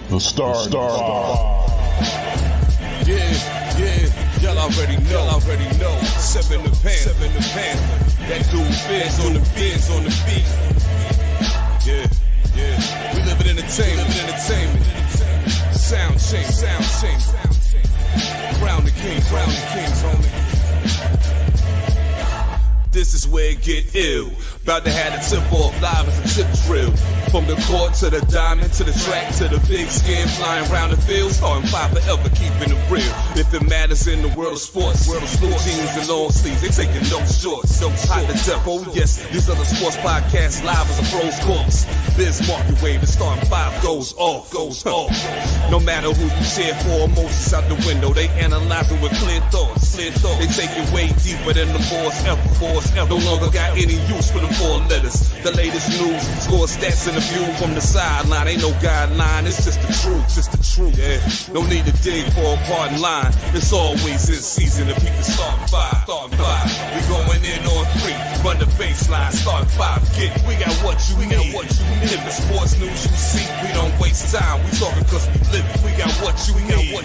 The Star. Yeah, y'all already know. Seven the Panther. That dude Fizz on the beat. Yeah. We live in entertainment. Sound change. Crown the kings, homie. This is where it get ill. About to have the tip off live as a tip drill. From the court to the diamond, to the track, to the big skin, flying around the field, starting five forever, keeping it real. If it matters in the world of sports, blue jeans and long sleeves, they taking no shorts. Hot to death, oh yes, these other sports podcasts live as a pro's corpse. Biz market wave, the starting five goes off. No matter who you cheer for, emotions out the window, they analyzing with clear thoughts. They take it way deeper than the force ever. No longer got any use for the four letters. The latest news, score stats and a view from the sideline. Ain't no guideline, it's just the truth. Yeah, no need to dig for a pardon line. It's always in season if people start five. We going in on three, run the baseline, start five. We got what you need. If the sports news you see, we don't waste time. We talking cause we live it. We got what you need. We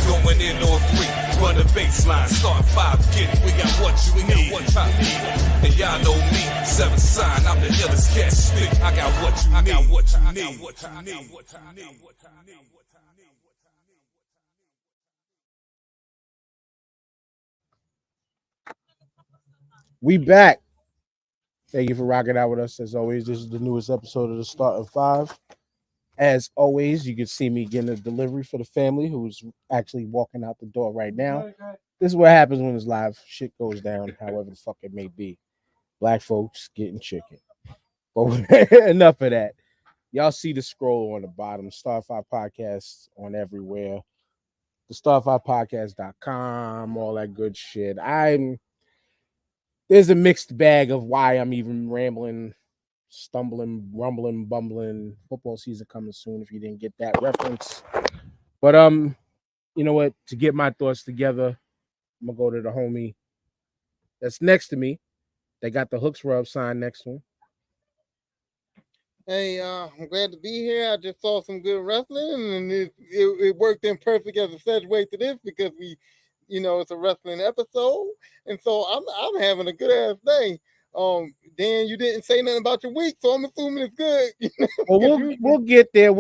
going in on three, run the baseline, start five. We got what you need. And y'all know me, seven sign, I'm the illest cat stick. I got what you need. We back. Thank you for rocking out with us. As always, this is the newest episode of the Start of Five. As always, you can see me getting a delivery for the family who's actually walking out the door right now. This is what happens when it's live. Shit goes down, however the fuck it may be. Black folks getting chicken. But enough of that. Y'all see the scroll on the bottom. Star 5 Podcasts on everywhere. The star5podcast.com, all that good shit. There's a mixed bag of why I'm even rambling, stumbling, rumbling, bumbling. Football season coming soon if you didn't get that reference. But you know what? To get my thoughts together, I'm gonna go to the homie that's next to me. They got the Hooks Rub sign next to him. Hey, I'm glad to be here. I just saw some good wrestling, and it worked in perfect as a segue to this because it's a wrestling episode, and so I'm having a good ass day. Dan, you didn't say nothing about your week, so I'm assuming it's good. Well, we'll get there.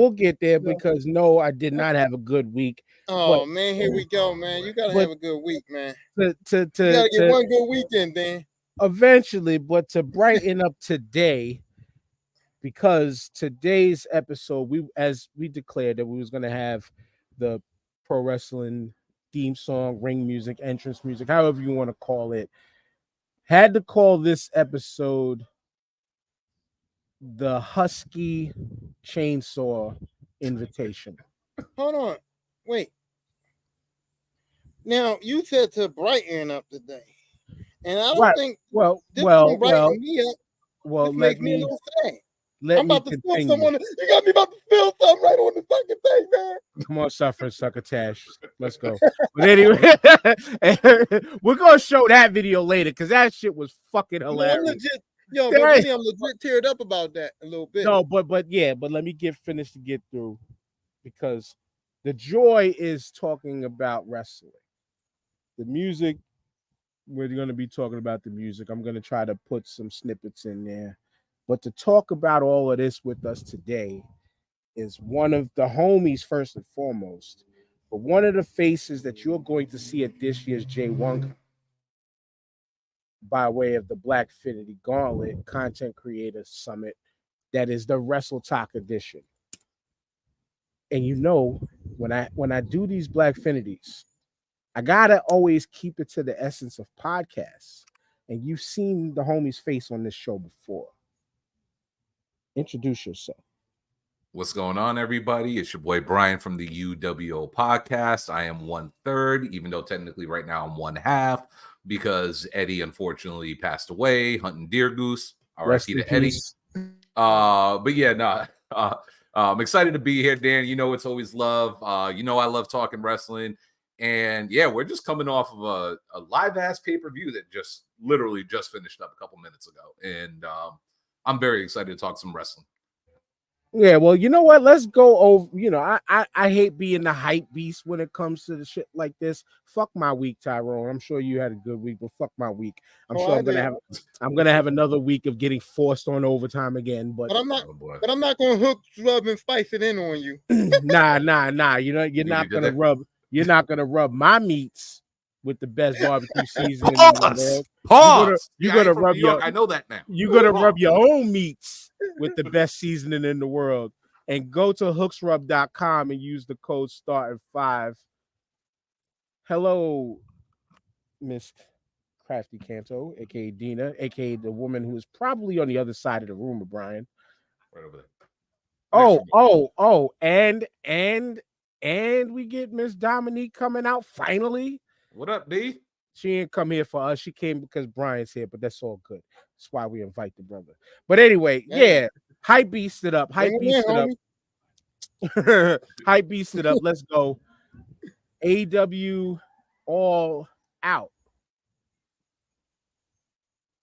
Because no, I did not have a good week. Oh man, here we go, man. You gotta have a good week, man. You gotta get one good weekend, Dan. Eventually, but to brighten up today, because today's episode, we declared that we was gonna have the pro wrestling theme song, ring music, entrance music, however you want to call it. Had to call this episode the Husky Chainsaw Invitation. Hold on. Wait. Now, you said to brighten up today. And I don't think this will brighten me up. Well, let me a little sad. I'm about to spill someone. You got me about to spill something right on the fucking thing, man. Come on, succotash. Let's go. But anyway, we're gonna show that video later because that shit was fucking hilarious. I'm legit teared up about that a little bit. No, but let me get through because the joy is talking about wrestling. The music, we're gonna be talking about the music. I'm gonna try to put some snippets in there. But to talk about all of this with us today is one of the homies, first and foremost, but one of the faces that you're going to see at this year's J1 by way of the BLACKFINITY Gauntlet Content Creator Summit, that is the Wrestle Talk edition. And when I do these BLACKFINITYs, I gotta always keep it to the essence of podcasts. And you've seen the homie's face on this show before. Introduce yourself. What's going on, everybody? It's your boy Brian from the UWO podcast. I am 1/3, even though technically right now I'm 1/2 because Eddie unfortunately passed away hunting deer goose. R.I.P. to Eddie. But yeah, I'm excited to be here, Dan. It's always love. I love talking wrestling. And yeah, we're just coming off of a live ass pay-per-view that just finished up a couple minutes ago. And I'm very excited to talk some wrestling. Yeah, well, you know what? Let's go over. I hate being the hype beast when it comes to the shit like this. Fuck my week, Tyrone. I'm sure you had a good week, but fuck my week. I'm Oh, sure I did. I'm gonna have another week of getting forced on overtime again. But But I'm not. Oh boy. But I'm not gonna hook, rub, and spice it in on you. nah. You're We not did gonna it. rub. You're not gonna rub my meats with the best barbecue seasoning in the Pause. world. Pause. You're Yeah, I gonna ain't from rub New York. your I know that now. You're gonna Pause. rub your own meats with the best seasoning in the world. And go to hooksrub.com and use the code START5. Hello, Miss Crafty Canto, aka Dina, aka the woman who is probably on the other side of the room of Brian. Right over there. Next to me. And we get Miss Dominique coming out finally. What up, D? She didn't come here for us. She came because Brian's here, but that's all good. That's why we invite the brother. But anyway, yeah, hype beast it up. Hype Bring 'em in, beast it up. homie. Hype beast it up. Let's go. AW all out.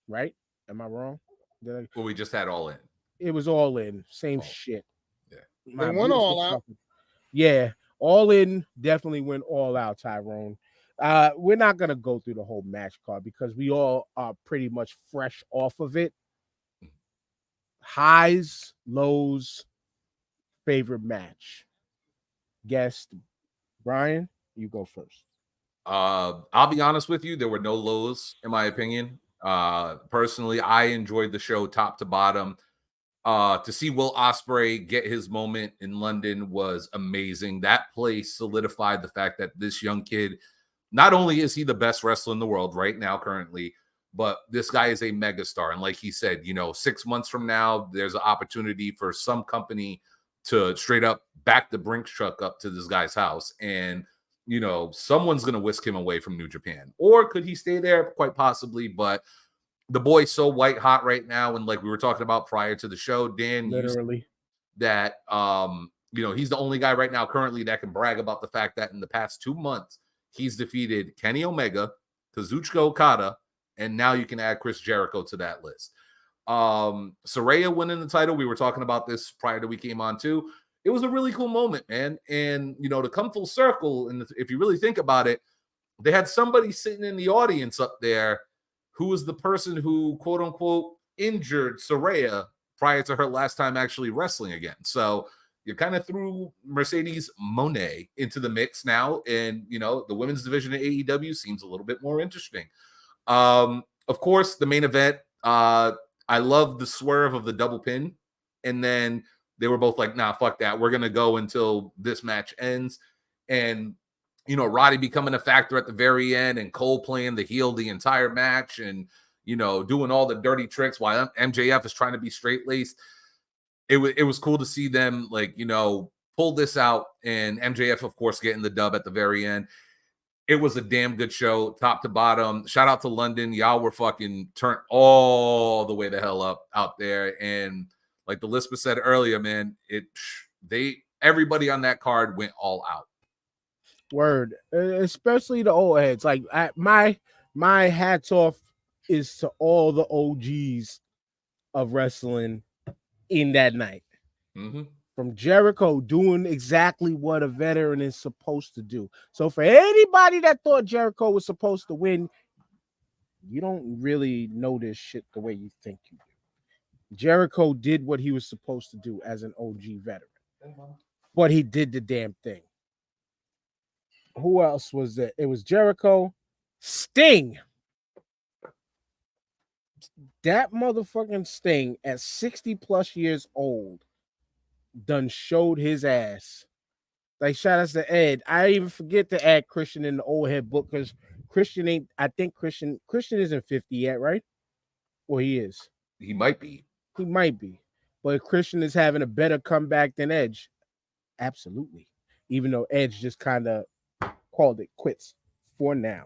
Right? Am I wrong? Well, we just had all in. It was all in. Same Oh, shit. yeah. My They went all out. Yeah, all in definitely went all out, Tyrone. We're not gonna go through the whole match card because we all are pretty much fresh off of it. Highs, lows, favorite match. Guest Brian, you go first. I'll be honest with you, there were no lows in my opinion. Personally, I enjoyed the show top to bottom. To see Will Ospreay get his moment in London was amazing. That place solidified the fact that this young kid, not only is he the best wrestler in the world right now currently, but this guy is a megastar. And like he said, 6 months from now, there's an opportunity for some company to straight up back the Brinks truck up to this guy's house. And, someone's going to whisk him away from New Japan. Or could he stay there? Quite possibly. But the boy's so white hot right now. And like we were talking about prior to the show, Dan, Literally. that, he's the only guy right now currently that can brag about the fact that in the past 2 months, he's defeated Kenny Omega, Kazuchika Okada, and now you can add Chris Jericho to that list. Saraya winning the title. We were talking about this prior to we came on too. It was a really cool moment, man. And, to come full circle, and if you really think about it, they had somebody sitting in the audience up there who was the person who, quote unquote, injured Saraya prior to her last time actually wrestling again. So you kind of threw Mercedes Moné into the mix now. And, the women's division of AEW seems a little bit more interesting. Of course, the main event, I love the swerve of the double pin. And then they were both like, nah, fuck that. We're going to go until this match ends. And, Roddy becoming a factor at the very end and Cole playing the heel the entire match and, doing all the dirty tricks while MJF is trying to be straight-laced. It was cool to see them, pull this out, and MJF, of course, getting the dub at the very end. It was a damn good show, top to bottom. Shout out to London. Y'all were fucking turned all the way the hell up out there. And like the Lispa said earlier, man, everybody on that card went all out. Word, especially the old heads. Like my hats off is to all the OGs of wrestling in that night. Mm-hmm. From Jericho doing exactly what a veteran is supposed to do. So for anybody that thought Jericho was supposed to win, you don't really know this shit the way you think you do. Jericho did what he was supposed to do as an OG veteran, but he did the damn thing. Who else was there? It was Jericho, Sting. That motherfucking Sting at 60 plus years old done showed his ass. Like, shout out to Ed. I even forget to add Christian in the old head book because Christian ain't, I think Christian isn't 50 yet, right? Well, he is. He might be. He might be. But Christian is having a better comeback than Edge. Absolutely. Even though Edge just kind of called it quits for now.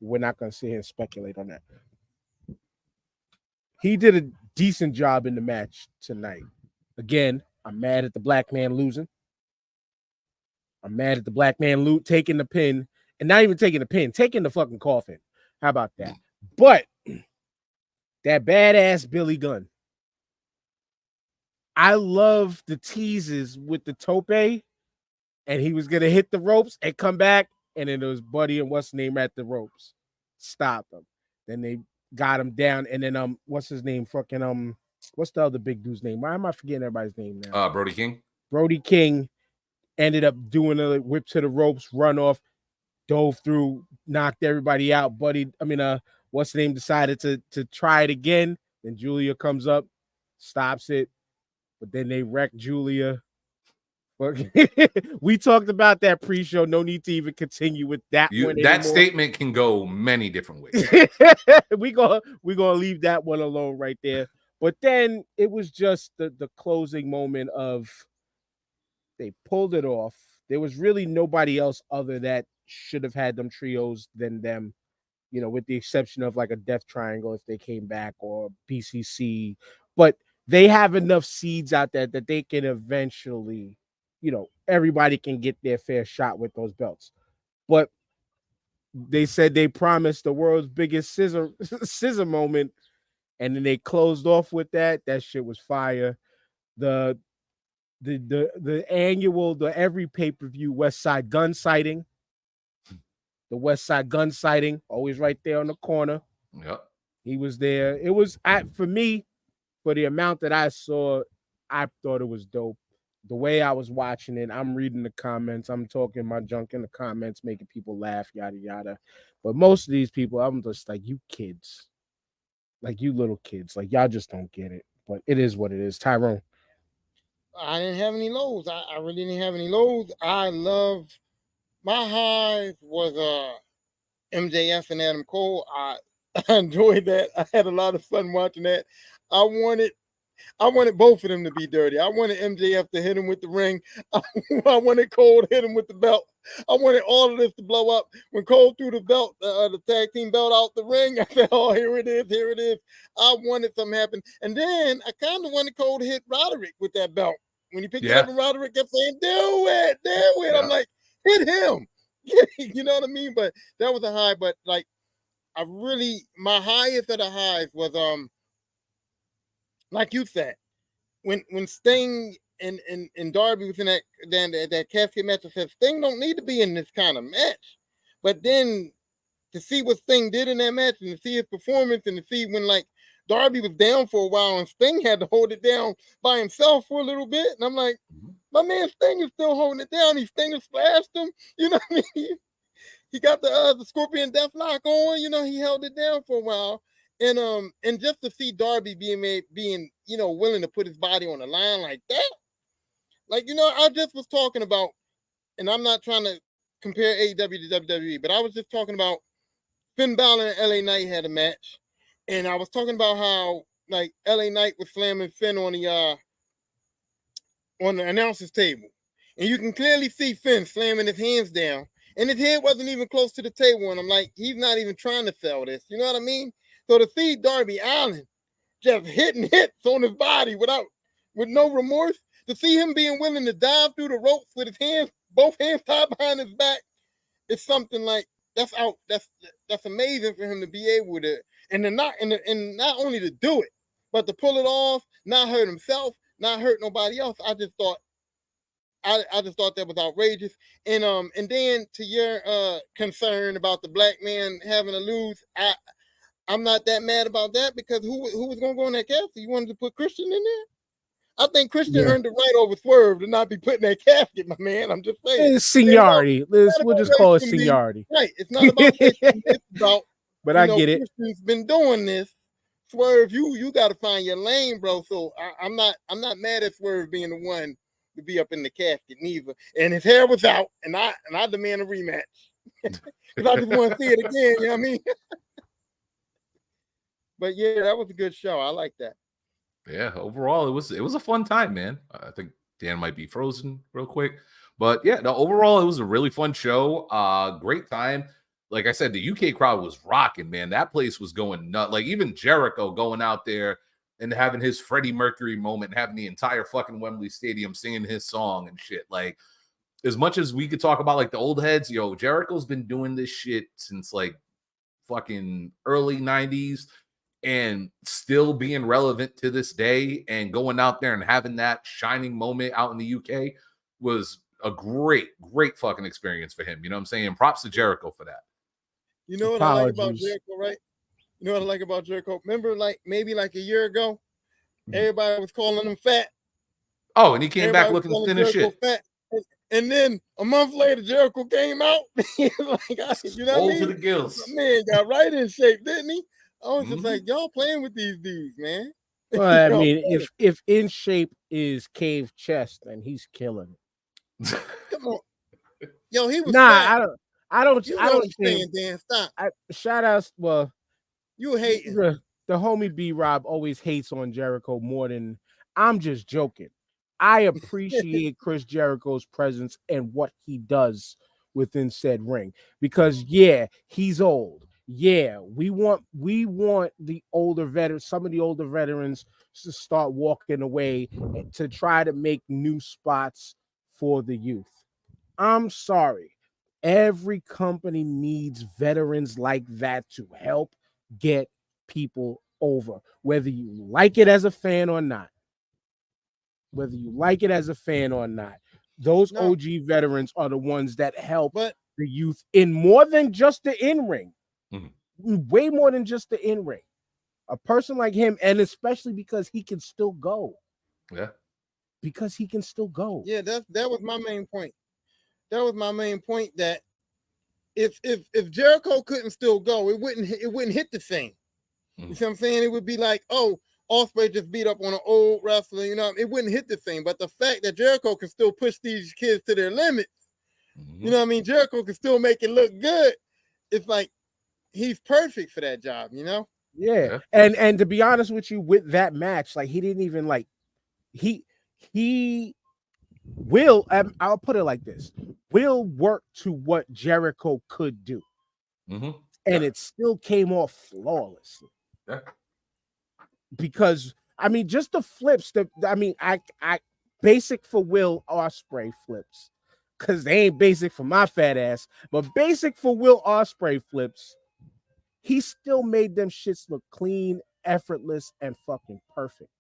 We're not going to sit here and speculate on that. He did a decent job in the match tonight. Again, I'm mad at the black man losing. I'm mad at the black man taking the pin, and not even taking the pin, taking the fucking coffin. How about that? But that badass Billy Gunn. I love the teases with the tope, and he was gonna hit the ropes and come back, and then it was Buddy and what's his name at the ropes, stopped him. Then they got him down, and then what's his name? Fucking what's the other big dude's name? Why am I forgetting everybody's name now? Brody King. Brody King ended up doing a whip to the ropes, run off, dove through, knocked everybody out. What's the name? Decided to try it again. Then Julia comes up, stops it, but then they wreck Julia. We talked about that pre-show. No need to even continue with that one. That statement can go many different ways. we gonna leave that one alone right there. But then it was just the closing moment of they pulled it off. There was really nobody else other that should have had them trios than them, with the exception of like a Death Triangle if they came back, or PCC. But they have enough seeds out there that they can eventually, everybody can get their fair shot with those belts. But they said they promised the world's biggest scissor moment, and then they closed off with that. That shit was fire. The annual, every pay-per-view West Side Gun sighting. The West Side Gun sighting, always right there on the corner. Yep. He was there. It was, for me, for the amount that I saw, I thought it was dope. The way I was watching it, I'm reading the comments. I'm talking my junk in the comments, making people laugh, yada, yada. But most of these people, I'm just like, you kids. Like, you little kids. Like, y'all just don't get it. But it is what it is. Tyrone. I didn't have any lows. I really didn't have any lows. My highs was MJF and Adam Cole. I enjoyed that. I had a lot of fun watching that. I wanted both of them to be dirty. I wanted MJF to hit him with the ring. I wanted Cole to hit him with the belt. I wanted all of this to blow up. When Cole threw the belt, the tag team belt out the ring, I said, oh, here it is. I wanted something to happen. And then I kind of wanted Cole to hit Roderick with that belt. When he picked it up, and Roderick kept saying, do it. Yeah. I'm like, hit him. You know what I mean? But that was a high. But like, my highest of the highs was like you said, when Sting and Darby was in that casket match, I said Sting don't need to be in this kind of match. But then to see what Sting did in that match, and to see his performance, and to see when like Darby was down for a while and Sting had to hold it down by himself for a little bit, and I'm like, my man Sting is still holding it down. Sting splashed him, you know what I mean? He got the Scorpion Deathlock on, he held it down for a while. And just to see Darby being willing to put his body on the line like that, like, I just was talking about, and I'm not trying to compare AEW to WWE, but I was just talking about Finn Balor and LA Knight had a match, and I was talking about how like LA Knight was slamming Finn on the announcer's table, and you can clearly see Finn slamming his hands down, and his head wasn't even close to the table, and I'm like, he's not even trying to sell this, you know what I mean? So to see Darby Allin just hitting hits on his body with no remorse, to see him being willing to dive through the ropes with his hands, both hands tied behind his back, it's something like that's amazing for him to be able to, and not only to do it, but to pull it off, not hurt himself, not hurt nobody else. I just thought that was outrageous. And then to your concern about the black man having to lose, I'm not that mad about that, because who was going to go in that casket? You wanted to put Christian in there? I think Christian earned the right over Swerve to not be put in that casket, my man. I'm just saying. It's seniority. We'll just call it seniority. Right. It's not about it's about, but I get it. Christian's been doing this. Swerve, you got to find your lane, bro. So I'm not mad at Swerve being the one to be up in the casket, neither. And his hair was out, and I demand a rematch. Because I just want to see it again, you know what I mean? But yeah, that was a good show. I like that. Yeah, overall, it was a fun time, man. I think Dan might be frozen real quick. But yeah, no, overall, it was a really fun show. Great time. Like I said, the UK crowd was rocking, man. That place was going nuts. Like even Jericho going out there and having his Freddie Mercury moment, having the entire fucking Wembley Stadium singing his song and shit. Like, as much as we could talk about like the old heads, Jericho's been doing this shit since like fucking early 90s. and still being relevant to this day and going out there and having that shining moment out in the UK was a great fucking experience for him. You know what I'm saying? Props to Jericho for that. You know what I like about Apologies. Jericho, right? You know what I like about Jericho? Remember, like maybe like a year ago, everybody was calling him fat. Oh, and he came back Everybody was looking calling thin as Jericho shit. fat. And then a month later, Jericho came out. Like, you know what I Old mean? to the gills. My man got right in shape, didn't he? I was just Mhm. like, y'all playing with these dudes, man. Well, I Y'all mean, playing. if in shape is cave chest, then he's killing it. Come on. Yo, he was Nah, fat. I don't You know what I'm think. saying, Dan. Stop. Shout outs. Well, You hating. the homie B Rob always hates on Jericho more than I'm just joking. I appreciate Chris Jericho's presence and what he does within said ring because yeah, he's old. Yeah, we want the older veterans, some of the older veterans to start walking away to try to make new spots for the youth. I'm sorry. Every company needs veterans like that to help get people over, whether you like it as a fan or not. Whether you like it as a fan or not, those No. OG veterans are the ones that help But the youth in more than just the in-ring. Mhm. Way more than just the in-ring. A person like him, and especially because he can still go. Yeah. Because he can still go. yeah, that was my main point. That was my main point. That if Jericho couldn't still go, it wouldn't hit the same. You see what I'm saying? It would be like, oh, Ospreay just beat up on an old wrestler, you know, it wouldn't hit the same. But the fact that Jericho can still push these kids to their limits, you know what I mean? Jericho can still make it look good. It's like he's perfect for that job, you know? Yeah. And to be honest with you, with that match, like he didn't even like he will I'll put it like this, will work to what Jericho could do. And it still came off flawlessly. Yeah. Because I mean, just the flips that I basic for Will Ospreay flips, because they ain't basic for my fat ass, but basic for Will Ospreay flips, he still made them shits look clean, effortless, and fucking perfect.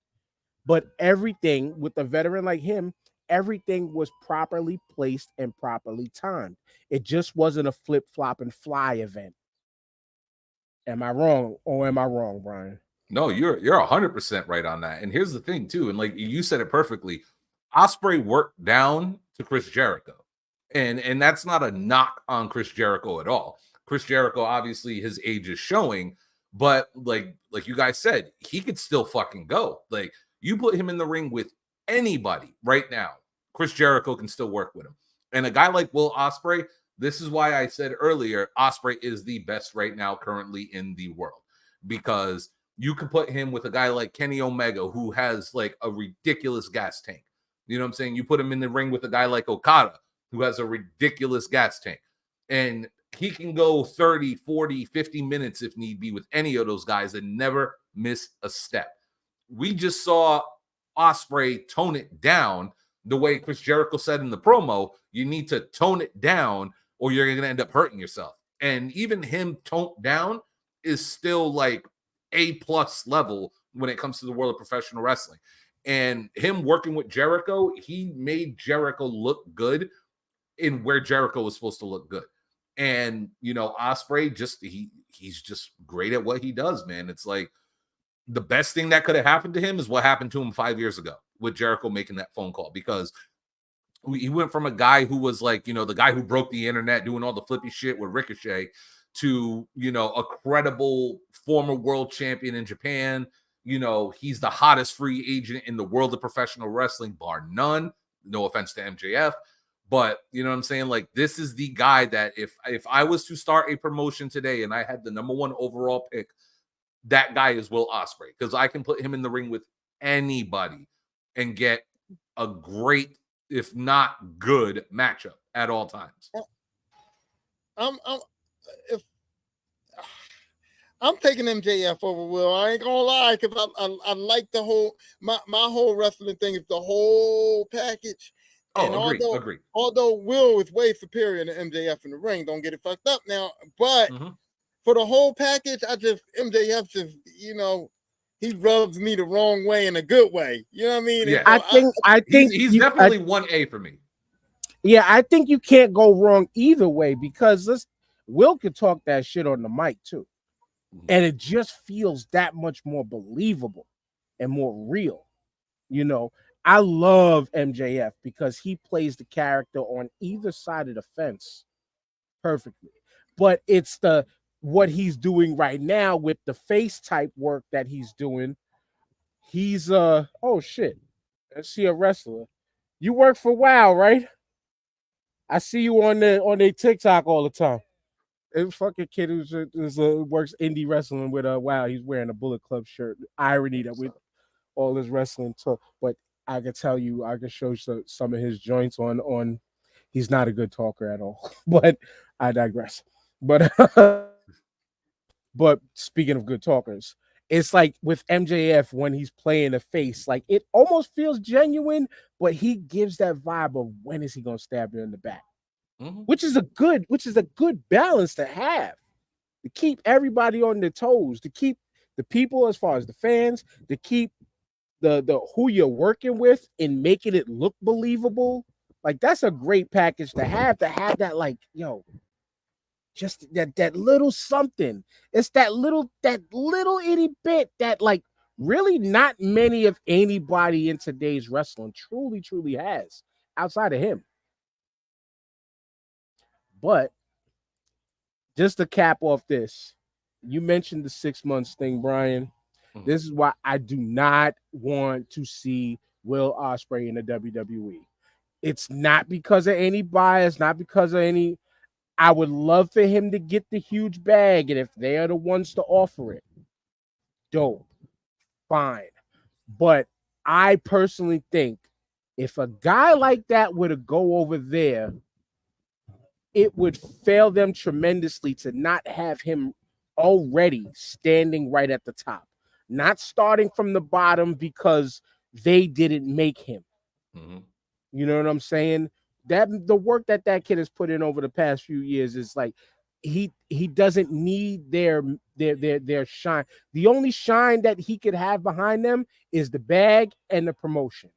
But everything with a veteran like him, everything was properly placed and properly timed. It just wasn't a flip flop and fly event. Am I wrong, or am I wrong, Brian? No, you're 100% right on that. And here's the thing too, and like you said it perfectly. Ospreay worked down to Chris Jericho, and that's not a knock on Chris Jericho at all. Chris Jericho, obviously, his age is showing, but like you guys said, he could still fucking go. Like you put him in the ring with anybody right now, Chris Jericho can still work with him. And a guy like Will Ospreay, this is why I said earlier, Ospreay is the best right now currently in the world, because you can put him with a guy like Kenny Omega, who has like a ridiculous gas tank. You know what I'm saying? You put him in the ring with a guy like Okada, who has a ridiculous gas tank. And he can go 30, 40, 50 minutes if need be with any of those guys and never miss a step. We just saw Ospreay tone it down the way Chris Jericho said in the promo. You need to tone it down or you're going to end up hurting yourself. And even him toned down is still like A+ level when it comes to the world of professional wrestling. And him working with Jericho, he made Jericho look good in where Jericho was supposed to look good. And, you know, Ospreay just, he's just great at what he does, man. It's like the best thing that could have happened to him is what happened to him 5 years ago with Jericho making that phone call, because he went from a guy who was like, you know, the guy who broke the internet doing all the flippy shit with Ricochet to, you know, a credible former world champion in Japan. You know, he's the hottest free agent in the world of professional wrestling, bar none. No offense to MJF, but you know what I'm saying? Like, this is the guy that if I was to start a promotion today and I had the #1 overall pick, that guy is Will Ospreay, because I can put him in the ring with anybody and get a great, if not good, matchup at all times. I'm taking MJF over Will. I ain't gonna lie, because I like the whole my whole wrestling thing is the whole package. And although Will is way superior to MJF in the ring, don't get it fucked up now, but for the whole package, MJF just, he rubs me the wrong way in a good way. You know what I mean? Yeah. I think he's definitely 1A for me. Yeah, I think you can't go wrong either way because Will could talk that shit on the mic too. And it just feels that much more believable and more real. I love MJF because he plays the character on either side of the fence perfectly. But it's what he's doing right now with the face type work that he's doing. He's oh shit. I see a wrestler. You work for WoW, right? I see you on their TikTok all the time. A fucking kid who works indie wrestling with WoW. He's wearing a Bullet Club shirt. Irony that with all his wrestling talk, but I can tell you, I can show you some of his joints on. He's not a good talker at all, but I digress. But but speaking of good talkers, it's like with MJF when he's playing a face, like it almost feels genuine, but he gives that vibe of when is he gonna stab you in the back, which is a good balance to have, to keep everybody on their toes, to keep the people as far as the fans, to keep the who you're working with and making it look believable. Like that's a great package to have that, like, just that little something. It's that little itty bit that, like, really not many of anybody in today's wrestling truly has outside of him. But just to cap off this, you mentioned the 6 months thing, Brian. This is why I do not want to see Will Ospreay in the WWE. It's not because of any bias, not because of any. I would love for him to get the huge bag, and if they are the ones to offer it, dope, fine. But I personally think if a guy like that were to go over there, it would fail them tremendously to not have him already standing right at the top. Not starting from the bottom because they didn't make him. You know what I'm saying? That the work that kid has put in over the past few years is like he doesn't need their shine. The only shine that he could have behind them is the bag and the promotion.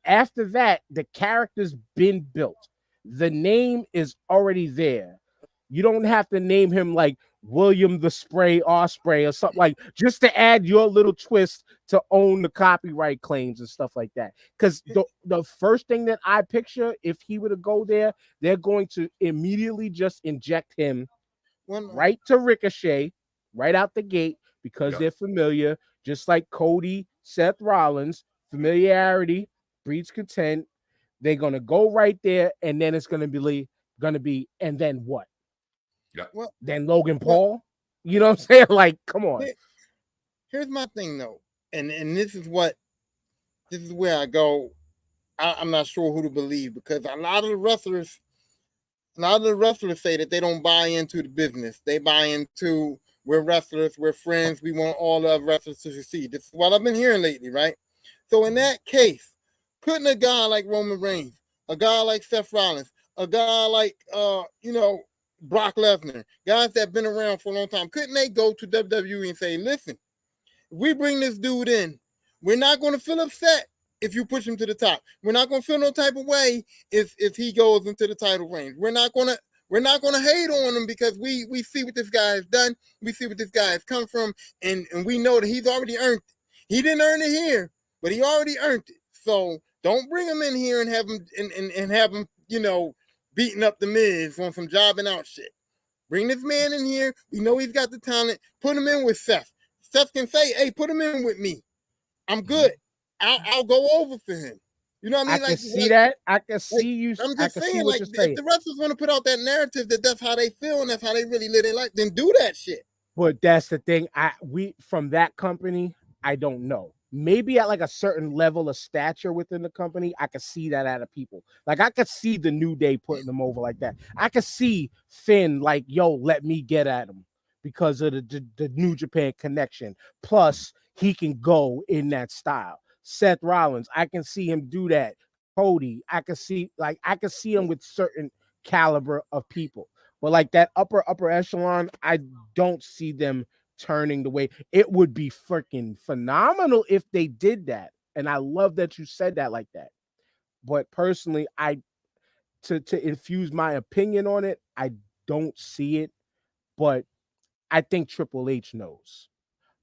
After that, the character's been built. The name is already there. You don't have to name him like William the Spray Osprey or something, like, just to add your little twist to own the copyright claims and stuff like that. Because the first thing that I picture, if he were to go there, they're going to immediately just inject him right to Ricochet, right out the gate, because they're familiar, just like Cody, Seth Rollins. Familiarity breeds content. They're gonna go right there, and then it's gonna be, and then what? Then Logan Paul. You know what I'm saying? Like, come on. Here's my thing though, and this is where I go. I'm not sure who to believe, because a lot of the wrestlers say that they don't buy into the business. They buy into, we're wrestlers, we're friends, we want all the wrestlers to succeed. This is what I've been hearing lately, right? So in that case, couldn't a guy like Roman Reigns, a guy like Seth Rollins, a guy like Brock Lesnar, guys that have been around for a long time, couldn't they go to WWE and say, listen, if we bring this dude in, we're not going to feel upset if you push him to the top. We're not going to feel no type of way if he goes into the title range. We're not going to hate on him, because we see what this guy has done. We see what this guy has come from, and we know that he's already earned it. He didn't earn it here, but he already earned it. So don't bring him in here and have him beating up the Miz on some jobbing out shit. Bring this man in here. We know he's got the talent. Put him in with Seth. Seth can say, hey, put him in with me. I'm good. I'll go over for him. You know what I mean? I can see that. I can see you. I'm just saying, like, if the wrestlers want to put out that narrative that that's how they feel and that's how they really live their life, then do that shit. But that's the thing. From that company, I don't know. Maybe at like a certain level of stature within the company, I could see that out of people. Like, I could see the New Day putting them over like that. I could see Finn like, yo, let me get at him because of the New Japan connection. Plus, he can go in that style. Seth Rollins, I can see him do that. Cody, I can see him with certain caliber of people. But like that upper echelon, I don't see them turning the way. It would be freaking phenomenal if they did that. And I love that you said that like that. But personally, to infuse my opinion on it, I don't see it. But I think Triple H knows.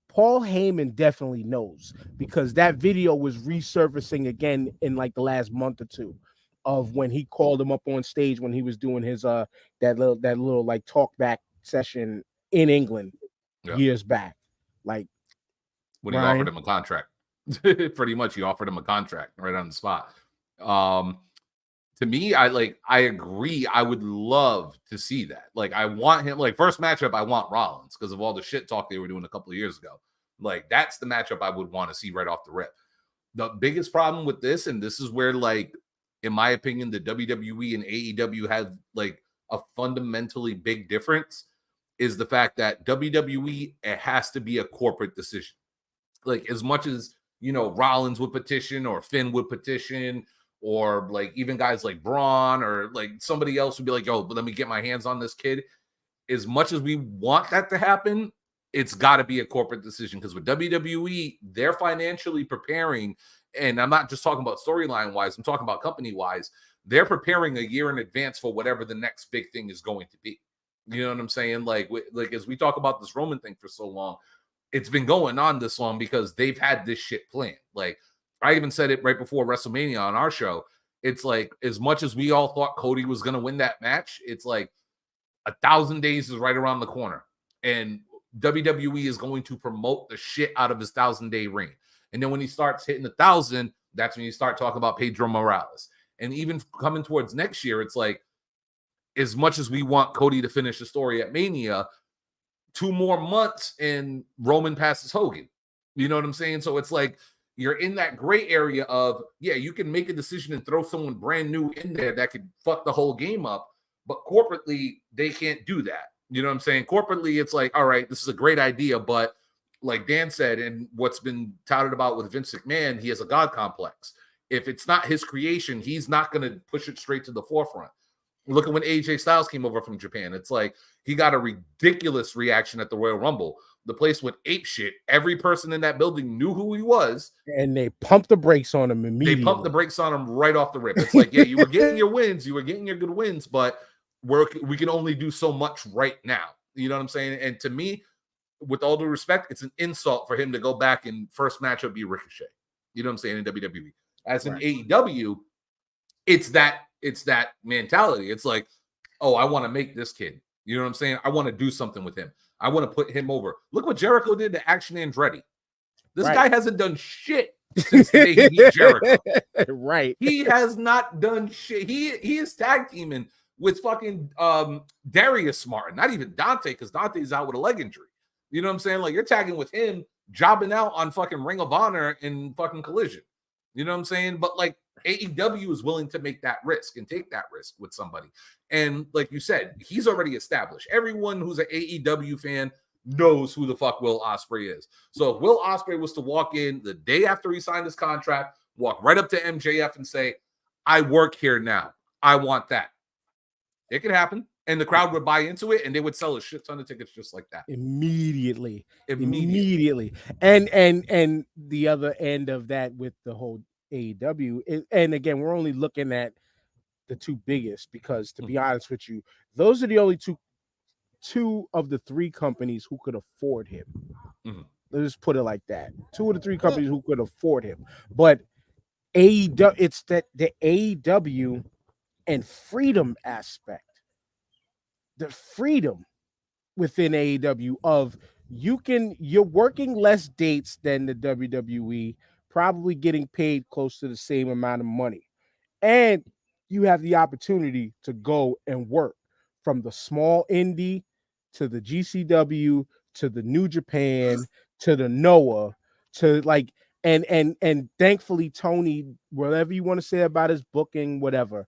Paul Heyman definitely knows because that video was resurfacing again in like the last month or two of when he called him up on stage when he was doing his that little like talk back session in England years back. Like when he offered him a contract. Pretty much he offered him a contract right on the spot. To me, I agree. I would love to see that. Like, I want him, like, first matchup, I want Rollins because of all the shit talk they were doing a couple of years ago. Like, that's the matchup I would want to see right off the rip. The biggest problem with this, and this is where, like, in my opinion, the WWE and AEW have, like, a fundamentally big difference, is the fact that WWE, it has to be a corporate decision. Like, as much as, you know, Rollins would petition or Finn would petition, or like even guys like Braun or like somebody else would be like, yo, let me get my hands on this kid. As much as we want that to happen, it's got to be a corporate decision because with WWE, they're financially preparing. And I'm not just talking about storyline wise, I'm talking about company wise. They're preparing a year in advance for whatever the next big thing is going to be. You know what I'm saying? Like as we talk about this Roman thing for so long, it's been going on this long because they've had this shit planned. Like, I even said it right before WrestleMania on our show. It's like, as much as we all thought Cody was going to win that match, it's like 1,000 days is right around the corner. And WWE is going to promote the shit out of his 1,000-day reign. And then when he starts hitting 1,000, that's when you start talking about Pedro Morales. And even coming towards next year, it's like, as much as we want Cody to finish the story at Mania, 2 more months and Roman passes Hogan. You know what I'm saying? So it's like, you're in that gray area of, yeah, you can make a decision and throw someone brand new in there that could fuck the whole game up. But corporately, they can't do that. You know what I'm saying? Corporately, it's like, all right, this is a great idea. But like Dan said, and what's been touted about with Vince McMahon, he has a God complex. If it's not his creation, he's not going to push it straight to the forefront. Look at when AJ Styles came over from Japan. It's like he got a ridiculous reaction at the Royal Rumble. The place went ape shit. Every person in that building knew who he was. And they pumped the brakes on him immediately. They pumped the brakes on him right off the rip. It's like, yeah, you were getting your wins. You were getting your good wins, but we can only do so much right now. You know what I'm saying? And to me, with all due respect, it's an insult for him to go back and first matchup be Ricochet. You know what I'm saying? In WWE. As in AEW, it's that mentality. It's like, oh, I want to make this kid. You know what I'm saying? I want to do something with him. I want to put him over. Look what Jericho did to Action Andretti. This guy hasn't done shit since the day he beat Jericho. Right. He has not done shit. He is tag teaming with fucking Darius Martin. Not even Dante, because Dante's out with a leg injury. You know what I'm saying? Like, you're tagging with him, jobbing out on fucking Ring of Honor in fucking Collision. You know what I'm saying? But like, AEW is willing to make that risk and take that risk with somebody. And like you said, he's already established. Everyone who's an AEW fan knows who the fuck Will Ospreay is. So if Will Ospreay was to walk in the day after he signed his contract, walk right up to MJF and say, I work here now. I want that. It could happen. And the crowd would buy into it and they would sell a shit ton of tickets just like that. Immediately. And the other end of that with the whole AEW, and again, we're only looking at the 2 biggest because, to be honest with you, those are the only two of the 3 companies who could afford him. Let's just put it like that. 2 of the 3 companies who could afford him. But AEW, it's that the AEW and freedom aspect, the freedom within AEW of you're working less dates than the WWE, probably getting paid close to the same amount of money. And you have the opportunity to go and work from the small indie to the GCW to the New Japan to the Noah to like, and thankfully Tony, whatever you want to say about his booking, whatever,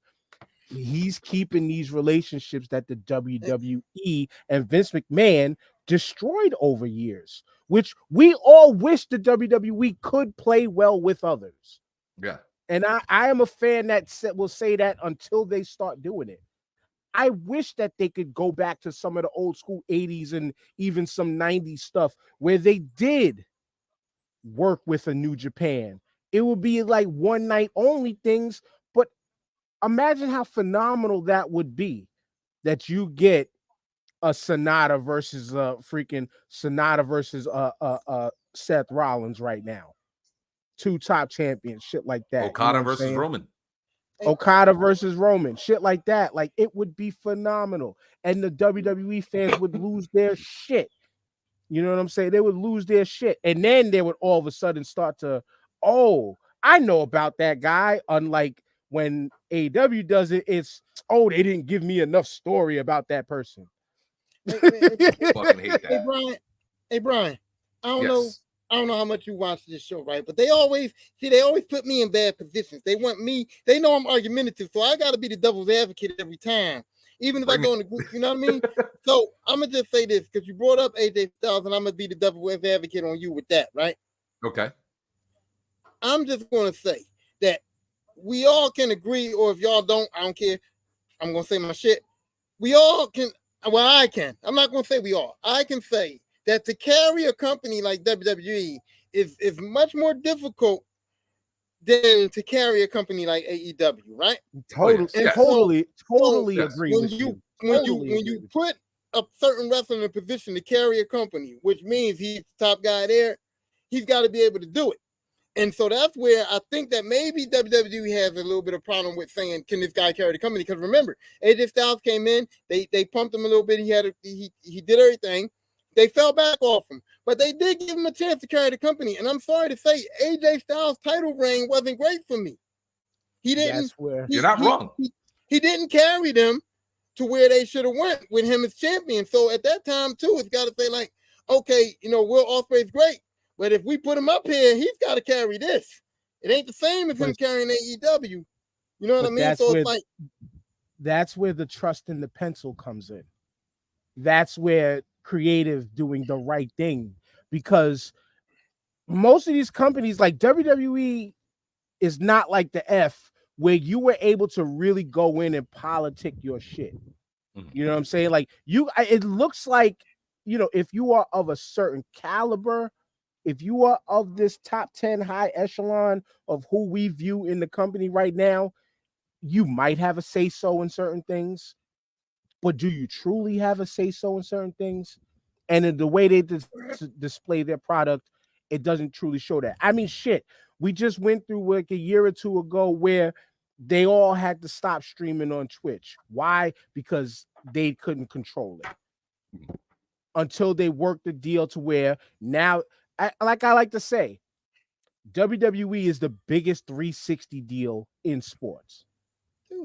he's keeping these relationships that the WWE and Vince McMahon destroyed over years, which we all wish the WWE could play well with others. Yeah. And I am a fan that will say that until they start doing it. I wish that they could go back to some of the old school 80s and even some 90s stuff where they did work with a New Japan. It would be like one night only things, but imagine how phenomenal that would be, that you get a Sonata versus Seth Rollins right now. 2 top champions, shit like that. Okada versus Roman. Okada versus Roman, shit like that. Like, it would be phenomenal. And the WWE fans would lose their shit. You know what I'm saying? They would lose their shit. And then they would all of a sudden start to, oh, I know about that guy. Unlike when AEW does it, it's, oh, they didn't give me enough story about that person. Fucking hate that. Hey Brian, I don't Yes. know how much you watch this show, right? But they always put me in bad positions. They know I'm argumentative, so I gotta be the devil's advocate every time. Even if I go in the group, you know what I mean? So I'm gonna just say this because you brought up AJ Styles, and I'm gonna be the devil's advocate on you with that, right? Okay. I'm just gonna say that we all can agree, or if y'all don't, I don't care. I'm gonna say my shit. We all can. Well, I can. I'm not gonna say we all. I can say that to carry a company like WWE is much more difficult than to carry a company like AEW, right? Totally Yes. agree When with you. when you put a certain wrestler in a position to carry a company, which means he's the top guy there, he's got to be able to do it. And so that's where I think that maybe WWE has a little bit of problem with saying, can this guy carry the company? Because remember, AJ Styles came in, they pumped him a little bit. He did everything. They fell back off him, but they did give him a chance to carry the company. And I'm sorry to say, AJ Styles' title reign wasn't great for me. He didn't. That's where You're not wrong. He didn't carry them to where they should have went with him as champion. So at that time too, it's got to say like, okay, Will Ospreay's great, but if we put him up here, he's got to carry this. It ain't the same as him carrying AEW. You know what I mean? So it's like, that's where the trust in the pencil comes in. That's where creative doing the right thing, because most of these companies like WWE is not like the F, where you were able to really go in and politic your shit. You know what I'm saying? Like it looks like, if you are of a certain caliber, if you are of this top 10 high echelon of who we view in the company right now, you might have a say-so in certain things, but do you truly have a say-so in certain things? And in the way they display their product, it doesn't truly show that. I mean, shit, we just went through like a year or two ago where they all had to stop streaming on Twitch. Why? Because they couldn't control it until they worked the deal to where now, like I like to say, WWE is the biggest 360 deal in sports,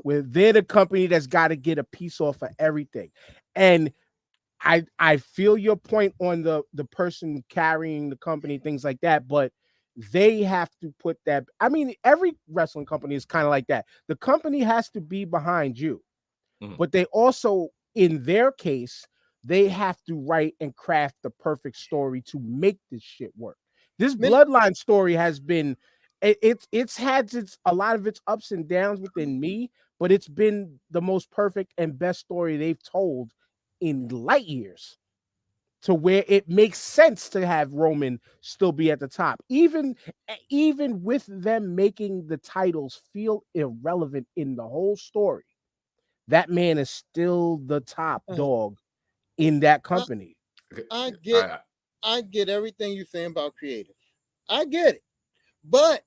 where they're the company that's got to get a piece off of everything. And I feel your point on the person carrying the company, things like that, but they have to put that. I mean, every wrestling company is kind of like that. The company has to be behind you, but they also, in their case, they have to write and craft the perfect story to make this shit work. This bloodline story has been, it's had a lot of its ups and downs within me, but it's been the most perfect and best story they've told in light years, to where it makes sense to have Roman still be at the top, even with them making the titles feel irrelevant in the whole story. That man is still the top dog in that company. I get everything you're saying about creative. I get it. But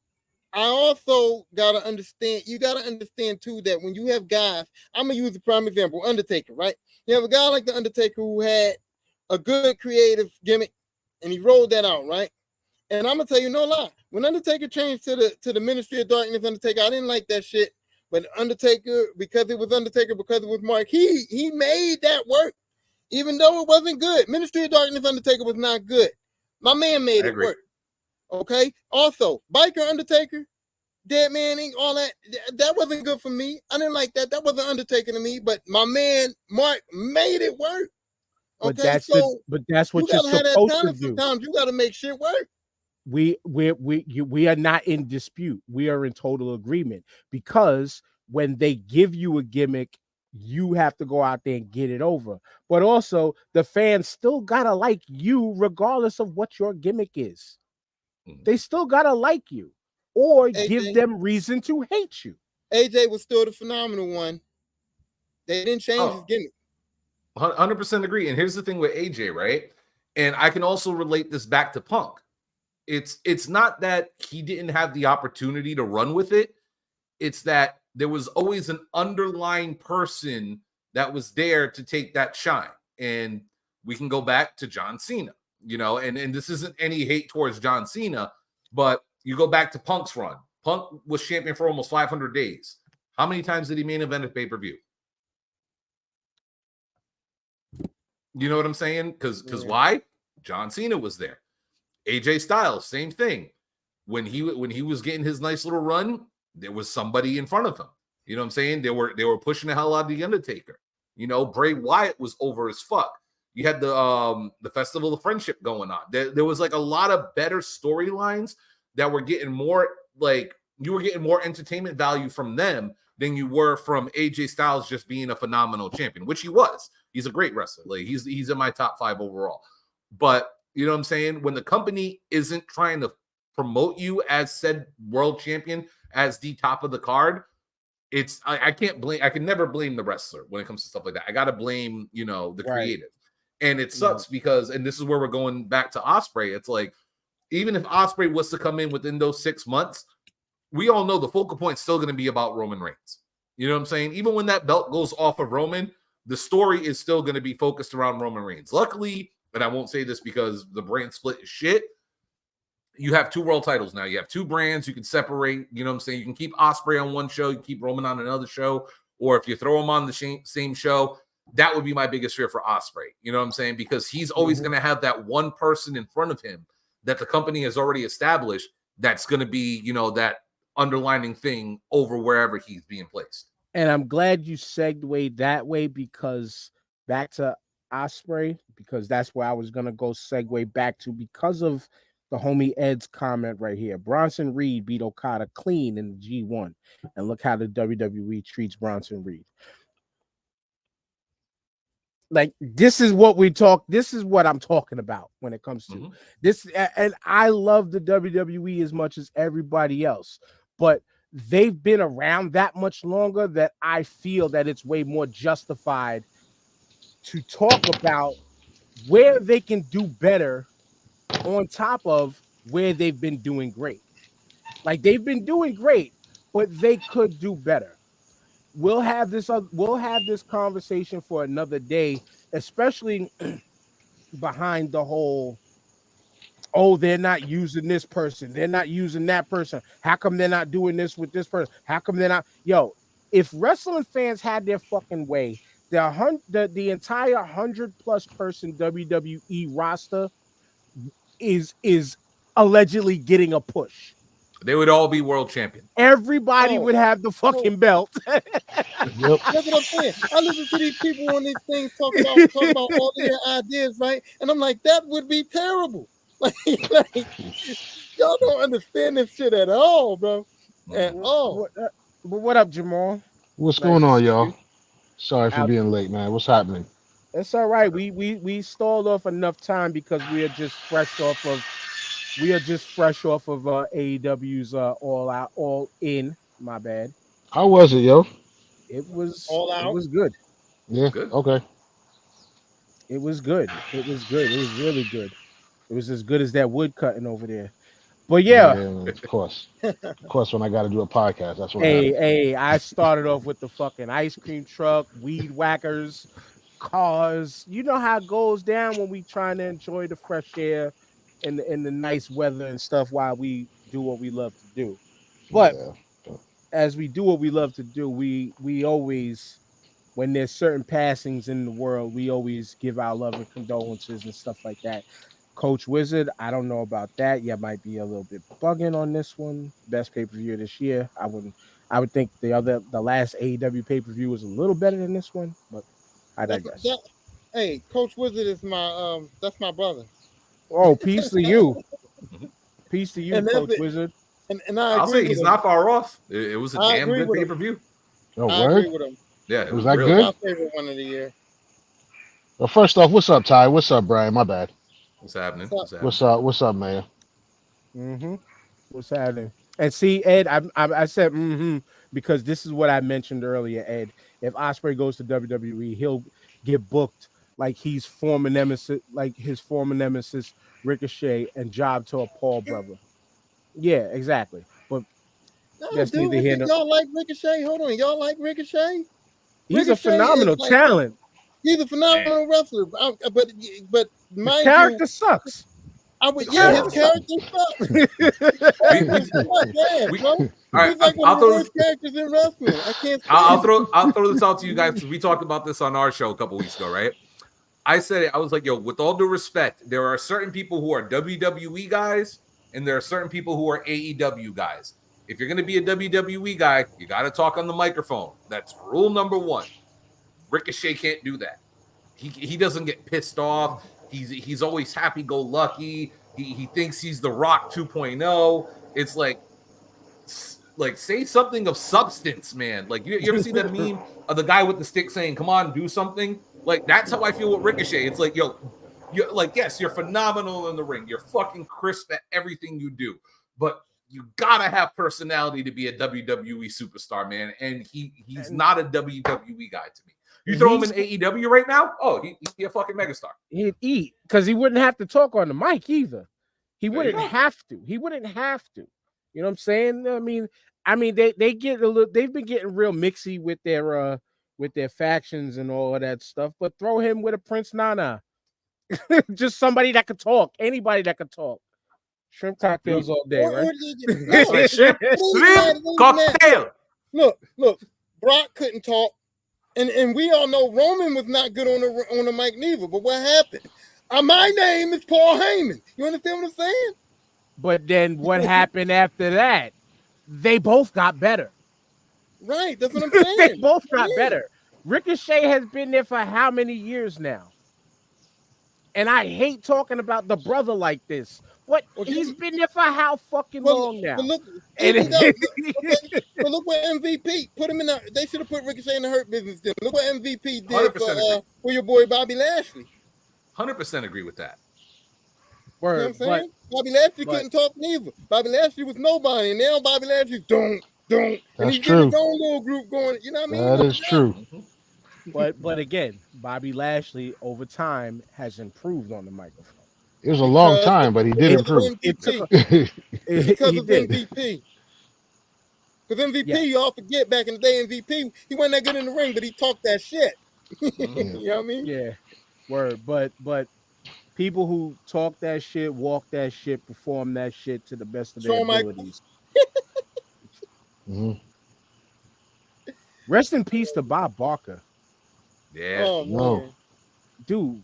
I also gotta understand, you gotta understand too, that when you have guys, I'm gonna use a prime example, Undertaker, right? You have a guy like the Undertaker who had a good creative gimmick and he rolled that out, right? And I'm gonna tell you no lie. When Undertaker changed to the Ministry of Darkness Undertaker, I didn't like that shit. But Undertaker, because it was Undertaker, because it was Mark, he made that work. Even though it wasn't good. Ministry of Darkness Undertaker was not good. My man made it work. Okay. Also, Biker Undertaker, Dead Man Inc., all that wasn't good for me. I didn't like that. That wasn't Undertaker to me. But my man Mark made it work. Okay, but that's what you're supposed to do. Sometimes you gotta make shit work. We are not in dispute. We are in total agreement, because when they give you a gimmick you have to go out there and get it over. But also, the fans still gotta like you, regardless of what your gimmick is. They still gotta like you, or give AJ. them reason to hate you. AJ was still the phenomenal one. They didn't change his gimmick. 100% agree. And here's the thing with AJ, right? And I can also relate this back to Punk. It's not that he didn't have the opportunity to run with it. It's that there was always an underlying person that was there to take that shine. And we can go back to John Cena, you know, and this isn't any hate towards John Cena, but you go back to Punk's run. Punk was champion for almost 500 days. How many times did he main event at pay-per-view? You know what I'm saying? Because why? John Cena was there. AJ Styles, same thing. When he was getting his nice little run, there was somebody in front of him. You know what I'm saying? They were pushing the hell out of the Undertaker. You know, Bray Wyatt was over as fuck. You had the Festival of Friendship going on. There was like a lot of better storylines that were getting more, like, you were getting more entertainment value from them than you were from AJ Styles just being a phenomenal champion, which he was. He's a great wrestler. Like, he's in my top 5 overall. But you know what I'm saying? When the company isn't trying to promote you as said world champion, as the top of the card, I can never blame the wrestler when it comes to stuff like that. I gotta blame, you know, the creative. And it sucks because, and this is where we're going back to Ospreay. It's like, even if Ospreay was to come in within those 6 months, we all know the focal point is still going to be about Roman Reigns. You know what I'm saying? Even when that belt goes off of Roman, the story is still going to be focused around Roman Reigns. Luckily, and I won't say this because the brand split is shit, you have 2 world titles now. You have 2 brands. You can separate. You know what I'm saying? You can keep Ospreay on one show. You can keep Roman on another show. Or if you throw him on the same show, that would be my biggest fear for Ospreay. You know what I'm saying? Because he's always going to have that one person in front of him that the company has already established that's going to be, you know, that underlining thing over wherever he's being placed. And I'm glad you segued that way, because back to Ospreay, because that's where I was going to go segue back to, because of the homie Ed's comment right here. Bronson Reed beat Okada clean in the G1. And look how the WWE treats Bronson Reed. Like, this is what I'm talking about when it comes to this. And I love the WWE as much as everybody else, but they've been around that much longer that I feel that it's way more justified to talk about where they can do better on top of where they've been doing great. Like, they've been doing great, but they could do better. We'll have this conversation for another day, especially behind the whole, oh, they're not using this person, they're not using that person. How come they're not doing this with this person? How come they're not? Yo, if wrestling fans had their fucking way, the entire 100+ person WWE roster is allegedly getting a push. They would all be world champion. Everybody would have the fucking belt. Yep. That's what I'm saying. I listen to these people on these things talk about all their ideas, right? And I'm like, that would be terrible. Like y'all don't understand this shit at all, bro. At all. What up, Jamal? What's going on, y'all? Sorry for being late, man. What's happening? It's all right. We stalled off enough time because we are just fresh off of AEW's All In. My bad. How was it, yo? It was All Out. It was good. Yeah. Good. Okay. It was good. It was good. It was really good. It was as good as that wood cutting over there. But yeah, Of course. Of course, when I got to do a podcast, that's what. I started off with the fucking ice cream truck, weed whackers, cars. You know how it goes down when we trying to enjoy the fresh air and the nice weather and stuff while we do what we love to do. But as we do what we love to do, we always, when there's certain passings in the world, we always give our love and condolences and stuff like that. Coach Wizard, I don't know about that. You might be a little bit bugging on this one. Best pay-per-view this year. I would think the last AEW pay-per-view was a little better than this one, but I digress. Hey, Coach Wizard is that's my brother. Oh, peace to you. Peace to you, Coach Wizard. And I'll say he's not far off. It was a damn good pay-per-view. Oh, I agree with him. Yeah, it Was was that real good? My favorite one of the year. Well, first off, what's up, Ty? What's up, Brian? My bad. What's happening? So, What's happening? What's up, man? Mm-hmm. What's happening? And see, Ed, I said because this is what I mentioned earlier, Ed. If Ospreay goes to WWE, he'll get booked like he's former nemesis, like his former nemesis Ricochet, and job to a Paul brother. Yeah, exactly. But no, that's dude, neither here nor y'all like Ricochet? Hold on, y'all like Ricochet? he's a Ricochet is phenomenal like talent. he's a phenomenal wrestler, but The mind character you, sucks. I would The his character character sucks. Yeah, We- bro. All right, He's like one I'll of the throw worst characters in wrestling. I can't I'll stand it. throw this out to you guys because we talked about this on our show a couple weeks ago, right? I said it. I was like, yo, with all due respect, there are certain people who are WWE guys, and there are certain people who are AEW guys. If you're gonna be a WWE guy, you got to talk on the microphone. That's rule number one. Ricochet can't do that. He doesn't get pissed off. He's always happy go lucky. He thinks he's the Rock 2.0. It's like say something of substance, man. Like you ever see that meme of the guy with the stick saying, "Come on, do something." Like that's how I feel with Ricochet. It's like, yo, you're like, yes, you're phenomenal in the ring. You're fucking crisp at everything you do, but you gotta have personality to be a WWE superstar, man. And he's not a WWE guy to me. You throw him in AEW right now, oh, he'd be a fucking megastar. He'd eat because he wouldn't have to talk on the mic either. He There you wouldn't go. have to. He wouldn't have to. You know what I'm saying? I mean, they get a little. They've been getting real mixy with their factions and all of that stuff. But throw him with a Prince Nana, just somebody that could talk. Anybody that could talk. Shrimp cocktails all day, right? That's right. Shrimp cocktail. Look, Brock couldn't talk, and we all know Roman was not good on the mic neither. But what happened? My name is Paul Heyman. You understand what I'm saying? But then what happened after that? They both got better. Right, that's what I'm saying. They both got better. Ricochet has been there for how many years now? And I hate talking about the brother like this. But he's been there for how fucking long now? But look, but look what MVP put him in. They should have put Ricochet in the Hurt Business. Then look what MVP did for your boy Bobby Lashley. 100% agree with that. You know what I'm saying? Bobby Lashley couldn't talk neither. Bobby Lashley was nobody, and now Bobby Lashley's don't. And That's he's true. his own little group going. You know what I mean? That is true. But again, Bobby Lashley over time has improved on the microphone. It was a long time, but he did improve. Because of MVP. Because MVP, you all forget back in the day, MVP, he wasn't that good in the ring, but he talked that shit. You know what I mean? Yeah, word. But people who talk that shit, walk that shit, perform that shit to the best of their abilities. Mm-hmm. Rest in peace to Bob Barker. Yeah. Oh, no. Dude,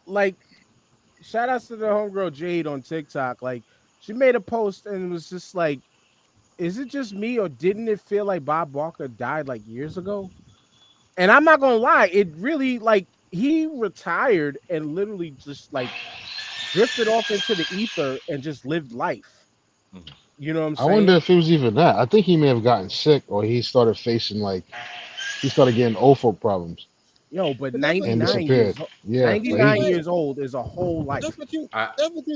like, shout outs to the homegirl Jade on TikTok. Like, she made a post and it was just like, is it just me or didn't it feel like Bob Barker died like years ago? And I'm not gonna lie, it really, like, he retired and literally just like drifted off into the ether and just lived life. Mm-hmm. You know what I'm saying? I wonder if it was even that. I think he may have gotten sick, or he started getting OFO problems. Yo, but And 99 disappeared. years old is a whole life. That's what you're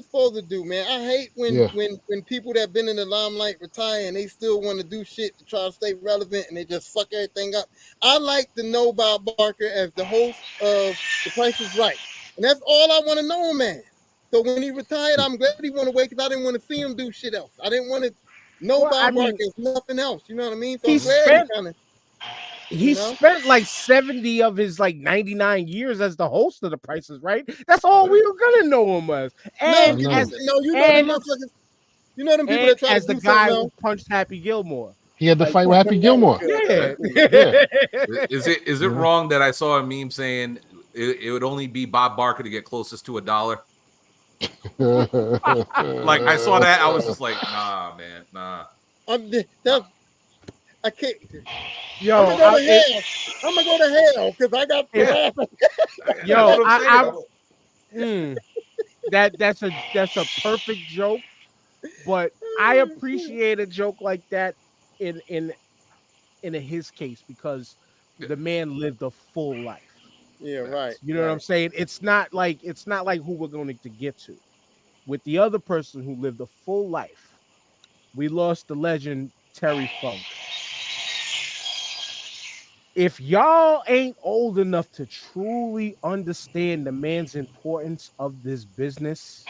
supposed to do, man. I hate when people that been in the limelight retire and they still want to do shit to try to stay relevant and they just fuck everything up. I like to know Bob Barker as the host of The Price is Right. And that's all I want to know him as. So when he retired, I'm glad he went away because I didn't want to see him do shit else. I didn't want to know Bob Barker as nothing else. You know what I mean? So he spent like 70 of his like 99 years as the host of The Price is Right. That's all we were gonna know him as. And you know them people that try as to the do guy something who punched Happy Gilmore. He had to fight with Happy Gilmore. Yeah. Is it wrong that I saw a meme saying it would only be Bob Barker to get closest to $1? Like I saw that, I was just like, nah, man, nah. I can't. Yo, I'm gonna go to hell because I got. That's a perfect joke, but I appreciate a joke like that in his case because the man lived a full life. Yeah, right, Facts. You know what I'm right. saying? It's not like who we're going to get to. With the other person who lived a full life, we lost the legend Terry Funk. If y'all ain't old enough to truly understand the man's importance of this business,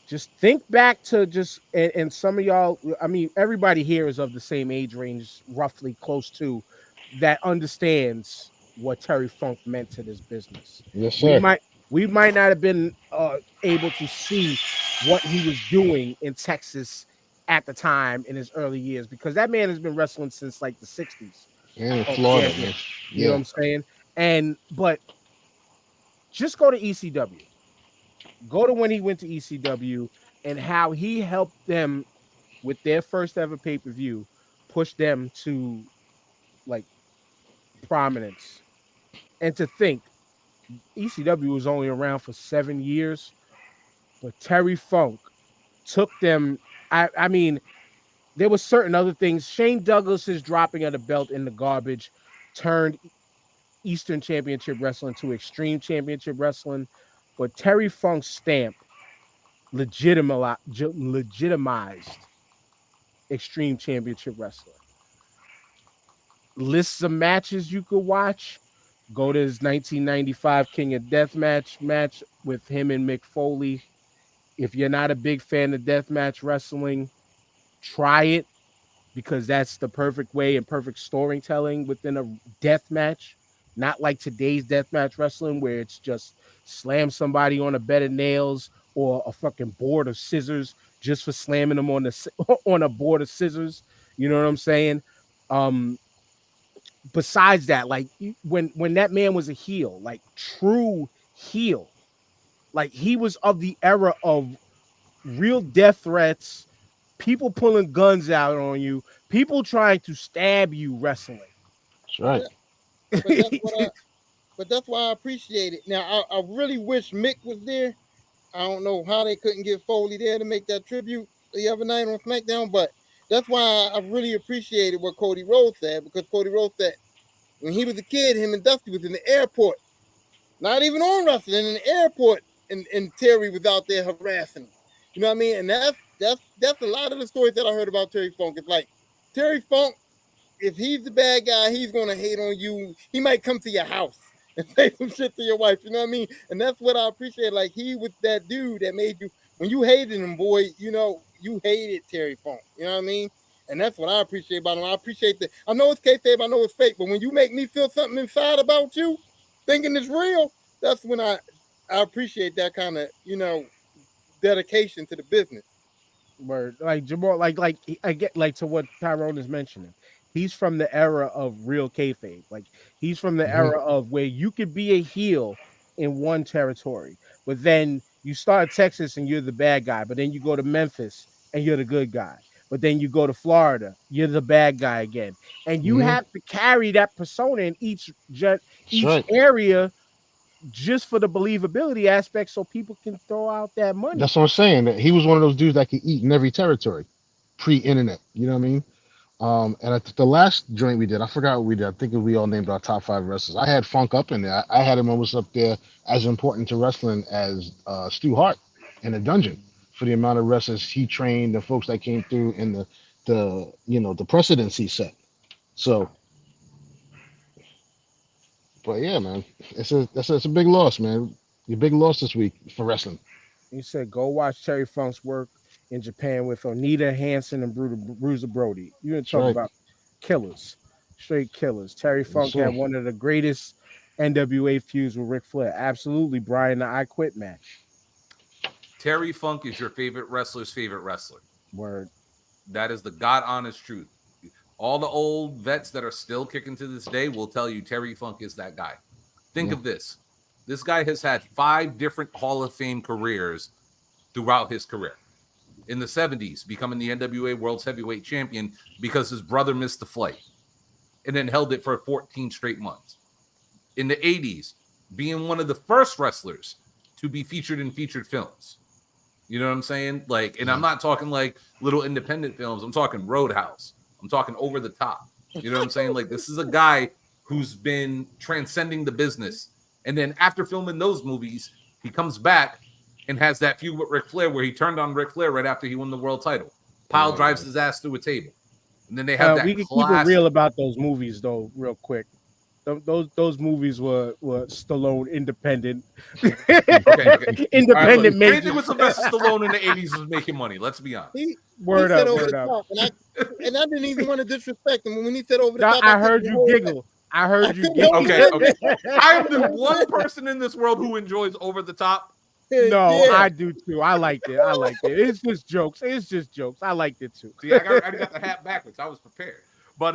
just think back to and some of y'all, I mean, everybody here is of the same age range, roughly close to, that understands what Terry Funk meant to this business. Yes, We sir. might we might not have been able to see what he was doing in Texas at the time in his early years, because that man has been wrestling since like the 60s And in on Florida, Champion. man. You know what Yeah. I'm saying? But just go to ECW. Go to when he went to ECW and how he helped them with their first ever pay-per-view, push them to like prominence. And to think ECW was only around for 7 years, but Terry Funk took them. I mean, there were certain other things. Shane Douglas's dropping of the belt in the garbage turned Eastern Championship Wrestling to Extreme Championship Wrestling, but Terry Funk's stamp legitimized Extreme Championship Wrestling. Lists of matches you could watch. Go to his 1995 King of Deathmatch match with him and Mick Foley. If you're not a big fan of deathmatch wrestling, try it, because that's the perfect way and perfect storytelling within a death match. Not like today's deathmatch wrestling where it's just slam somebody on a bed of nails or a fucking board of scissors just for slamming them on the on a board of scissors. You know what I'm saying? Besides that, like when that man was a heel, like true heel, like he was of the era of real death threats, people pulling guns out on you, people trying to stab you wrestling. That's right. Yeah, but that's what I. But that's why I appreciate it. Now I really wish Mick was there. I don't know how they couldn't get Foley there to make that tribute the other night on SmackDown, but that's why I really appreciated what Cody Rhodes said, because Cody Rhodes said when he was a kid, him and Dusty was in the airport, not even on wrestling, in the airport, and Terry was out there harassing him. You know what I mean? And that's a lot of the stories that I heard about Terry Funk. It's like Terry Funk, if he's the bad guy, he's gonna hate on you. He might come to your house and say some shit to your wife. You know what I mean? And that's what I appreciate. Like, he was that dude that made you, when you hated him, boy, you know, you hated Terry Funk. You know what I mean? And that's what I appreciate about him. I appreciate that. I know it's kayfabe, I know it's fake, but when you make me feel something inside about you, thinking it's real, that's when I appreciate that kind of, you know, dedication to the business. Where like Jamal, like I get like to what Tyrone is mentioning. He's from the era of real kayfabe. Like he's from the Hmm. era of where you could be a heel in one territory, but then you start Texas and you're the bad guy, but then you go to Memphis and you're the good guy. But then you go to Florida, you're the bad guy again, and you Hmm. have to carry that persona in That's each right. area just for the believability aspect, so people can throw out that money. That's what I'm saying. That he was one of those dudes that could eat in every territory, pre-internet. You know what I mean? And the last joint we did, I forgot what we did. I think we all named our top 5 wrestlers. I had Funk up in there. I had him almost up there as important to wrestling as Stu Hart in the dungeon, for the amount of wrestlers he trained, the folks that came through in the precedents he set. So, but yeah, man, it's a big loss, man. A big loss this week for wrestling. You said go watch Terry Funk's work in Japan with Onita Hansen and Bruiser Brody. You didn't That's talk right. about killers, straight killers. Terry Yes, Funk had sir. one of the greatest NWA feuds with Ric Flair. Absolutely, Brian, the I Quit match. Terry Funk is your favorite wrestler's favorite wrestler. Word. That is the God honest truth. All the old vets that are still kicking to this day will tell you Terry Funk is that guy. Think Yeah. of this. This guy has had 5 different Hall of Fame careers throughout his career. In the 70s, becoming the NWA World's Heavyweight Champion because his brother missed the flight and then held it for 14 straight months. In the 80s, being one of the first wrestlers to be featured in featured films. You know what I'm saying? Like, and I'm not talking like little independent films. I'm talking Roadhouse. I'm talking over the top. You know what I'm saying? Like, this is a guy who's been transcending the business. And then after filming those movies, he comes back and has that feud with Ric Flair where he turned on Ric Flair right after he won the world title. Pile drives his ass through a table. And then they have that We can keep it classic. real about those movies, though, real quick. Those movies were Stallone independent. Okay. Independent Anything major. with Sylvester Stallone in the 80s was making money. Let's be honest. Word he said up, over word the up. top, and I didn't even want to disrespect him when he said over the top. I heard you giggle. I heard you giggle. Okay. I am the one person in this world who enjoys over the top. No, Yeah. I do too. I liked it. It's just jokes. I liked it too. See, I got the hat backwards. I was prepared. But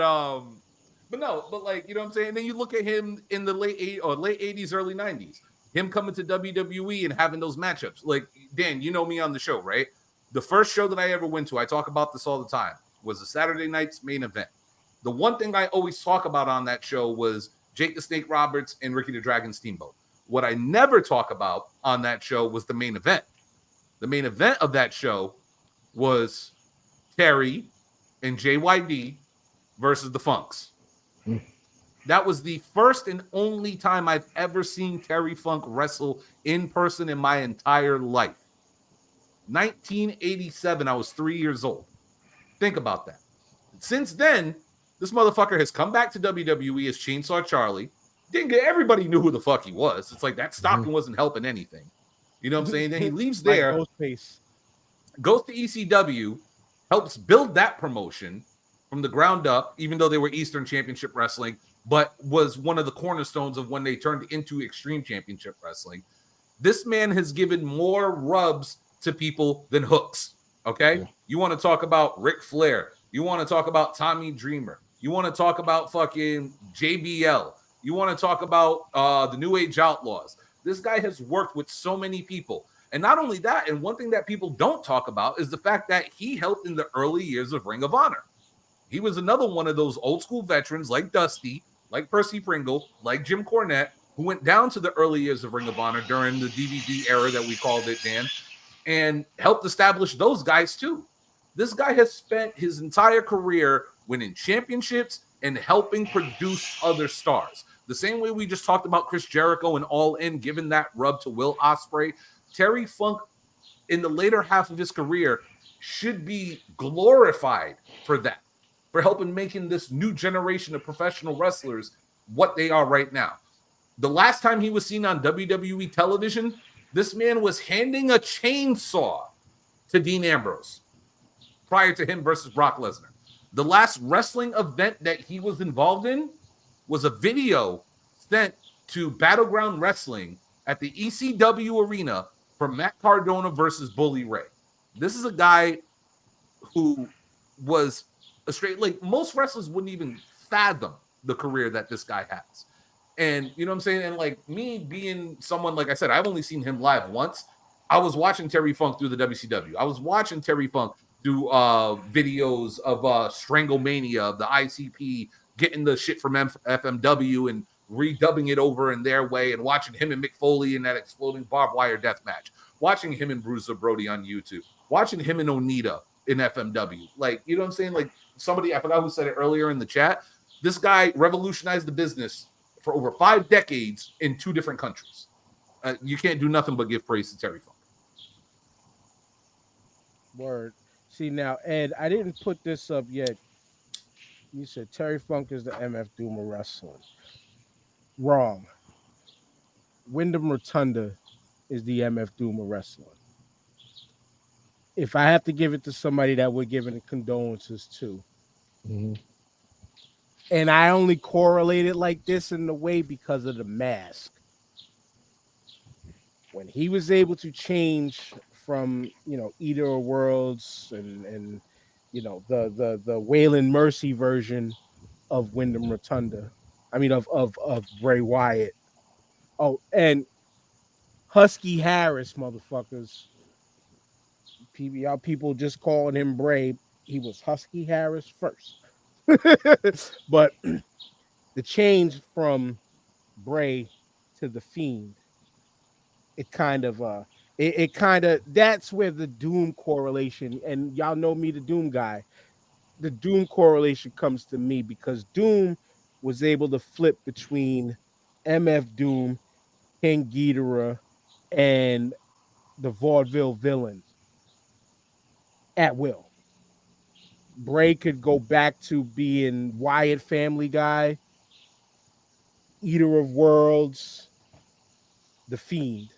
like, you know what I'm saying? And then you look at him in the late 80s, early 90s. Him coming to WWE and having those matchups. Like, Dan, you know me on the show, right? The first show that I ever went to, I talk about this all the time, was the Saturday night's main event. The one thing I always talk about on that show was Jake the Snake Roberts and Ricky the Dragon Steamboat. What I never talk about on that show was the main event. The main event of that show was Terry and JYD versus the Funks. That was the first and only time I've ever seen Terry Funk wrestle in person in my entire life. 1987, I was 3 years old. Think about that. Since then, this motherfucker has come back to WWE as Chainsaw Charlie. Everybody knew who the fuck he was. It's like that Stockton wasn't helping anything. You know what I'm saying? Then he leaves there, goes to ECW, helps build that promotion from the ground up, even though they were Eastern Championship Wrestling, but was one of the cornerstones of when they turned into Extreme Championship Wrestling. This man has given more rubs to people than hooks, okay? Yeah. You want to talk about Ric Flair. You want to talk about Tommy Dreamer. You want to talk about fucking JBL. You want to talk about the New Age Outlaws. This guy has worked with so many people. And not only that, and one thing that people don't talk about is the fact that he helped in the early years of Ring of Honor. He was another one of those old school veterans like Dusty, like Percy Pringle, like Jim Cornette, who went down to the early years of Ring of Honor during the DVD era that we called it, Dan, and helped establish those guys too. This guy has spent his entire career winning championships and helping produce other stars. The same way we just talked about Chris Jericho and All In, giving that rub to Will Ospreay, Terry Funk in the later half of his career should be glorified for that, for helping making this new generation of professional wrestlers what they are right now. The last time he was seen on WWE television, this man was handing a chainsaw to Dean Ambrose prior to him versus Brock Lesnar. The last wrestling event that he was involved in was a video sent to Battleground Wrestling at the ECW arena for Matt Cardona versus Bully Ray. This is a guy who was a straight, like, most wrestlers wouldn't even fathom the career that this guy has. And you know what I'm saying? And like me being someone, like I said, I've only seen him live once. I was watching Terry Funk through the WCW. I was watching Terry Funk do videos of Stranglemania, of the ICP, getting the shit from FMW and redubbing it over in their way, and watching him and Mick Foley in that exploding barbed wire death match, watching him and Bruiser Brody on YouTube, watching him and Onita in FMW. Like, you know what I'm saying? Like, somebody, I forgot who said it earlier in the chat, this guy revolutionized the business for over 5 decades in 2 different countries. You can't do nothing but give praise to Terry Funk. Word. See, now, Ed, I didn't put this up yet. You said Terry Funk is the MF Doom of wrestling. Wrong. Wyndham Rotunda is the MF Doom of wrestling. If I have to give it to somebody that we're giving condolences to. Mm-hmm. And I only correlate it like this in the way because of the mask. When he was able to change from, you know, Eater of Worlds and you know, the Waylon Mercy version of Wyndham Rotunda. I mean, of Bray Wyatt. Oh, and Husky Harris, motherfuckers. Y'all people just calling him Bray. He was Husky Harris first. But the change from Bray to the Fiend, it kind of that's where the Doom correlation, and y'all know me, the Doom guy. the Doom correlation comes to me because Doom was able to flip between MF Doom, King Ghidorah, and the vaudeville villain at will. Bray could go back to being Wyatt Family Guy, Eater of Worlds, The Fiend,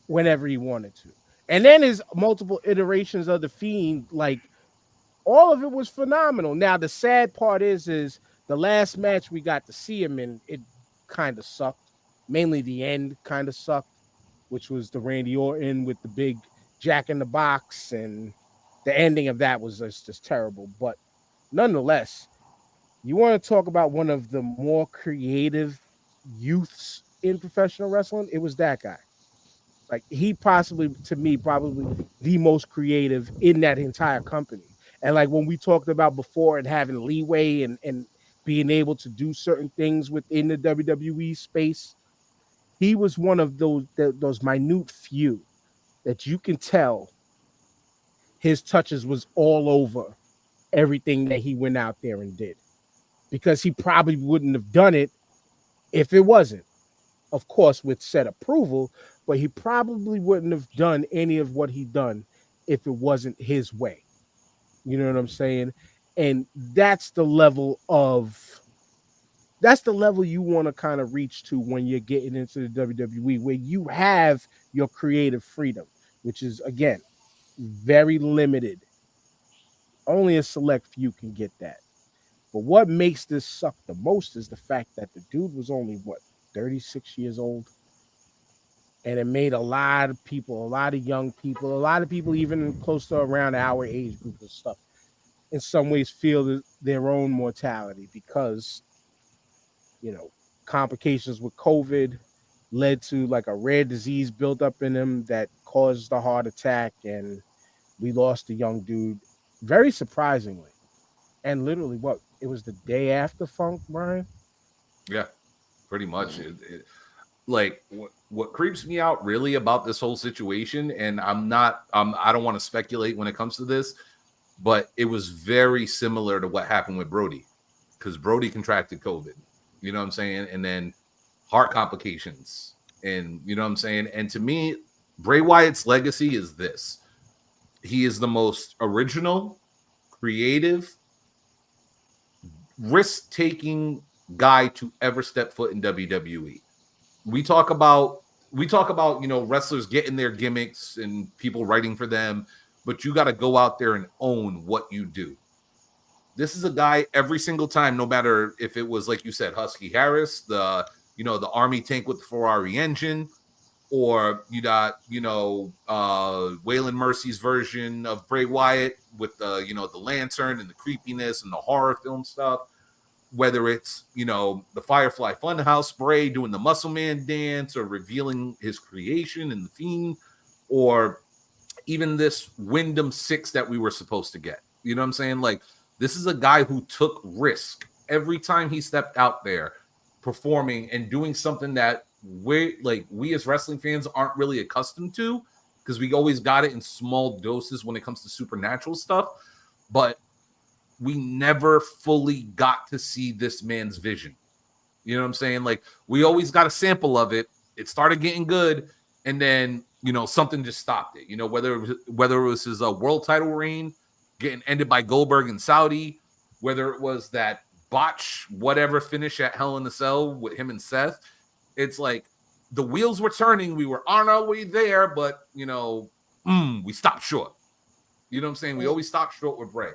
whenever he wanted to. And then his multiple iterations of The Fiend, like all of it was phenomenal. Now the sad part is the last match we got to see him in, it kind of sucked. Mainly the end kind of sucked, which was the Randy Orton with the big Jack in the Box, and the ending of that was just terrible. But nonetheless, you want to talk about one of the more creative youths in professional wrestling? It was that guy. Like he possibly, to me, probably the most creative in that entire company. And like when we talked about before and having leeway and being able to do certain things within the WWE space, he was one of those minute few that you can tell his touches was all over everything that he went out there and did. Because he probably wouldn't have done it if it wasn't. Of course, with said approval, but he probably wouldn't have done any of what he done if it wasn't his way. You know what I'm saying? And that's the level you want to kind of reach to when you're getting into the WWE, where you have your creative freedom, which is, again, very limited. Only a select few can get that. But what makes this suck the most is the fact that the dude was only, 36 years old? And it made a lot of people, a lot of young people, a lot of people even close to around our age group and stuff, in some ways feel their own mortality because, complications with COVID led to like a rare disease built up in him that caused a heart attack. And we lost a young dude, very surprisingly. And literally, it was the day after Funk, Brian? Yeah, pretty much. Like what creeps me out really about this whole situation, and I don't want to speculate when it comes to this, but it was very similar to what happened with Brody, because Brody contracted COVID, you know what I'm saying, and then heart complications, and you know what I'm saying. And to me, Bray Wyatt's legacy is this: he is the most original, creative, risk-taking guy to ever step foot in WWE. We talk about wrestlers getting their gimmicks and people writing for them, but you got to go out there and own what you do. This is a guy every single time, no matter if it was, like you said, Husky Harris, the Army tank with the Ferrari engine, or you got Waylon Mercy's version of Bray Wyatt with the lantern and the creepiness and the horror film stuff. Whether it's, the Firefly Funhouse Bray doing the Muscle Man dance or revealing his creation in The Fiend, or even this Wyndham 6 that we were supposed to get. You know what I'm saying? Like, this is a guy who took risk every time he stepped out there performing and doing something that we as wrestling fans aren't really accustomed to, because we always got it in small doses when it comes to supernatural stuff. But we never fully got to see this man's vision. You know what I'm saying? Like, we always got a sample of it. It started getting good, and then, something just stopped it. Whether it was his world title reign getting ended by Goldberg in Saudi, whether it was that botch whatever finish at Hell in a Cell with him and Seth, it's like the wheels were turning. We were on our way there, but, we stopped short. You know what I'm saying? We always stopped short with Bray.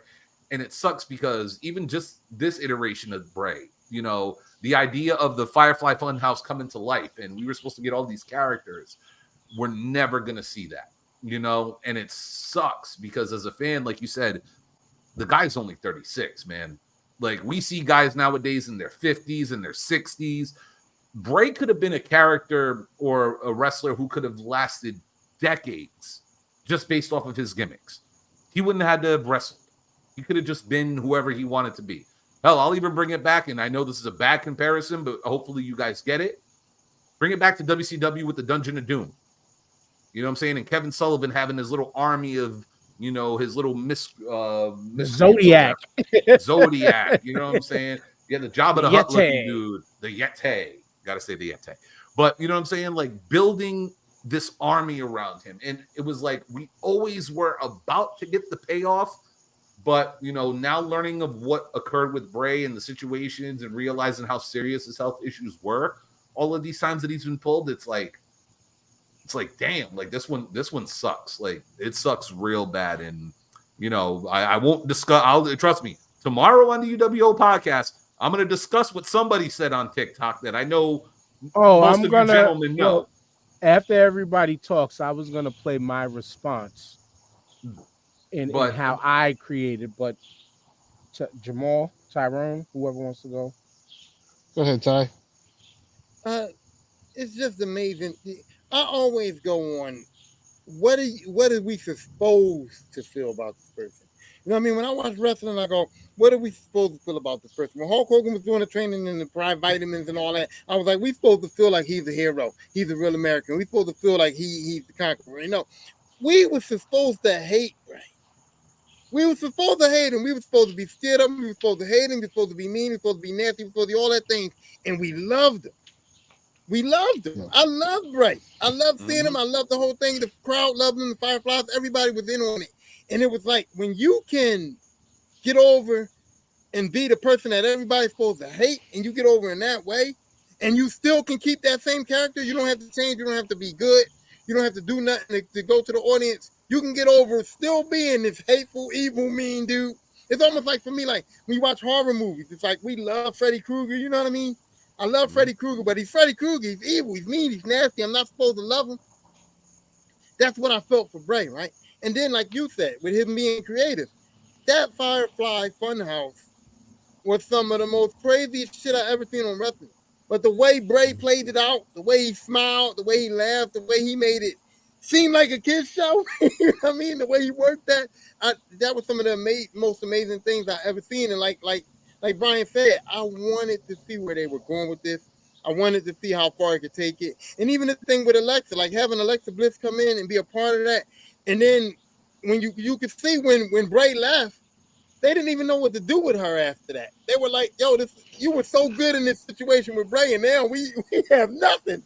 And it sucks because even just this iteration of Bray, the idea of the Firefly Funhouse coming to life, and we were supposed to get all these characters, we're never going to see that, and it sucks because as a fan, like you said, the guy's only 36, man. Like, we see guys nowadays in their 50s and their 60s. Bray could have been a character or a wrestler who could have lasted decades just based off of his gimmicks. He wouldn't have had to have wrestled. He could have just been whoever he wanted to be. Hell, I'll even bring it back, and I know this is a bad comparison, but hopefully you guys get it. Bring it back to WCW with the Dungeon of Doom. You know what I'm saying? And Kevin Sullivan having his little army of you know, his little The miscreants over Zodiac. there. Zodiac, you know what I'm saying? Yeah, the Jabba The the Hutt looking Yeti. dude, the Yeti. Gotta say the Yeti. But you know what I'm saying? Like building this army around him. And it was like we always were about to get the payoff. But you know, now learning of what occurred with Bray and the situations and realizing how serious his health issues were, all of these times that he's been pulled, it's like damn, like this one sucks. Like it sucks real bad. And you know, I won't discuss. I'll trust me. Tomorrow on the UWO podcast, I'm going to discuss what somebody said on TikTok that I know Oh, most I'm of you gonna. gentlemen know. Well, after everybody talks, I was gonna play my response in But how I created. But Jamal, Tyrone, whoever wants to go. Go ahead, Ty. It's just amazing. I always go on. What are we supposed to feel about this person? You know what I mean? When I watch wrestling, I go, what are we supposed to feel about this person? When Hulk Hogan was doing the training and the pride vitamins and all that, I was like, we supposed to feel like he's a hero. He's a real American. We supposed to feel like he's the conqueror. You know, we were supposed to hate Bray. We were supposed to hate him. We were supposed to be scared of him. We were supposed to hate him. We were supposed to be mean. We were supposed to be nasty. We were supposed to be all that things. And we loved him. We loved him. Yeah. I loved Bray. I loved seeing him. I loved the whole thing. The crowd loved him. The Fireflies. Everybody was in on it. And it was like when you can get over and be the person that everybody's supposed to hate, and you get over in that way, and you still can keep that same character. You don't have to change. You don't have to be good. You don't have to do nothing to go to the audience. You can get over still being this hateful, evil, mean dude. It's almost like for me, like when you watch horror movies, it's like we love Freddy Krueger. You know what I mean? I love Freddy Krueger, but he's Freddy Krueger. He's evil. He's mean. He's nasty. I'm not supposed to love him. That's what I felt for Bray, right? And then, like you said, with him being creative, that Firefly Funhouse was some of the most craziest shit I ever seen on wrestling. But the way Bray played it out, the way he smiled, the way he laughed, the way he made it seem like a kid's show, you know what I mean? The way he worked that, that was some of the most amazing things I ever seen. And like Brian said, I wanted to see where they were going with this. I wanted to see how far I could take it. And even the thing with Alexa, like having Alexa Bliss come in and be a part of that. And then when you could see when Bray left, they didn't even know what to do with her after that. They were like, yo, you were so good in this situation with Bray, and now we have nothing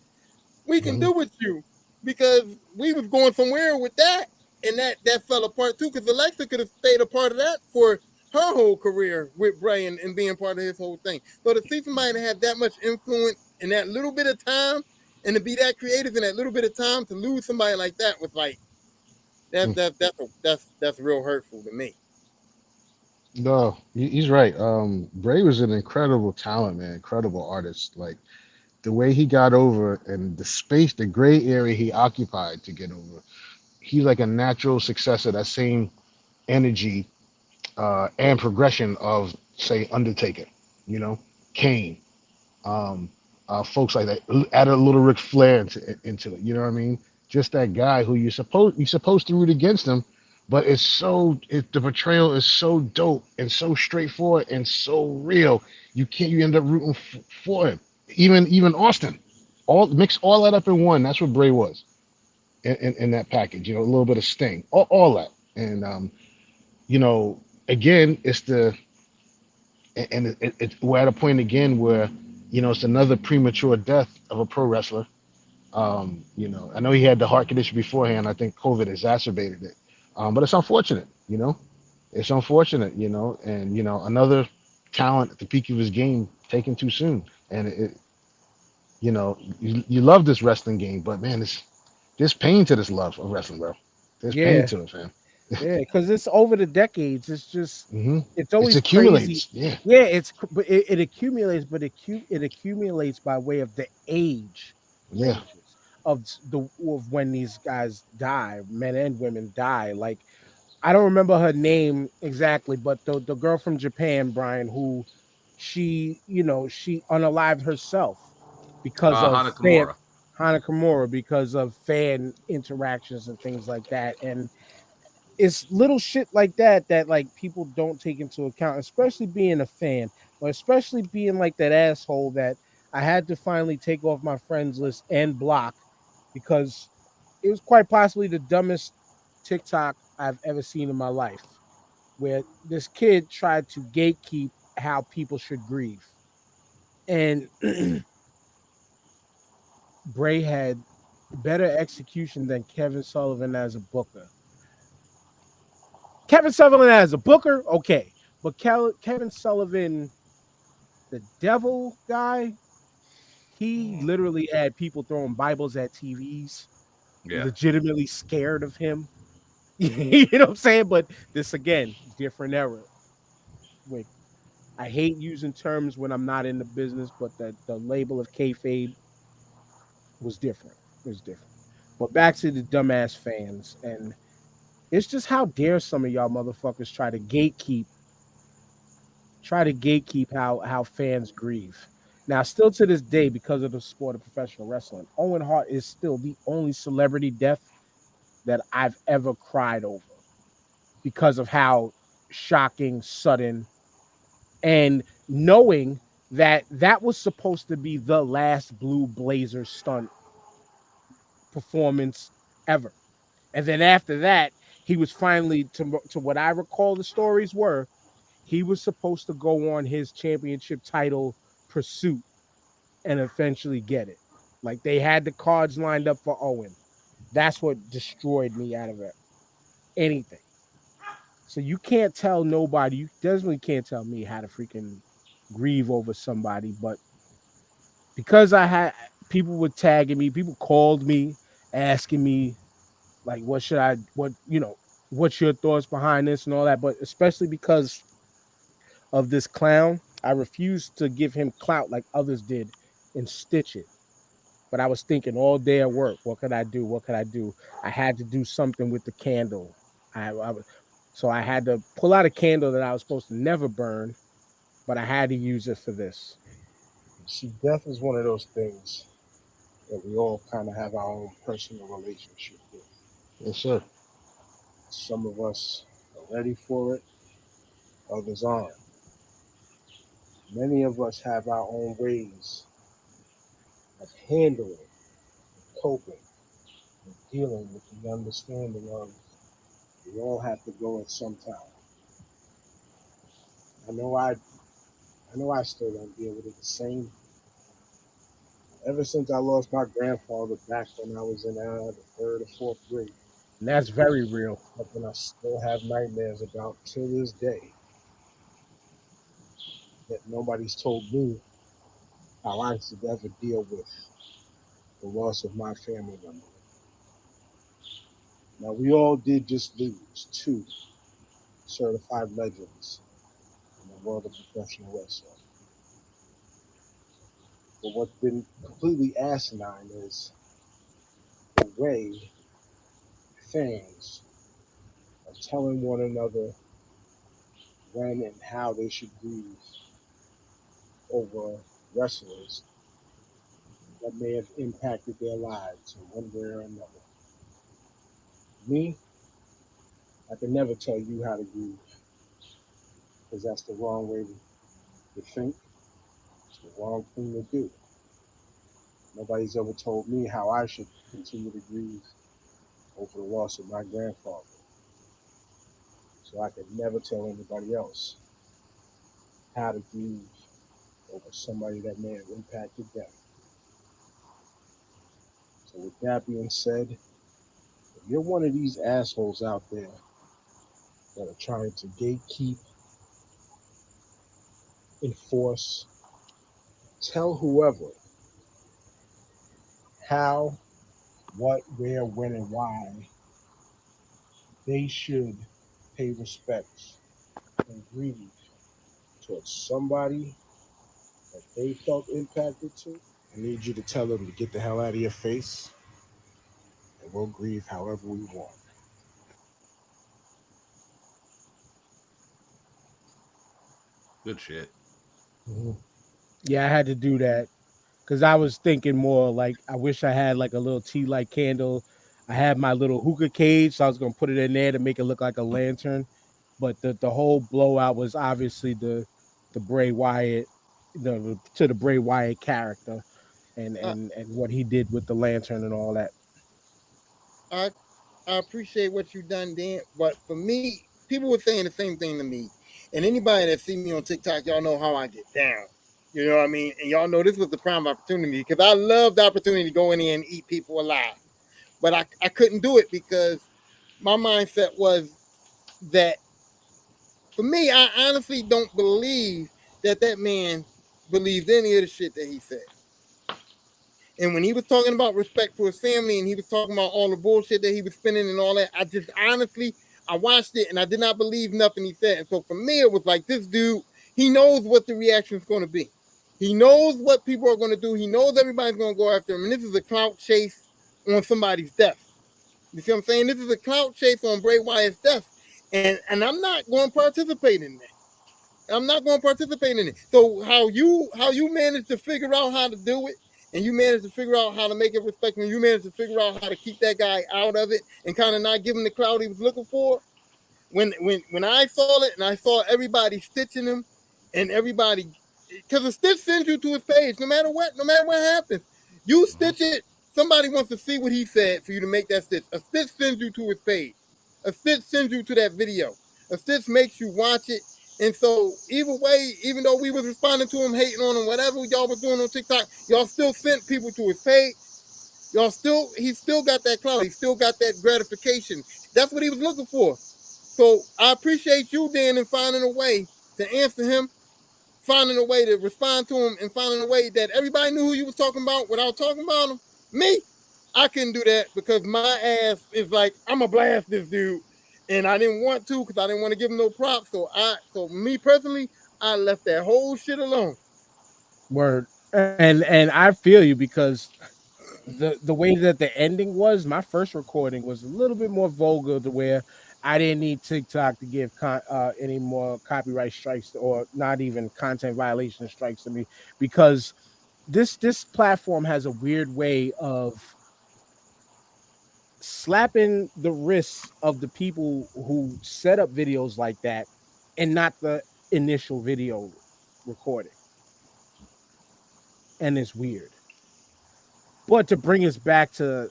we can do with you, because we was going somewhere with that, and that fell apart too, because Alexa could have stayed a part of that for her whole career with Bray and being part of his whole thing. So to see somebody that had that much influence in that little bit of time, and to be that creative in that little bit of time, to lose somebody like that was like, that's real hurtful to me. No, he's right. Bray was an incredible talent, man. Incredible artist. Like the way he got over and the space, the gray area he occupied to get over. He's like a natural successor. That same energy and progression of, say, Undertaker. You know, Kane. Folks like that. Add a little Ric Flair into it. You know what I mean? Just that guy who you're supposed to root against him, but the portrayal is so dope and so straightforward and so real. You end up rooting for him. Even Austin, mix all that up in one. That's what Bray was in that package. You know, a little bit of Sting, all that, and you know, again, we're at a point again where, you know, it's another premature death of a pro wrestler. You know, I know he had the heart condition beforehand. I think COVID exacerbated it. But it's unfortunate, you know. It's unfortunate, you know, and you know, another talent at the peak of his game taken too soon. And you know, you love this wrestling game, but man, there's pain to this love of wrestling, bro. There's pain to it, man. Yeah, because it's over the decades. It's just it's always it accumulates. crazy. Yeah, it accumulates, but it accumulates by way of the age yeah. ranges of when these guys die, men and women die. Like I don't remember her name exactly, but the girl from Japan, Brian, who she unalived herself because of Hana Kimura. Hana Kimura, because of fan interactions and things like that. And it's little shit like that like people don't take into account, especially being a fan, or especially being like that asshole that I had to finally take off my friends list and block, because it was quite possibly the dumbest TikTok I've ever seen in my life, where this kid tried to gatekeep how people should grieve. And Bray had better execution than Kevin Sullivan as a booker. Kevin Sullivan as a booker, okay. But Kevin Sullivan, the devil guy, he literally had people throwing Bibles at TVs, Yeah. legitimately scared of him. You know what I'm saying? But this again, different era. Like, I hate using terms when I'm not in the business, but the label of kayfabe was different. It was different. But back to the dumbass fans, and it's just how dare some of y'all motherfuckers try to gatekeep how fans grieve. Now, still to this day, because of the sport of professional wrestling, Owen Hart is still the only celebrity death that I've ever cried over because of how shocking, sudden, and knowing that that was supposed to be the last Blue Blazer stunt performance ever. And then after that, he was finally, to what I recall the stories were, he was supposed to go on his championship title pursuit and eventually get it. Like, they had the cards lined up for Owen. That's what destroyed me out of it. Anything. So you can't tell nobody, you definitely can't tell me how to freaking grieve over somebody. But because I had people were tagging me, people called me asking me, like, what should I, what, what's your thoughts behind this and all that. But especially because of this clown, I refused to give him clout like others did and stitch it. But I was thinking all day at work, what could I do? What could I do? I had to do something with the candle. So I had to pull out a candle that I was supposed to never burn, but I had to use it for this. See, death is one of those things that we all kind of have our own personal relationship with. Yes, sir. Some of us are ready for it, others aren't. Many of us have our own ways of handling, coping, and dealing with the understanding of we all have to go at some time. I know I I know I still don't deal with it the same. Ever since I lost my grandfather back when I was in the third or fourth grade, And that's very real. something I still have nightmares about till this day. That nobody's told me how I should ever deal with the loss of my family member. Now, we all did just lose two certified legends in the world of professional wrestling. But what's been completely asinine is the way fans are telling one another when and how they should grieve over wrestlers that may have impacted their lives in one way or another. Me, I can never tell you how to grieve because that's the wrong way to think. It's the wrong thing to do. Nobody's ever told me how I should continue to grieve over the loss of my grandfather. So I could never tell anybody else how to grieve over somebody that may have impacted them. So with that being said, if you're one of these assholes out there that are trying to gatekeep, enforce, tell whoever how, what, where, when, and why they should pay respects and grieve towards somebody that they felt impacted to, I need you to tell them to get the hell out of your face and we'll grieve however we want. Good shit. Mm-hmm. Yeah, I had to do that because I was thinking more like I wish I had like a little tea light candle. I had my little hookah cage, so I was gonna put it in there to make it look like a lantern. But the whole blowout was obviously the Bray Wyatt, the Bray Wyatt character and I, what he did with the lantern and all that. I I appreciate what you done, Dan. But for me, people were saying the same thing to me. And anybody that see me on TikTok, y'all know how I get down. You know what I mean? And y'all know this was the prime opportunity because I love the opportunity to go in there and eat people alive. But I couldn't do it because my mindset was that for me, I honestly don't believe that man believed any of the shit that he said. And when he was talking about respect for his family and he was talking about all the bullshit that he was spinning and all that, I just honestly, I watched it and I did not believe nothing he said. And so for me, it was like, this dude, he knows what the reaction is going to be. He knows what people are going to do. He knows everybody's going to go after him. And this is a clout chase on somebody's death. You see what I'm saying? This is a clout chase on Bray Wyatt's death. And I'm not going to participate in that. I'm not going to participate in it. So how you manage to figure out how to do it, and you manage to figure out how to make it respectful, and you manage to figure out how to keep that guy out of it and kind of not give him the clout he was looking for. When I saw it and I saw everybody stitching him and everybody, because a stitch sends you to his page, no matter what happens. You stitch it, somebody wants to see what he said for you to make that stitch. A stitch sends you to his page. A stitch sends you to that video. A stitch makes you watch it. And so either way, even though we was responding to him, hating on him, whatever y'all was doing on TikTok, y'all still sent people to his page. He still got that clout. He still got that gratification. That's what he was looking for. So I appreciate you, Dan, in finding a way to answer him, finding a way to respond to him, and finding a way that everybody knew who you was talking about without talking about him. Me, I couldn't do that because my ass is like, I'm going to blast this dude. And I didn't want to because I didn't want to give him no props. So me personally, I left that whole shit alone. Word. And I feel you because the way that the ending was, my first recording was a little bit more vulgar to where I didn't need TikTok to give any more copyright strikes or not even content violation strikes to me because this platform has a weird way of slapping the wrists of the people who set up videos like that and not the initial video recording. And it's weird. But to bring us back to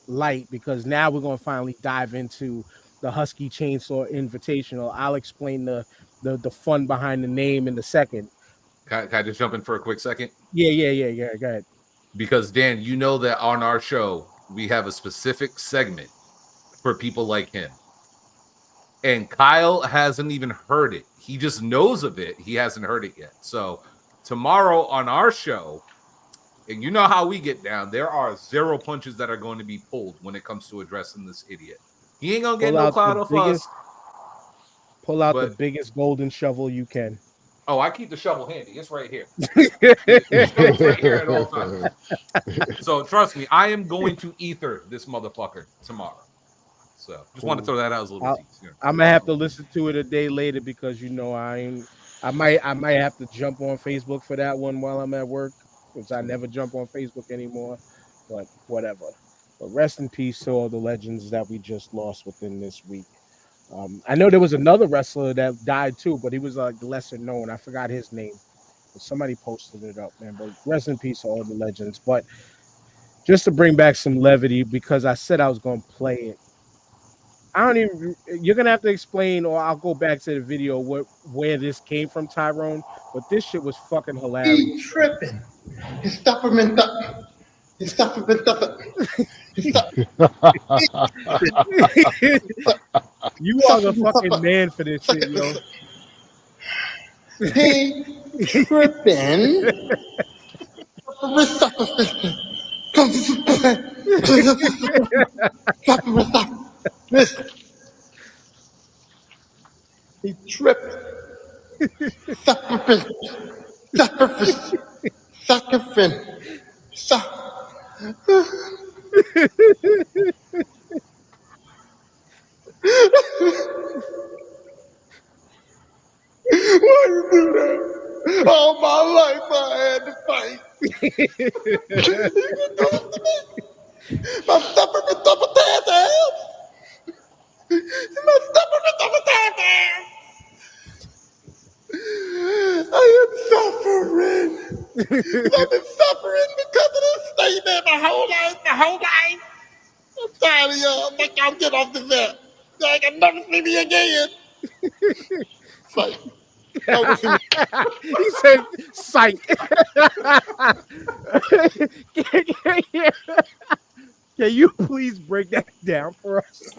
light, because now we're going to finally dive into the Husky Chainsaw Invitational. I'll explain the fun behind the name in a second. Can I just jump in for a quick second? Yeah. Go ahead. Because, Dan, you know that on our show, we have a specific segment for people like him. And Kyle hasn't even heard it. He just knows of it. He hasn't heard it yet. So tomorrow on our show, and you know how we get down, there are 0 punches that are going to be pulled when it comes to addressing this idiot. He ain't going to get no clout off us. Pull out the biggest golden shovel you can. Oh, I keep the shovel handy. It's right here. The shovel's right here at all times. So trust me, I am going to ether this motherfucker tomorrow. So just want to throw that out as a little tease. I'm gonna have to listen to it a day later because I might have to jump on Facebook for that one while I'm at work because I never jump on Facebook anymore. But whatever. But rest in peace to all the legends that we just lost within this week. I know there was another wrestler that died too, but he was like lesser known. I forgot his name. But somebody posted it up, man. But rest in peace to all the legends. But just to bring back some levity, because I said I was gonna play it. You're gonna have to explain, or I'll go back to the video where this came from, Tyrone. But this shit was fucking hilarious. He tripping. His supplement up. His supplement up. You are the fucking man for this shit, yo. He tripping. He tripped. Why you do that? All my life I had to fight. My stubborn ass. My stubborn ass. I am suffering. I've been suffering because of this statement my whole life. I'm tired of y'all. I'm getting off this app. Y'all can never see me again. Psych. Y'all gonna see me. He said, "Psych." Can you please break that down for us?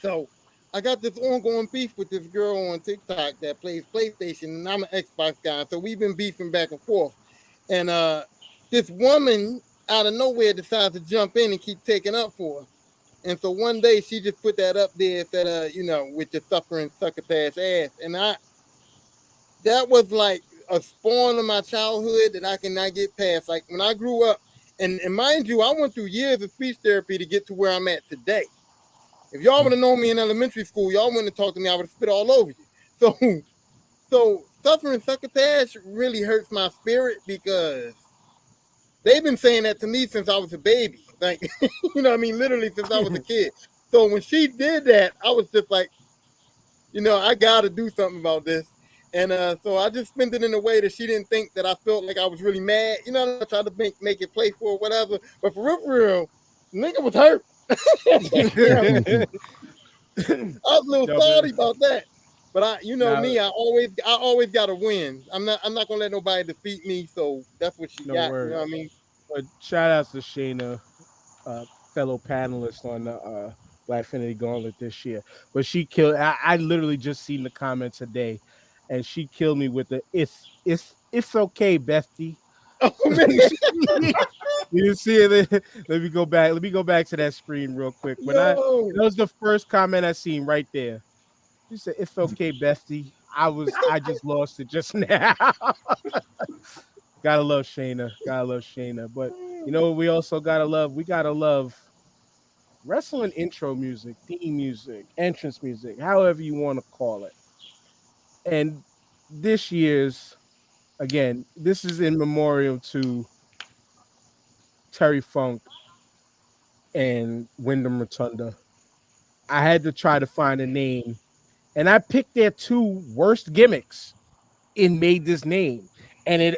So I got this ongoing beef with this girl on TikTok that plays PlayStation, and I'm an Xbox guy. So we've been beefing back and forth. And this woman out of nowhere decides to jump in and keep taking up for her. And so one day she just put that up there and said, with your suffering succotash ass. And that was like a spawn of my childhood that I cannot get past. Like when I grew up, and mind you, I went through years of speech therapy to get to where I'm at today. If y'all would have known me in elementary school, y'all wouldn't have talked to me. I would have spit all over you. So suffering succotash really hurts my spirit because they've been saying that to me since I was a baby. Like, you know what I mean? Literally since I was a kid. So when she did that, I was just like, I got to do something about this. And so I just spent it in a way that she didn't think that I felt like I was really mad. I tried to make it playful or whatever. But for real, nigga was hurt. I was a little salty about that. But me, I always got to win. I'm not gonna let nobody defeat me. So that's what she got. Word. You know what I mean? But shout outs to Shayna, fellow panelist on the BLACKFINITY Gauntlet this year. But she killed. I literally just seen the comment today, and she killed me with the it's okay, Bestie. Oh, man. You didn't see it. Let me go back to that screen real quick. That was the first comment I seen right there. You said it's okay, Bestie. I just lost it just now. Gotta love Shayna. But you know what we also gotta love? We gotta love wrestling intro music, theme music, entrance music, however you want to call it. And this year's, again, this is in memoriam to Terry Funk and Wyndham Rotunda. I had to try to find a name, and I picked their two worst gimmicks and made this name. And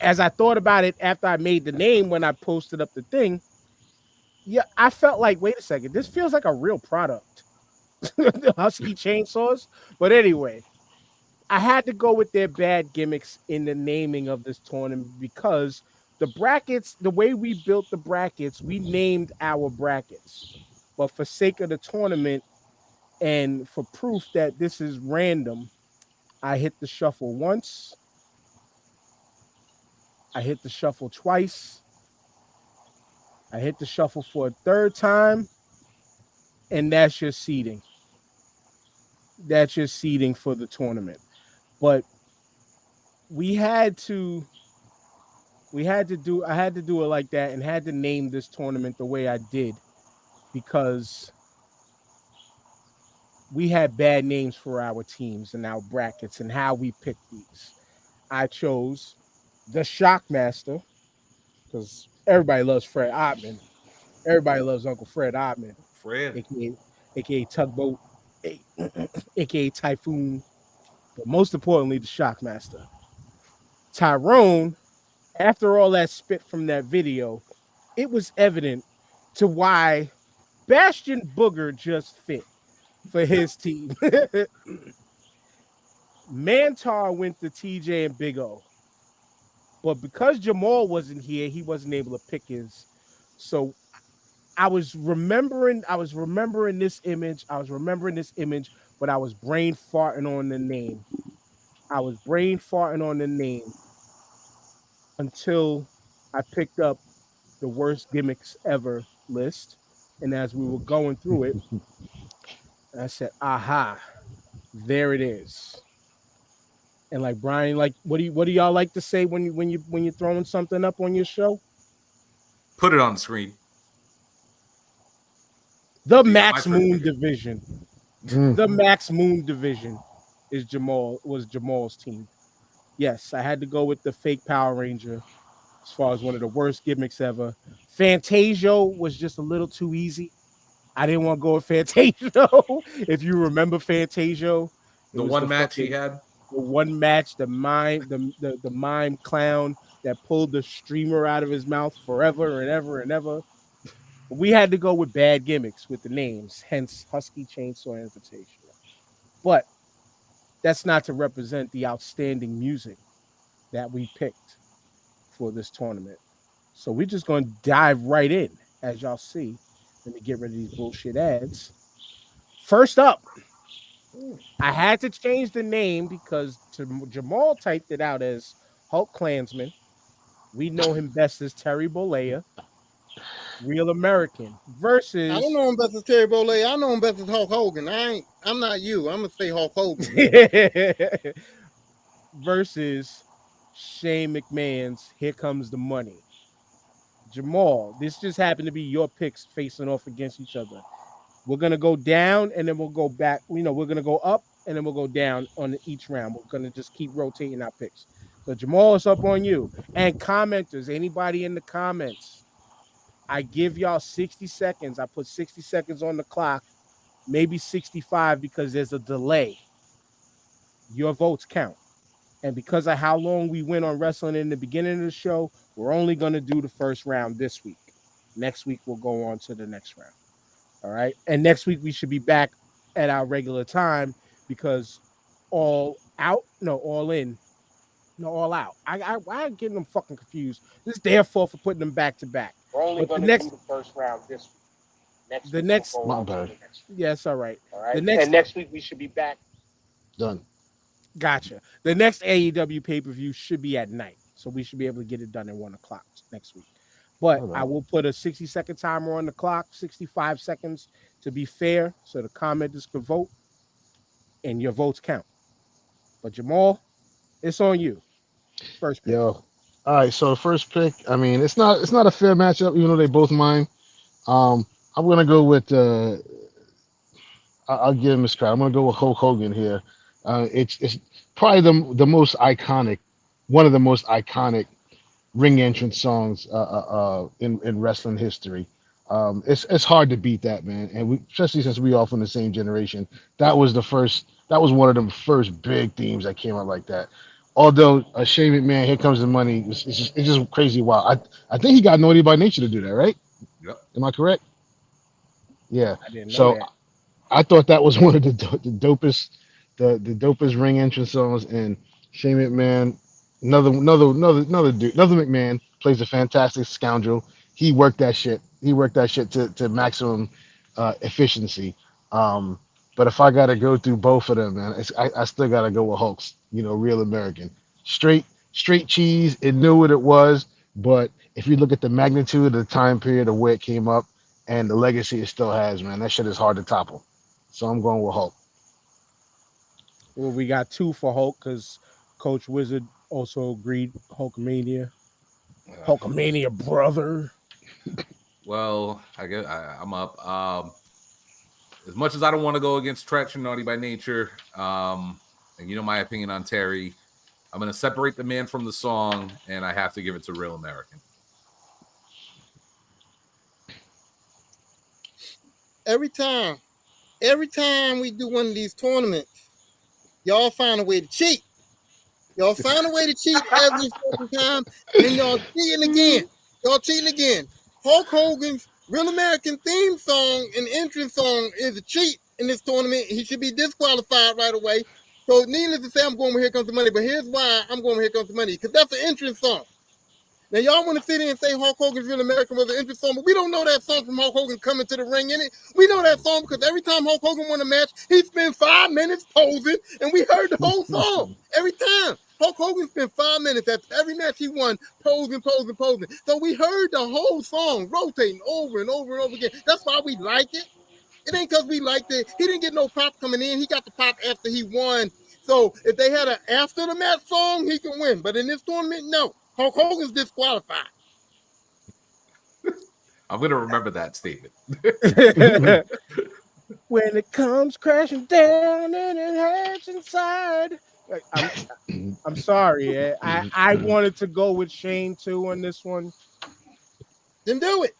as I thought about it after I made the name, when I posted up the thing, I felt like, wait a second, this feels like a real product. The Husky chainsaws. But anyway, I had to go with their bad gimmicks in the naming of this tournament because the brackets, the way we built the brackets, we named our brackets. But for sake of the tournament and for proof that this is random, I hit the shuffle once. I hit the shuffle twice. I hit the shuffle for a third time. And that's your seeding. That's your seeding for the tournament. But I had to do it like that and had to name this tournament the way I did because we had bad names for our teams and our brackets and how we picked these. I chose the Shockmaster because everybody loves Fred Ottman. Everybody loves Uncle Fred Ottman. Fred. AKA Tugboat, AKA Typhoon, but most importantly, the Shockmaster. Tyrone, after all that spit from that video, it was evident to why Bastion Booger just fit for his team. Mantar went to TJ and Big O. But because Jamal wasn't here, he wasn't able to pick his. So I was remembering this image, but I was brain farting on the name. Until I picked up the worst gimmicks ever list. And as we were going through it, I said, aha, there it is. And like Brian, like what do y'all like to say when you're throwing something up on your show? Put it on the screen. The Max Moon division. The Max Moon division was Jamal's team. Yes, I had to go with the fake Power Ranger as far as one of the worst gimmicks ever. Fantasio was just a little too easy. I didn't want to go with Fantasio. If you remember Fantasio, the one match he had. The one match, the mime clown that pulled the streamer out of his mouth forever and ever and ever. We had to go with bad gimmicks with the names, hence Husky, Chainsaw, Invitational. But that's not to represent the outstanding music that we picked for this tournament. So we're just going to dive right in, as y'all see. Let me get rid of these bullshit ads. First up, I had to change the name because Jamal typed it out as Hulk Klansman. We know him best as Terry Bollea, Real American, versus I don't know him best as Terry Bollea. I know him best as Hulk Hogan. I'm not you. I'm gonna say Hulk Hogan. versus Shane McMahon's Here Comes the Money. Jamal, this just happened to be your picks facing off against each other. We're gonna go down and then we'll go back. We're gonna go up and then we'll go down on each round. We're gonna just keep rotating our picks. So Jamal, it's up on you. And commenters, anybody in the comments, I give y'all 60 seconds. I put 60 seconds on the clock, maybe 65 because there's a delay. Your votes count. And because of how long we went on wrestling in the beginning of the show, we're only going to do the first round this week. Next week, we'll go on to the next round. All right. And next week, we should be back at our regular time because all out. I'm getting them fucking confused. This is their fault for putting them back to back. We're only going to do the first round this week. My bad. Yes, all right. All right. And next week, we should be back. Done. Gotcha. The next AEW pay-per-view should be at night. So we should be able to get it done at 1 o'clock next week. But I will put a 60-second timer on the clock, 65 seconds to be fair, so the commenters can vote, and your votes count. But Jamal, it's on you. First pick. Yo. All right, so first pick, I mean, it's not a fair matchup, even though they both mine. I'm gonna go with I'll give him a credit. I'm gonna go with Hulk Hogan here. It's probably the most iconic, one of the most iconic ring entrance songs in wrestling history. It's hard to beat that, man, and especially since we all from the same generation. That was one of the first big themes that came out like that. Although Shane McMahon, Here Comes the Money, it's just crazy wild. I think he got Naughty by Nature to do that, right? Yep. Am I correct? Yeah. I didn't know So that. I thought that was one of the dopest ring entrance songs. And Shane McMahon, another dude, another McMahon plays a fantastic scoundrel. He worked that shit. To maximum efficiency. But if I gotta go through both of them, man, I still gotta go with Hulk's. Real American, straight cheese. It knew what it was, but if you look at the magnitude of the time period of where it came up and the legacy it still has, man, that shit is hard to topple. So I'm going with Hulk. Well, we got 2 for Hulk because Coach Wizard also agreed Hulkamania. Hulkamania, brother. Well, I guess I'm up. As much as I don't want to go against Tretch and Naughty by Nature, and my opinion on Terry, I'm going to separate the man from the song, and I have to give it to Real American. Every time we do one of these tournaments, y'all find a way to cheat. Y'all find a way to cheat every fucking time, and y'all cheating again. Hulk Hogan's Real American theme song and entrance song is a cheat in this tournament. He should be disqualified right away. So needless to say, I'm going with Here Comes the Money, but here's why I'm going with Here Comes the Money, because that's an entrance song. Now, y'all want to sit in and say Hulk Hogan's Real American was an entrance song, but we don't know that song from Hulk Hogan coming to the ring in it. We know that song because every time Hulk Hogan won a match, he spent 5 minutes posing, and we heard the whole song every time. Hulk Hogan spent 5 minutes at every match he won, posing. So we heard the whole song rotating over and over and over again. That's why we like it. It ain't because we liked it. He didn't get no pop coming in. He got the pop after he won. So if they had an after the match song, he can win. But in this tournament, no. Hulk Hogan's disqualified. I'm going to remember that statement. When it comes crashing down and it hurts inside. I'm sorry. I wanted to go with Shane too on this one. Then do it.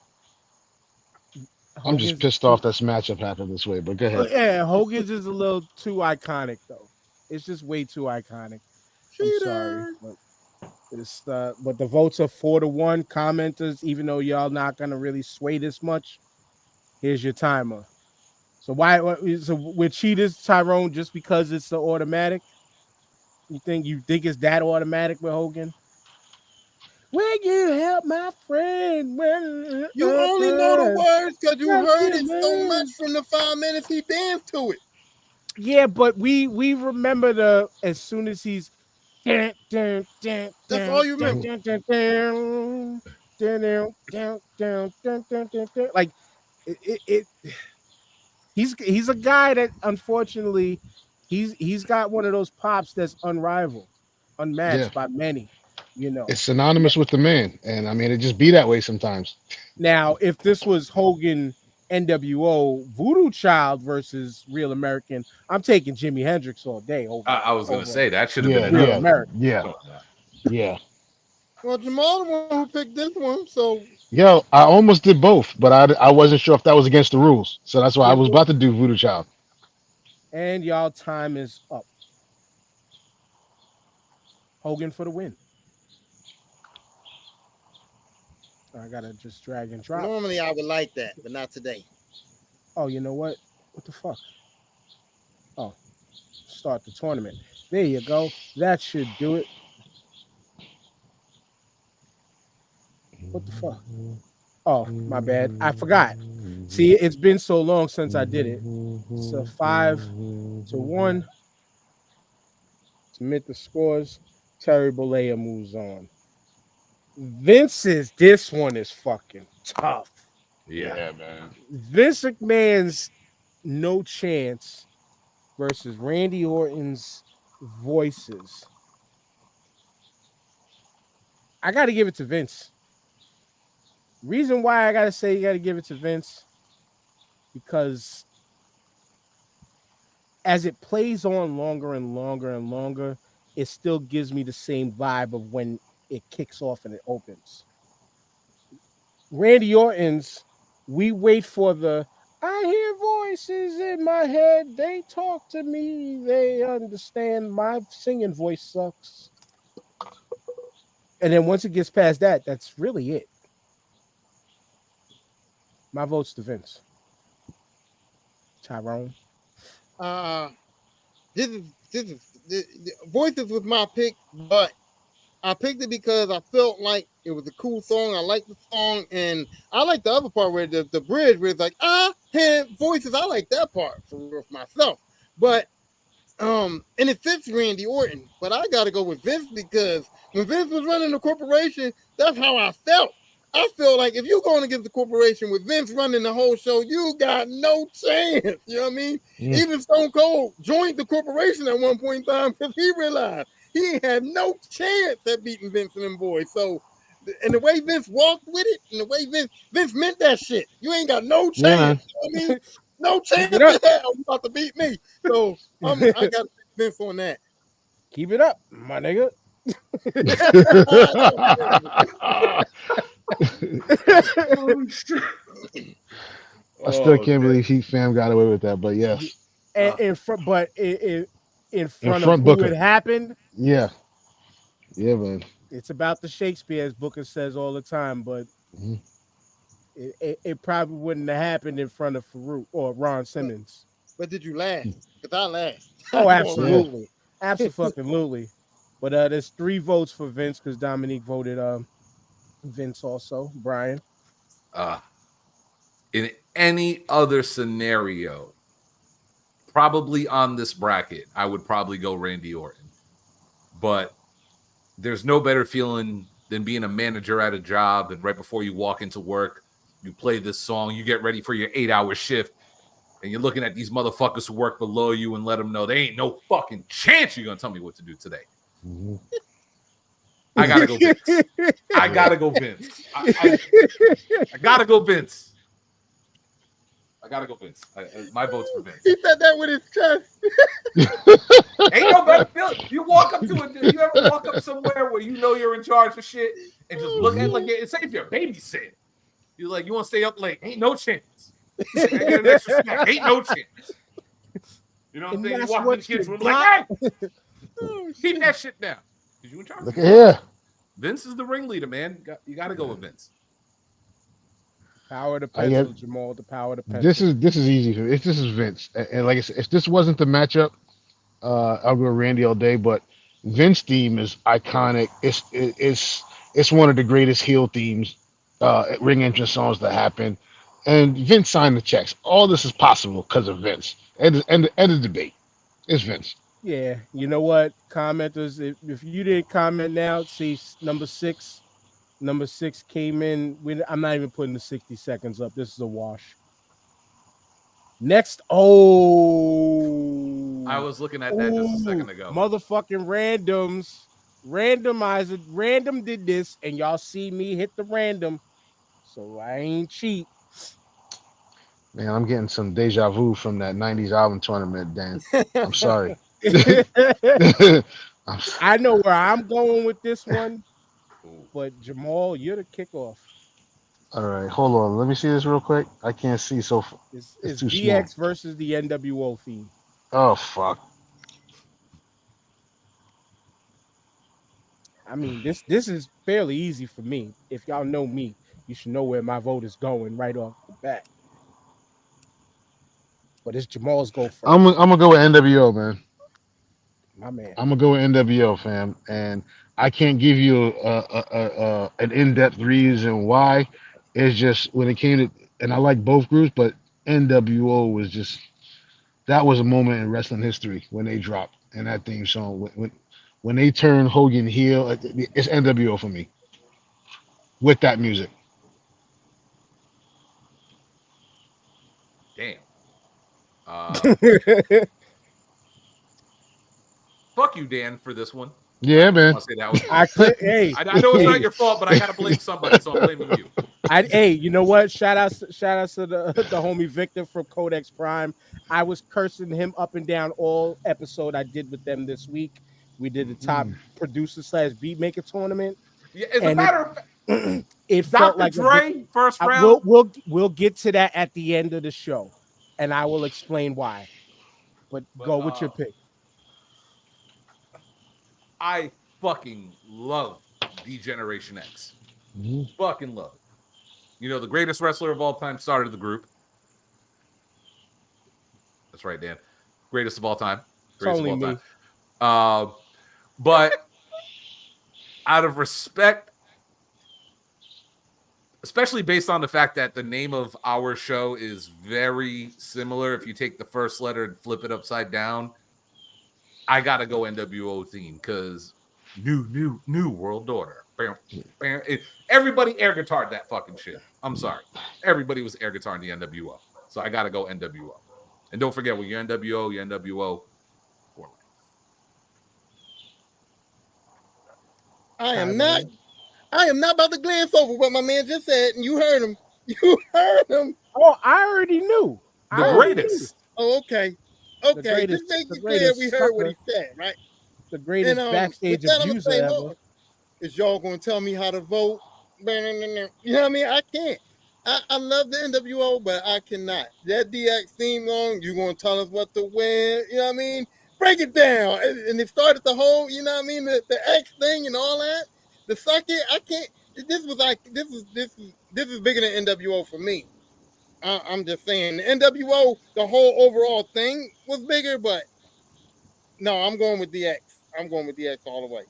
I'm just pissed off this matchup happened this way, but go ahead. Yeah, Hogan's is a little too iconic though. It's just way too iconic. I'm sorry. It's but the votes are 4-1. Commenters, even though y'all not gonna really sway this much, here's your timer. So so we're cheaters, Tyrone, just because it's the automatic? You think it's that automatic with Hogan? Will you help my friend? You only know the words because you heard it so man. much from the 5 minutes he danced to it. Yeah, but we remember the as soon as he's That's all you remember. Like it he's a guy that unfortunately he's got one of those pops that's unrivaled, Yeah, unmatched by many, you know. it's synonymous with the man, and I mean it just be that way sometimes. Now, if this was Hogan NWO Voodoo Child versus Real American, I'm taking Jimi Hendrix all day over. I was going to over say that should have Yeah, been Real enough. American. Yeah. Well, Jamal the one who picked this one, so Yo, I almost did both, but I wasn't sure if that was against the rules, so that's why I Yeah, was about to do Voodoo Child. and y'all time is up. Hogan for the win. I gotta just drag and drop. normally I would like that, but not today. Oh, you know what? What the fuck? Oh, start the tournament. There you go. That should do it. What the fuck? Oh, my bad. I forgot. See, it's been so long since I did it. So 5-1. Submit the scores. Terry Bollea moves on. This one is fucking tough. Yeah. man. Vince McMahon's No Chance versus Randy Orton's Voices. I got to give it to Vince. Reason why I got to say you got to give it to Vince, because as it plays on longer and longer and longer, it still gives me the same vibe of when it kicks off and it opens. Randy Orton's, we wait for the I hear voices in my head. They talk to me. They understand my singing voice sucks. And then once it gets past that, that's really it. My vote's to Vince. Tyrone. This is Voices was my pick, but I picked it because I felt like it was a cool song. I like the song, and I like the other part where the bridge where it's like I had voices. I like that part for myself. But and it fits Randy Orton, but I gotta go with Vince because when Vince was running the corporation, that's how I felt. I feel like if you're going against the corporation with Vince running the whole show, you got no chance. You know what I mean? Yeah. Even Stone Cold joined the corporation at one point in time because he realized he had no chance at beating Vince and them boys. So, and the way Vince walked with it, and the way Vince meant that shit. You ain't got no chance. Yeah. You know what I mean? No chance in hell you about to beat me. So I got to pick Vince on that. Keep it up, my nigga. I still can't believe Heat Fam got away with that, but yes. And in front, but in front of front who Booker. it happened, Yeah. Yeah, man. it's about the Shakespeare, as Booker says all the time, but Mhm. it probably wouldn't have happened in front of Farouk or Ron Simmons. But did you laugh? Because I laughed. Oh, absolutely. Absolutely. But there's 3 votes for Vince because Dominique voted Vince also. Brian. In any other scenario, probably on this bracket, I would probably go Randy Orton. But there's no better feeling than being a manager at a job, and right before you walk into work, you play this song, you get ready for your 8-hour shift, and you're looking at these motherfuckers who work below you and let them know they ain't no fucking chance you're going to tell me what to do today. Mm-hmm. I got to go Vince. I got to go Vince. I got to go Vince. I got to go Vince. My vote's for Vince. He said that with his chest. Ain't no better feeling. You walk up to it. You ever walk up somewhere where you know you're in charge of shit and just look at like it's like if you're babysitting. You're like, you want to stay up late? Ain't no chance. Ain't no chance. You know what I'm saying? You walk in the kids' room like, hey, keep that shit down. Because you in charge. Look at here. Vince is the ringleader, man. You got to go with Vince. Power of the I get pencil, Jamal. The power of the this pencil. is easy for me. This is Vince, and like I said, if this wasn't the matchup, I'll go Randy all day. But Vince theme is iconic. It's one of the greatest heel themes, ring entrance songs that happen. And Vince signed the checks. All this is possible because of Vince. End of debate. It's Vince. Yeah, you know what, commenters, if you didn't comment now, see number six came in. I'm not even putting the 60 seconds up. This is a wash. Next, I was looking at that just a second ago. Motherfucking randomizer, random did this, and y'all see me hit the random, so I ain't cheat. Man, I'm getting some deja vu from that '90s album tournament, Dan. I'm sorry. I know where I'm going with this one, but Jamal, you're the kickoff. All right, hold on. Let me see this real quick. I can't see, so It's it's too DX small. versus the NWO theme. Oh fuck! I mean, this is fairly easy for me. If y'all know me, you should know where my vote is going right off the bat. But it's Jamal's go first. I'm gonna go with NWO, man. My man. I'm gonna go with NWO, fam, and I can't give you an in-depth reason why. It's just when it came to, and I like both groups, but NWO was just that was a moment in wrestling history when they dropped and that theme song when they turned Hogan heel. It's NWO for me with that music. Damn. Fuck you, Dan, for this one. Yeah, man. I say that was hey, I know it's not your fault, but I gotta blame somebody, so I'm blaming you. Hey, you know what? Shout out to the homie Victor from Codex Prime. I was cursing him up and down all episode I did with them this week. We did the top producer / beat maker tournament. Yeah, as a matter of fact, it felt like Dre, first round. We'll get to that at the end of the show, and I will explain why. But go with your pick. I fucking love D-Generation X. Fucking love it. You know, the greatest wrestler of all time started the group. That's right, Dan. Greatest of all time. Greatest of all time. But out of respect, especially based on the fact that the name of our show is very similar, if you take the first letter and flip it upside down, I gotta go NWO theme because new world order. Everybody air guitared that fucking shit. I'm sorry. Everybody was air guitaring the NWO. So I gotta go NWO. And don't forget, when you're NWO for life. I am not about to glance over what my man just said, and you heard him. You heard him. Oh, I already knew. The greatest. Oh, okay. Okay, just make it clear we heard what he said, right? The greatest backstage abuser ever. Is y'all gonna tell me how to vote? You know what I mean? I can't. I love the NWO, but I cannot. That DX theme song, you gonna tell us what to win? You know what I mean? Break it down. And it started the whole, you know what I mean, the X thing and all that. The suck it, I can't. This is bigger than NWO for me. I'm just saying the NWO, the whole overall thing was bigger, but no, I'm going with DX. I'm going with DX all the way.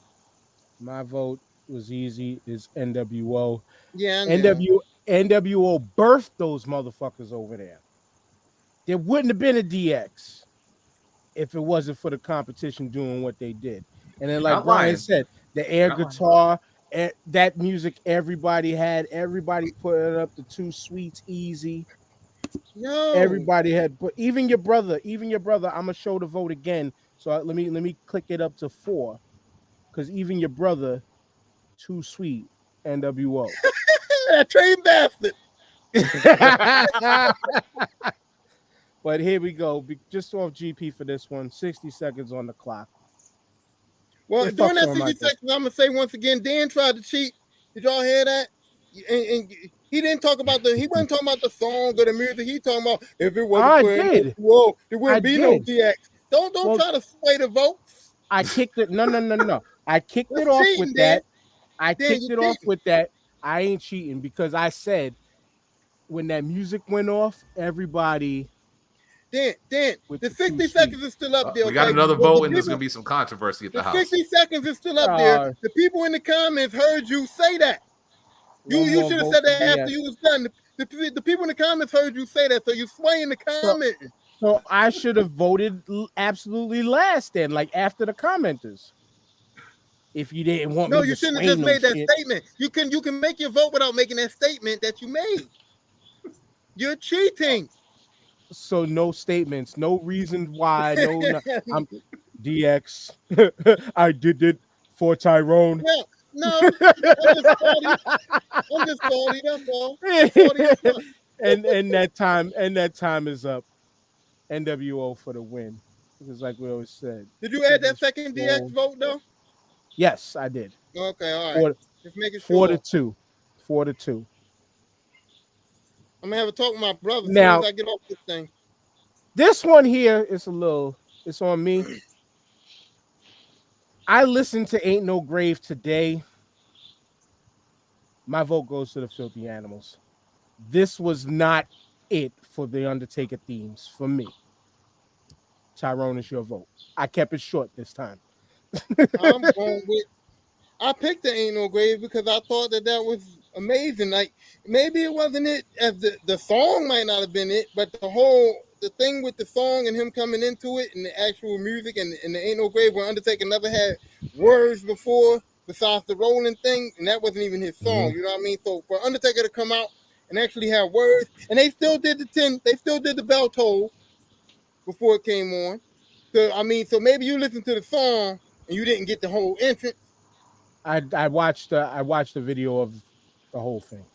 My vote was easy. Is NWO. Yeah, NWO birthed those motherfuckers over there. There wouldn't have been a DX if it wasn't for the competition doing what they did. And then, like Brian said, the air guitar, that music everybody had, everybody put it up to Two Sweets easy. No, everybody had, but even your brother. I'm gonna show the vote again. So let me click it up to 4, because even your brother, Too Sweet, NWO. That train bastard. But here we go. Just off GP for this one. 60 seconds on the clock. Well, during that 60 seconds, I'm gonna say once again, Dan tried to cheat. Did y'all hear that? And he didn't talk about he wasn't talking about the song or the music. He talking about if it wasn't for NWO, there wouldn't be no DX. Don't try to sway the votes. I kicked it. No. I kicked it off with that. I Dan, kicked you it off cheating. with that. I ain't cheating because I said when that music went off, everybody Dan, with the the two 60 speed. seconds is still up there, We got okay? another But the vote, and there's people, going to be some controversy at the the house. 60 seconds is still up there. The people in the comments heard you say that. One You more should have vote said for that after BS. you was done. The people in the comments heard you say that, so you swaying the So, comment. so I should have voted absolutely last then, like after the commenters. If you didn't want No, me you to shouldn't have sway just no made that shit. statement. You can make your vote without making that statement that you made. You're cheating. So no statements, no reason why, no, I'm DX. I did it for Tyrone. No, I'm just salty. I'm just salty. That's all. I'm salty. That's all. and that time is up. NWO for the win. Because like we always said. Did you add that Just second DX roll. vote though? Yes, I did. Okay, all right. Four, Just making 4-2. sure. 4-2. I'm gonna have a talk with my brother as soon Now as I get off this thing. this one here is it's on me. I listened to Ain't No Grave today. My vote goes to the Filthy Animals. This was not it for the Undertaker themes for me. Tyrone, is your vote. I kept it short this time. I'm going with. I picked the Ain't No Grave because I thought that was amazing. Like maybe it wasn't it, as the song might not have been it, but the thing with the song and him coming into it and the actual music and the Ain't No Grave where Undertaker never had words before besides the rolling thing, and that wasn't even his song. You know what I mean? So for Undertaker to come out and actually have words, and they still did the bell toll before it came on. So I mean, so maybe you listen to the song and you didn't get the whole entrance. I watched the video of the whole thing.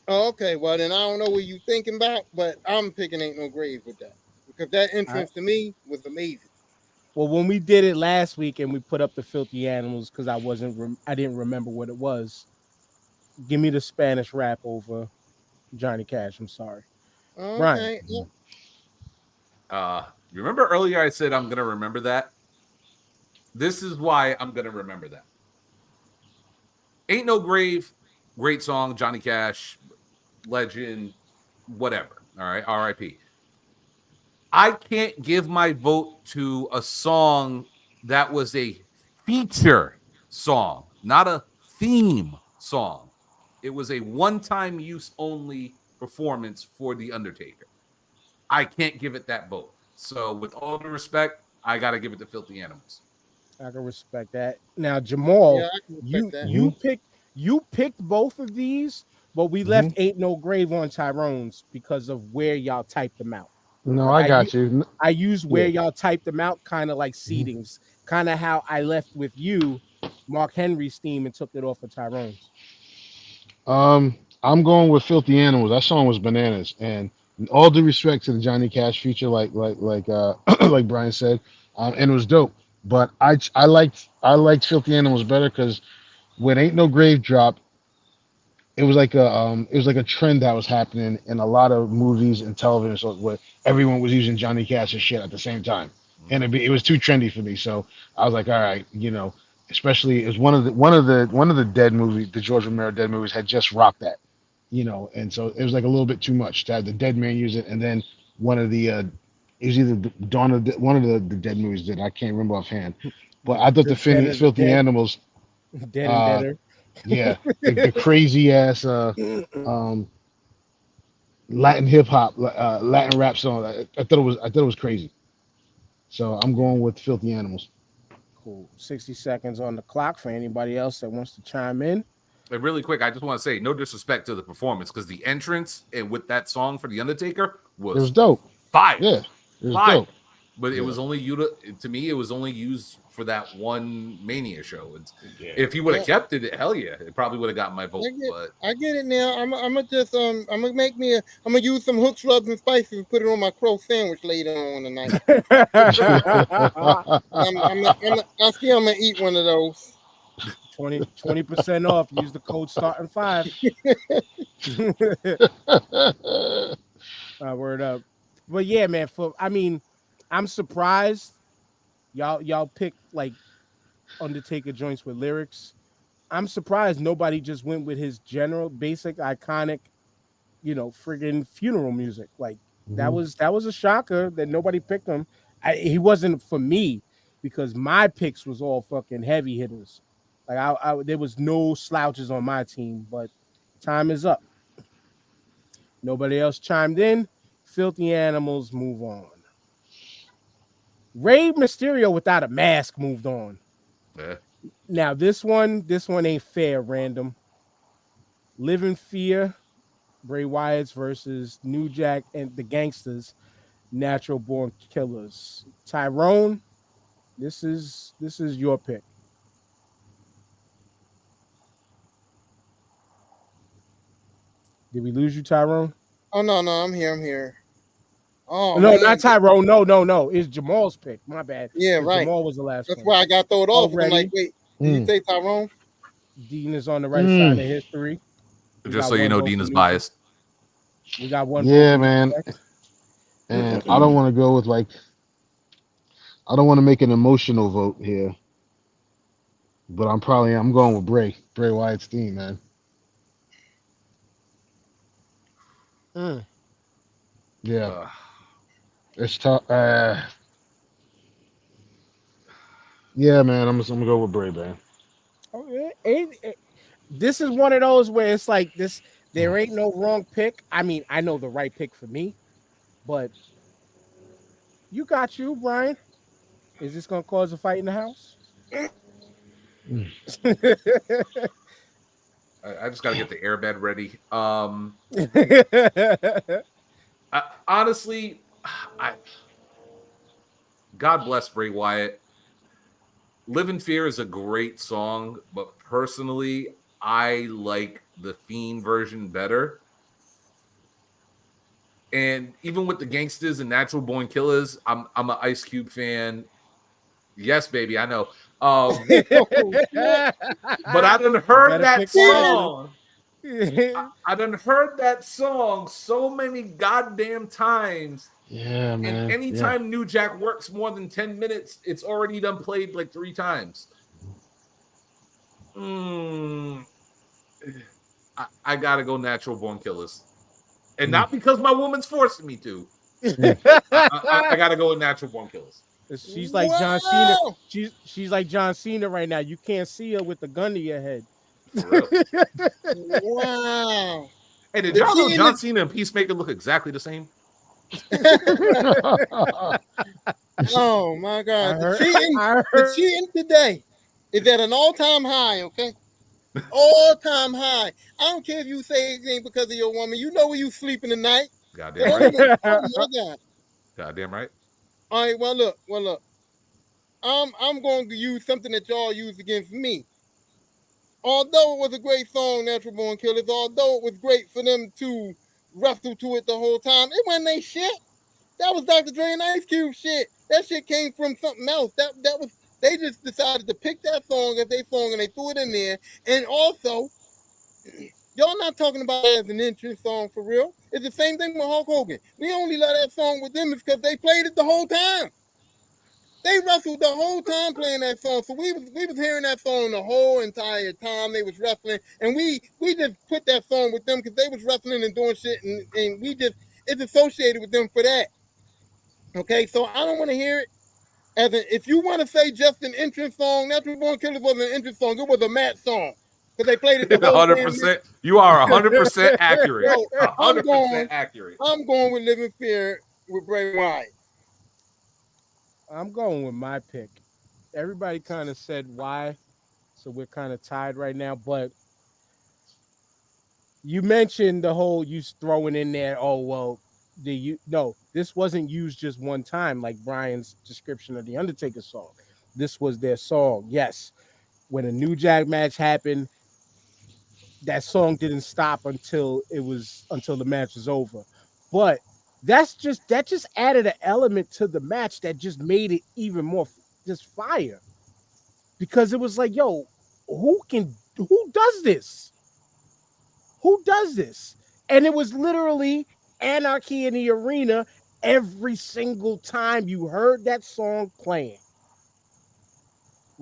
Oh, okay. Well, then I don't know what you thinking about, but I'm picking Ain't No Grave with that because that entrance to me was amazing. Well, when we did it last week and we put up the Filthy Animals because I didn't remember what it was. Give me the Spanish rap over Johnny Cash. I'm sorry, Brian. Okay. Remember earlier I said I'm going to remember that? This is why I'm going to remember that. Ain't No Grave, great song, Johnny Cash, legend, whatever. All right, R.I.P. I can't give my vote to a song that was a feature song, not a theme song. It was a one-time use only performance for The Undertaker. I can't give it that vote. So with all due respect, I got to give it to Filthy Animals. I can respect that. Now, Jamal, Yeah, I can respect that. you picked both of these, but we left Ain't No Grave on Tyrone's because of where y'all typed them out. No, Like I got you. I used where Yeah. y'all typed them out, kind of like seedings, kind of how I left with you, Mark Henry's theme, and took it off of Tyrone's. I'm going with Filthy Animals. That song was bananas, and all due respect to the Johnny Cash feature, like like Brian said, and it was dope. But I liked Filthy Animals better because when Ain't No Grave dropped, it was like a trend that was happening in a lot of movies and television shows where everyone was using Johnny Cash and shit at the same time, and it was too trendy for me. So I was like, all right, especially as one of the dead movies, the George Romero dead movies had just rocked that, and so it was like a little bit too much to have the Dead Man use it, and then one of the it was either Dawn of one of the dead movies that I can't remember offhand, but I thought the Filthy Animals, Dead and uh, Deader. yeah, the crazy ass Latin hip hop, Latin rap song. I thought it was crazy. So I'm going with Filthy Animals. Cool. 60 seconds on the clock for anybody else that wants to chime in. And really quick, I just want to say no disrespect to the performance because the entrance and with that song for The Undertaker It was was dope. fire. Yeah, it was Fire. dope. But it Yeah. was only to me, it was only used for that one Mania show. Yeah. If he would have kept it, hell yeah, it probably would have got my vote. But I get it now. I'm gonna just I'm gonna use some hooks, rubs, and spices and put it on my crow sandwich later on tonight. I see I'm gonna eat one of those. 20% off. Use the code starting 5. Word up. But yeah, man. I'm surprised y'all picked like Undertaker joints with lyrics. I'm surprised nobody just went with his general, basic, iconic, friggin' funeral music. Like that Mhm. was a shocker that nobody picked him. He wasn't for me because my picks was all fucking heavy hitters. Like there was no slouches on my team, but time is up. Nobody else chimed in. Filthy Animals move on. Rey Mysterio without a mask moved on. Yeah. Now this one ain't fair, random. Live in Fear, Bray Wyatt's versus New Jack and the Gangsters, Natural Born Killers. Tyrone, this is your pick. Did we lose you, Tyrone? Oh no, no, I'm here. I'm here. Oh No, not man, Tyrone. No. It's Jamal's pick. My bad. yeah, Because right. Jamal was the last That's one. why I got thrown off. I'm like, Already, wait, did you Mm. say Tyrone? Dean is on the right side Mm. of history. We Just got so you one know, vote Dean for is New Jack. biased. We got one vote Yeah, for New man. Jack. And I don't want to go with I don't want to make an emotional vote here, but I'm going with Bray Wyatt's theme, man. Mm. Yeah, Uh, it's tough. Yeah, man, I'm gonna go with Bray, man. Okay. This is one of those where it's like this. There ain't no wrong pick. I mean, I know the right pick for me, but you got you, Brian. Is this gonna cause a fight in the house? Mm. I just got to get the airbed ready. Honestly, I God bless Bray Wyatt. Live in Fear is a great song, but personally, I like the Fiend version better. And even with the Gangsters and Natural Born Killers, I'm an Ice Cube fan. Yes, baby, I know. Oh shit! But I done You heard better that pick wisely. song. I done heard that song so many goddamn times. Yeah, And man. Yeah. anytime New Jack works more than 10 minutes, it's already done played like 3 times. Mm, I gotta go Natural Born Killers. And Mm. not because my woman's forcing me to. Mm. I gotta go with Natural Born Killers. She's like John Cena. Wow! She's like John Cena right now. You can't see her with the gun to your head. For real. Wow! Hey, did Is y'all know she in John Cena and Peacemaker look exactly the same? the? Oh my I God! heard. The I heard. cheating today is at an all-time high. Okay, all-time high. I don't care if you say it ain't because of your woman. You know where you sleeping tonight. Goddamn Oh, right. oh my God! Goddamn right. All right. Well, look. I'm going to use something that y'all use against me. Although it was a great song, Natural Born Killers, although it was great for them to wrestle to it the whole time, it wasn't they shit. That was Dr. Dre and Ice Cube shit. That shit came from something else. That was they just decided to pick that song as their song and they threw it in there. And also, y'all not talking about it as an entrance song for real. It's the same thing with Hulk Hogan. We only love that song with them is because they played it the whole time. They wrestled the whole time playing that song. So we was hearing that song the whole entire time they was wrestling. And we just put that song with them because they was wrestling and doing shit and we just it's associated with them for that. Okay, so I don't want to hear it as if you want to say just an entrance song, Natural Born Killers wasn't an entrance song, it was a match song. Because they played it the whole damn 100%. You are 100% accurate. So 100% accurate. I'm going with Live in Fear with Bray Wyatt. I'm going with my pick. Everybody kind of said why, so we're kind of tied right now. But you mentioned the whole you throwing in there. Oh well, no, this wasn't used just one time, like Brian's description of the Undertaker song. This was their song. Yes, when a New Jack match happened, that song didn't stop until the match was over. But that just added an element to the match that just made it even more just fire. Because it was like, yo, who does this? Who does this? And it was literally anarchy in the arena every single time you heard that song playing.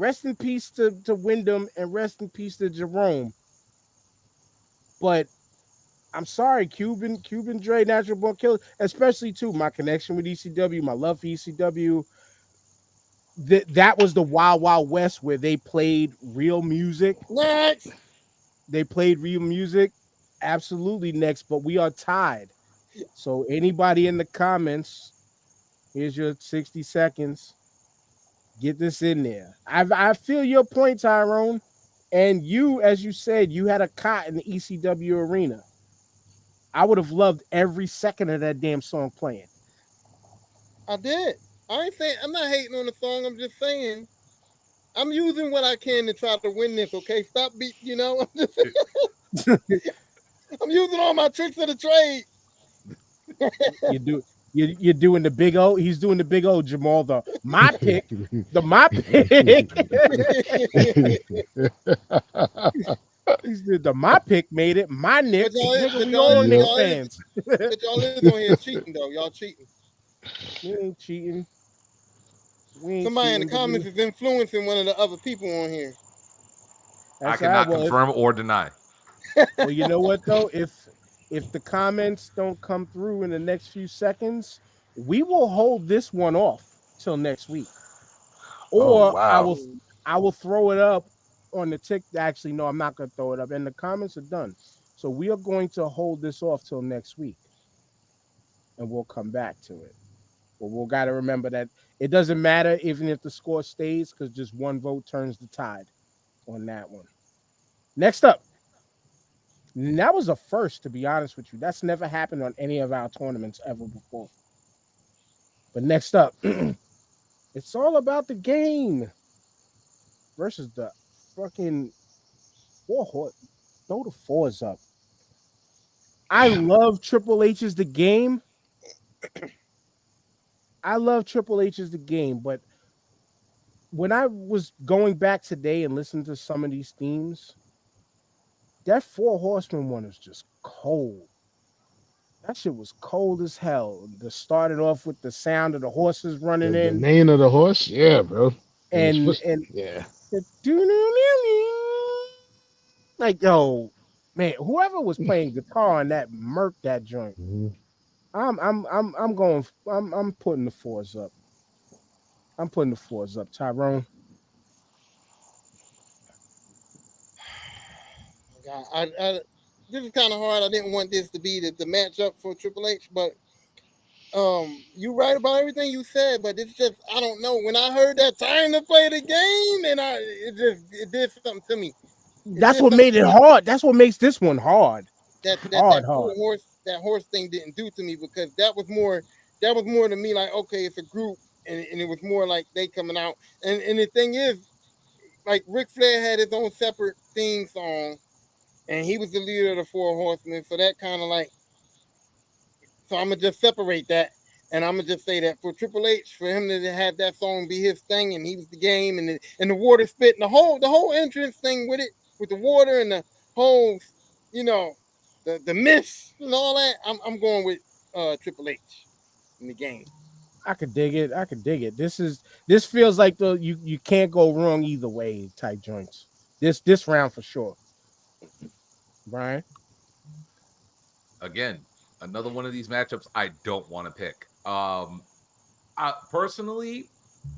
Rest in peace to Wyndham and rest in peace to Jerome. But I'm sorry, Cuban Dre, Natural Born Killer, especially too my connection with ECW, my love for ECW. That was the Wild Wild West where they played real music. Next. They played real music. Absolutely next, but we are tied. So anybody in the comments, here's your 60 seconds. Get this in there. I feel your point, Tyrone. And you, as you said, you had a cot in the ECW arena. I would have loved every second of that damn song playing. I did. I ain't saying I'm not hating on the song. I'm just saying I'm using what I can to try to win this. Okay, stop beat. You know, I'm using all my tricks of the trade. You're doing the big O. He's doing the big O, Jamal. My pick. He's the my pick made it. My Nick. We all Nick fans. But y'all is on here cheating though. Y'all cheating. We ain't cheating. Somebody in the comments is influencing one of the other people on here. I cannot confirm or deny. Well, you know what though? If the comments don't come through in the next few seconds, we will hold this one off till next week. Or I will throw it up on the tick. Actually, no, I'm not gonna throw it up. And the comments are done. So we are going to hold this off till next week. And we'll come back to it. But we'll gotta remember that it doesn't matter even if the score stays, because just one vote turns the tide on that one. Next up. And that was a first, to be honest with you. That's never happened on any of our tournaments ever before. But next up, it's all about the game versus the fucking 4 horse. Throw the 4s up. I love Triple H's The Game. I love Triple H's The Game, but when I was going back today and listening to some of these themes, that 4 Horsemen one is just cold. That shit was cold as hell. It started off with the sound of the horses running in. The neighing of the horse, yeah, bro. And yeah. Like, yo, man, whoever was playing guitar on that murked that joint. Mm-hmm. I'm putting the 4s up. I'm putting the 4s up, Tyrone. I this is kind of hard. I didn't want this to be the matchup for Triple H, but you right about everything you said. But it's just I don't know. When I heard that time to play the game, and it did something to me. That's what made it hard. That's what makes this one hard. That horse thing didn't do to me, because that was more to me like, okay, it's a group, and it was more like they coming out. And the thing is, like Ric Flair had his own separate theme song. And he was the leader of the 4 Horsemen. So that kind of like, so I'm going to just separate that. And I'm going to just say that for Triple H, for him to have that song be his thing, and he was the game, and the water spit, and the whole entrance thing with it, with the water and the whole, you know, the mist and all that, I'm going with Triple H in the game. I could dig it. This feels like you can't go wrong either way type joints. This round for sure. Brian? Again, another one of these matchups I don't want to pick. Personally,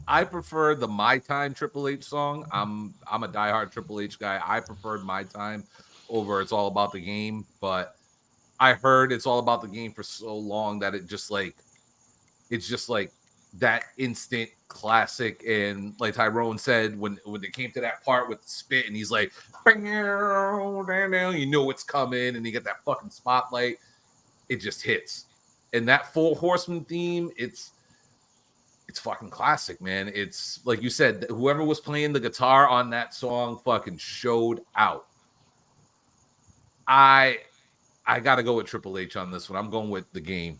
I prefer the My Time Triple H song. I'm a diehard Triple H guy. I preferred My Time over It's All About the Game, but I heard It's All About the Game for so long that it's just like that instant classic. And like Tyrone said, when they came to that part with the spit and he's like, you know what's coming, and you get that fucking spotlight, it just hits. And that 4 Horsemen theme, it's fucking classic, man. It's like you said, whoever was playing the guitar on that song fucking showed out. I gotta go with Triple H on this one. I'm going with the game.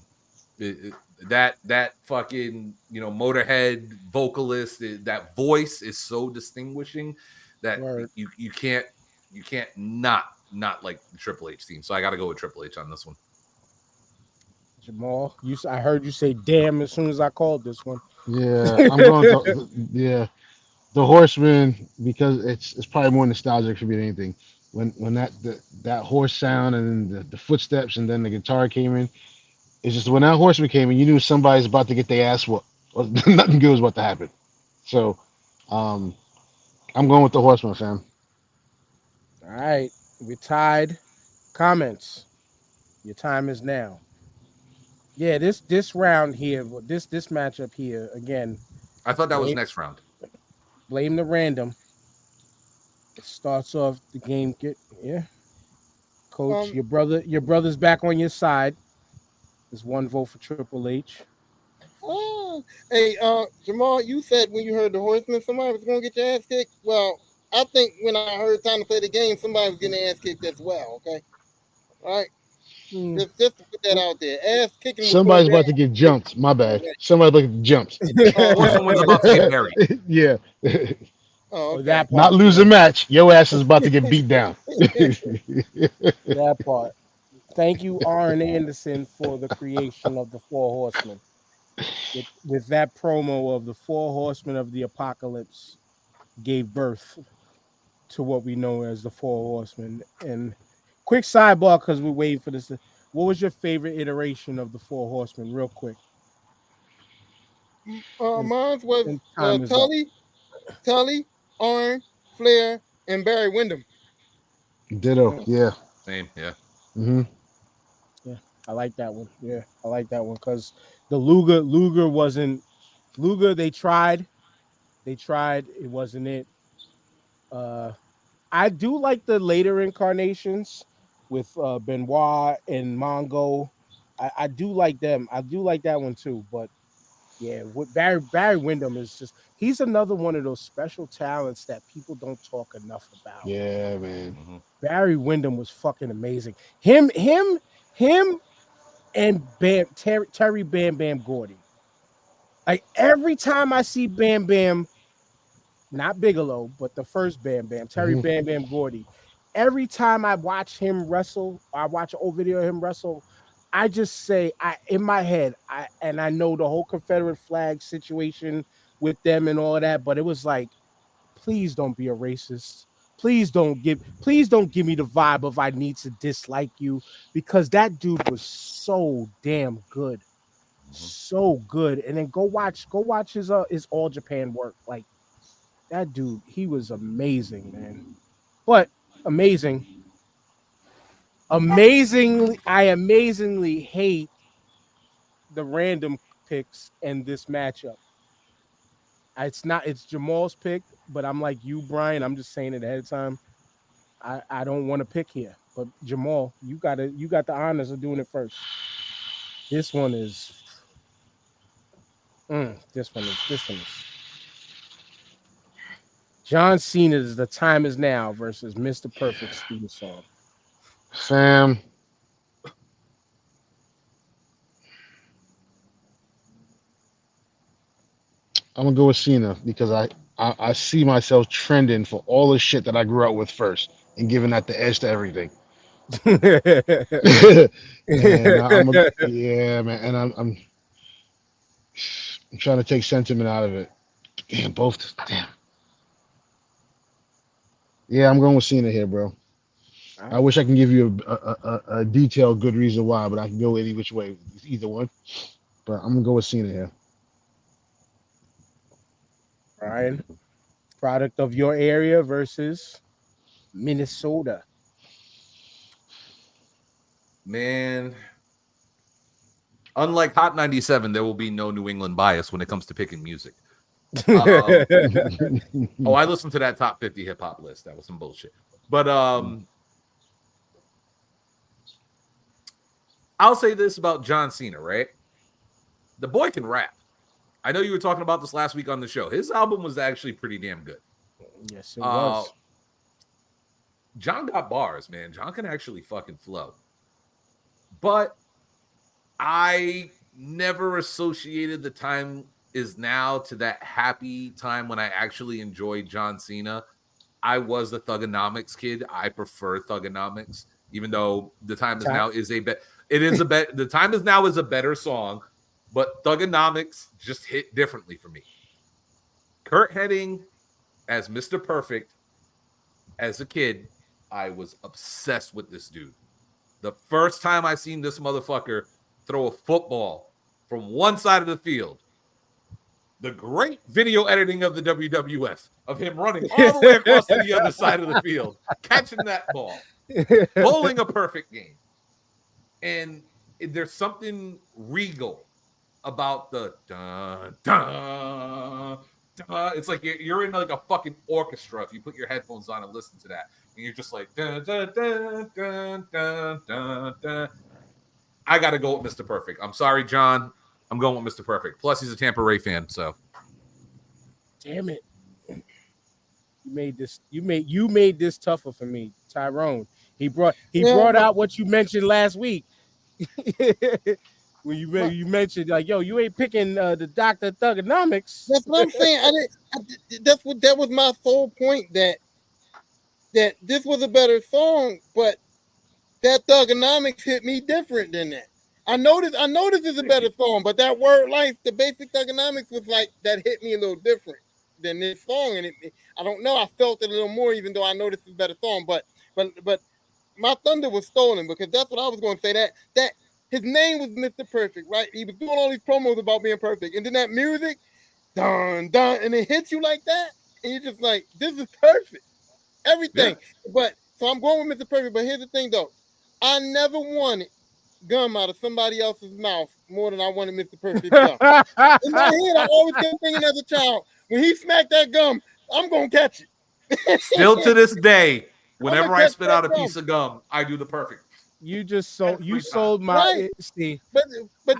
That fucking, you know, Motorhead vocalist, that voice is so distinguishing that you can't not like the Triple H theme. So I got to go with Triple H on this one. Jamal, I heard you say "damn" as soon as I called this one. Yeah, I'm going. Yeah, The Horseman, because it's probably more nostalgic for me than anything. When that horse sound and then the footsteps and then the guitar came in, it's just when that Horseman came in, you knew somebody's about to get their ass whooped. Or nothing good was about to happen. So, um, I'm going with the Horseman, fam. All right, we're tied. Comments. Your time is now. Yeah, this round here, this matchup here again. I thought that was Blame, next round. blame the random. It starts off the game. Yeah, coach, Um, your brother's back on your side. There's one vote for Triple H. hey, Jamal, you said when you heard the Horseman, somebody was gonna get your ass kicked. Well, I think when I heard time to play the game, somebody was getting their ass kicked as well. Okay, all right. Hmm. Just to put that out there, ass kicking was going Somebody's down. about to get jumped. My bad. Somebody's about to get jumped. Or Oh, someone's about to get buried. Yeah. oh, Oh, okay. that Not part. lose Yeah, a match. Your ass is about to get beat down. that part. Thank you, Arn Anderson, for the creation of the Four Horsemen. With that promo of the Four Horsemen of the Apocalypse gave birth to what we know as the Four Horsemen. And quick sidebar, because we're waiting for this. What was your favorite iteration of the Four Horsemen, real quick? Since, Mine was since time is up. Tully, Arn, Flair, and Barry Windham. Ditto. Mm, Yeah. Same, yeah. Hmm. yeah, I like that one. Yeah, I like that one because the Luger wasn't Luger. They tried. It wasn't it. Uh, I do like the later incarnations with Benoit and Mongo. I do like them. I do like that one too. But yeah, with Barry Windham is just he's another one of those special talents that people don't talk enough about. Yeah, man. Mhm. Barry Windham was fucking amazing. Him, and Terry Bam Bam Gordy. Like every time I see Bam Bam, not Bigelow, but the first Bam Bam, Terry Hmm. Bam Bam Gordy. Every time I watch him wrestle, I watch an old video of him wrestle. I just say, I in my head, I know the whole Confederate flag situation with them and all that, but it was like, please don't be a racist. Please don't give me the vibe of I need to dislike you because that dude was so damn good. So good. And then go watch his All Japan work. Like that dude, he was amazing, man. But amazing. I amazingly hate the random picks and this matchup. It's Jamal's pick, but I'm like you, Brian. I'm just saying it ahead of time. I don't want to pick here. But Jamal, you got the honors of doing it first. This one is this one is John Cena's The Time Is Now versus Mr. Perfect's theme song. Fam. I'm gonna go with Cena because I see myself trending for all the shit that I grew up with first and giving that the edge to everything. And yeah, man, and I'm trying to take sentiment out of it. Damn, both. Damn. Yeah, I'm going with Cena here, bro. I wish I can give you a detailed good reason why, but I can go any which way, either one. But I'm gonna go with Cena here. Brian, product of your area versus Minnesota. Man, unlike Hot 97, there will be no New England bias when it comes to picking music. Oh, I listened to that top 50 hip hop list. That was some bullshit. But I'll say this about John Cena, right? The boy can rap. I know you were talking about this last week on the show. His album was actually pretty damn good. Yes, it was. John got bars, man. John can actually fucking flow. But I never associated The Time Is Now to that happy time when I actually enjoyed John Cena. I was the Thugonomics kid. I prefer Thugonomics, even though The Time Is Now is The Time Is Now is a better song, but Thugonomics just hit differently for me. Kurt Hennig as Mr. Perfect, as a kid, I was obsessed with this dude. The first time I seen this motherfucker throw a football from one side of the field, the great video editing of the WWF of him running all the way across to the other side of the field, catching that ball, bowling a perfect game. And there's something regal about the dun, dun, dun. It's like you're in like a fucking orchestra if you put your headphones on and listen to that. And you're just like, dun, dun, dun, dun, dun, dun, dun. I got to go with Mr. Perfect. I'm sorry, John. I'm going with Mr. Perfect. Plus, he's a Tampa Ray fan, so. Damn it. You made this tougher for me, Tyrone. He brought out what you mentioned last week. When you mentioned like, yo, you ain't picking the Dr. Thugonomics. That's what I'm saying. That was my sole point, that this was a better song, but that Thugonomics hit me different than that. I know this is a better song, but that Word Life, the basic Thugonomics was like that hit me a little different than this song, and I don't know. I felt it a little more, even though I know this is a better song. But my thunder was stolen, because that's what I was going to say. That his name was Mr. Perfect, right? He was doing all these promos about being perfect, and then that music, dun dun, and it hits you like that, and you're just like, this is perfect, everything. Yeah. But so I'm going with Mr. Perfect. But here's the thing, though, I never wanted gum out of somebody else's mouth more than I wanted Mr. Perfect gum. In my head, I always kept thinking as a child, when he smacked that gum, I'm gonna catch it. Still to this day, whenever I spit out a piece of gum, I do the perfect. You just sold my right. See. But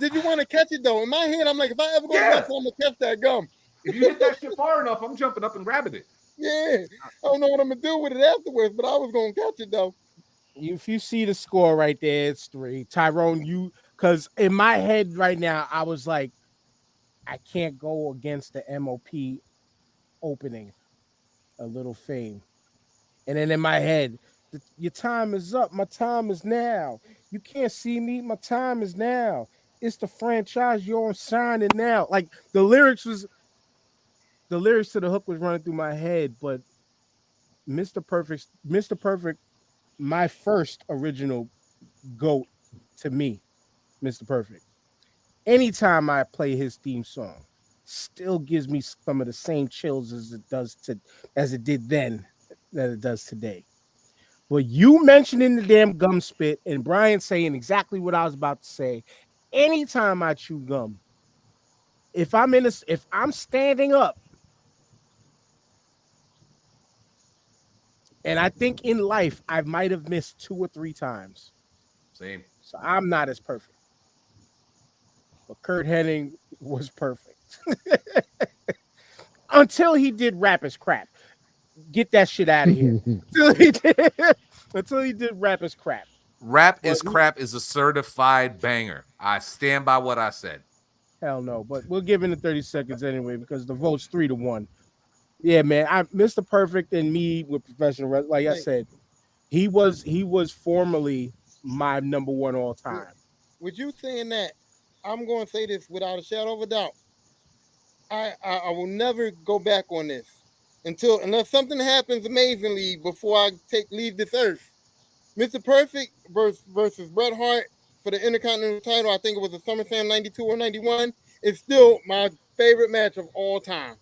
did you want to catch it though? In my head, I'm like, if I ever go to I'm gonna catch that gum. If you hit that shit far enough, I'm jumping up and grabbing it. Yeah, I don't know what I'm gonna do with it afterwards, but I was gonna catch it though. If you see the score right there, it's 3. Tyrone, because in my head right now, I was like, I can't go against the MOP opening, A Little Fame. And then in my head, your time is up. My time is now. You can't see me. My time is now. It's the franchise. You're on signing now. Like the lyrics to the hook was running through my head, but Mr. Perfect, my first original GOAT to me, Mr. Perfect. Anytime I play his theme song, still gives me some of the same chills as it did then that it does today. But you mentioning the damn gum spit and Brian saying exactly what I was about to say. Anytime I chew gum, if I'm standing up, and I think in life I might have missed 2 or 3 times. Same. So I'm not as perfect. But Kurt Hennig was perfect. Until he did Rap is Crap. Get that shit out of here. Until he did Rap is Crap. Rap is Crap is a certified banger. I stand by what I said. Hell no. But we'll give him the 30 seconds anyway, because the vote's 3-1. Yeah, man. Mr. Perfect and me with professional wrestling, like I said, he was formerly my number 1 all time. With you saying that, I'm going to say this without a shadow of a doubt. I will never go back on this unless something happens amazingly before I leave this earth. Mr. Perfect versus Bret Hart for the Intercontinental title, I think it was a SummerSlam 92 or 91, is still my favorite match of all time.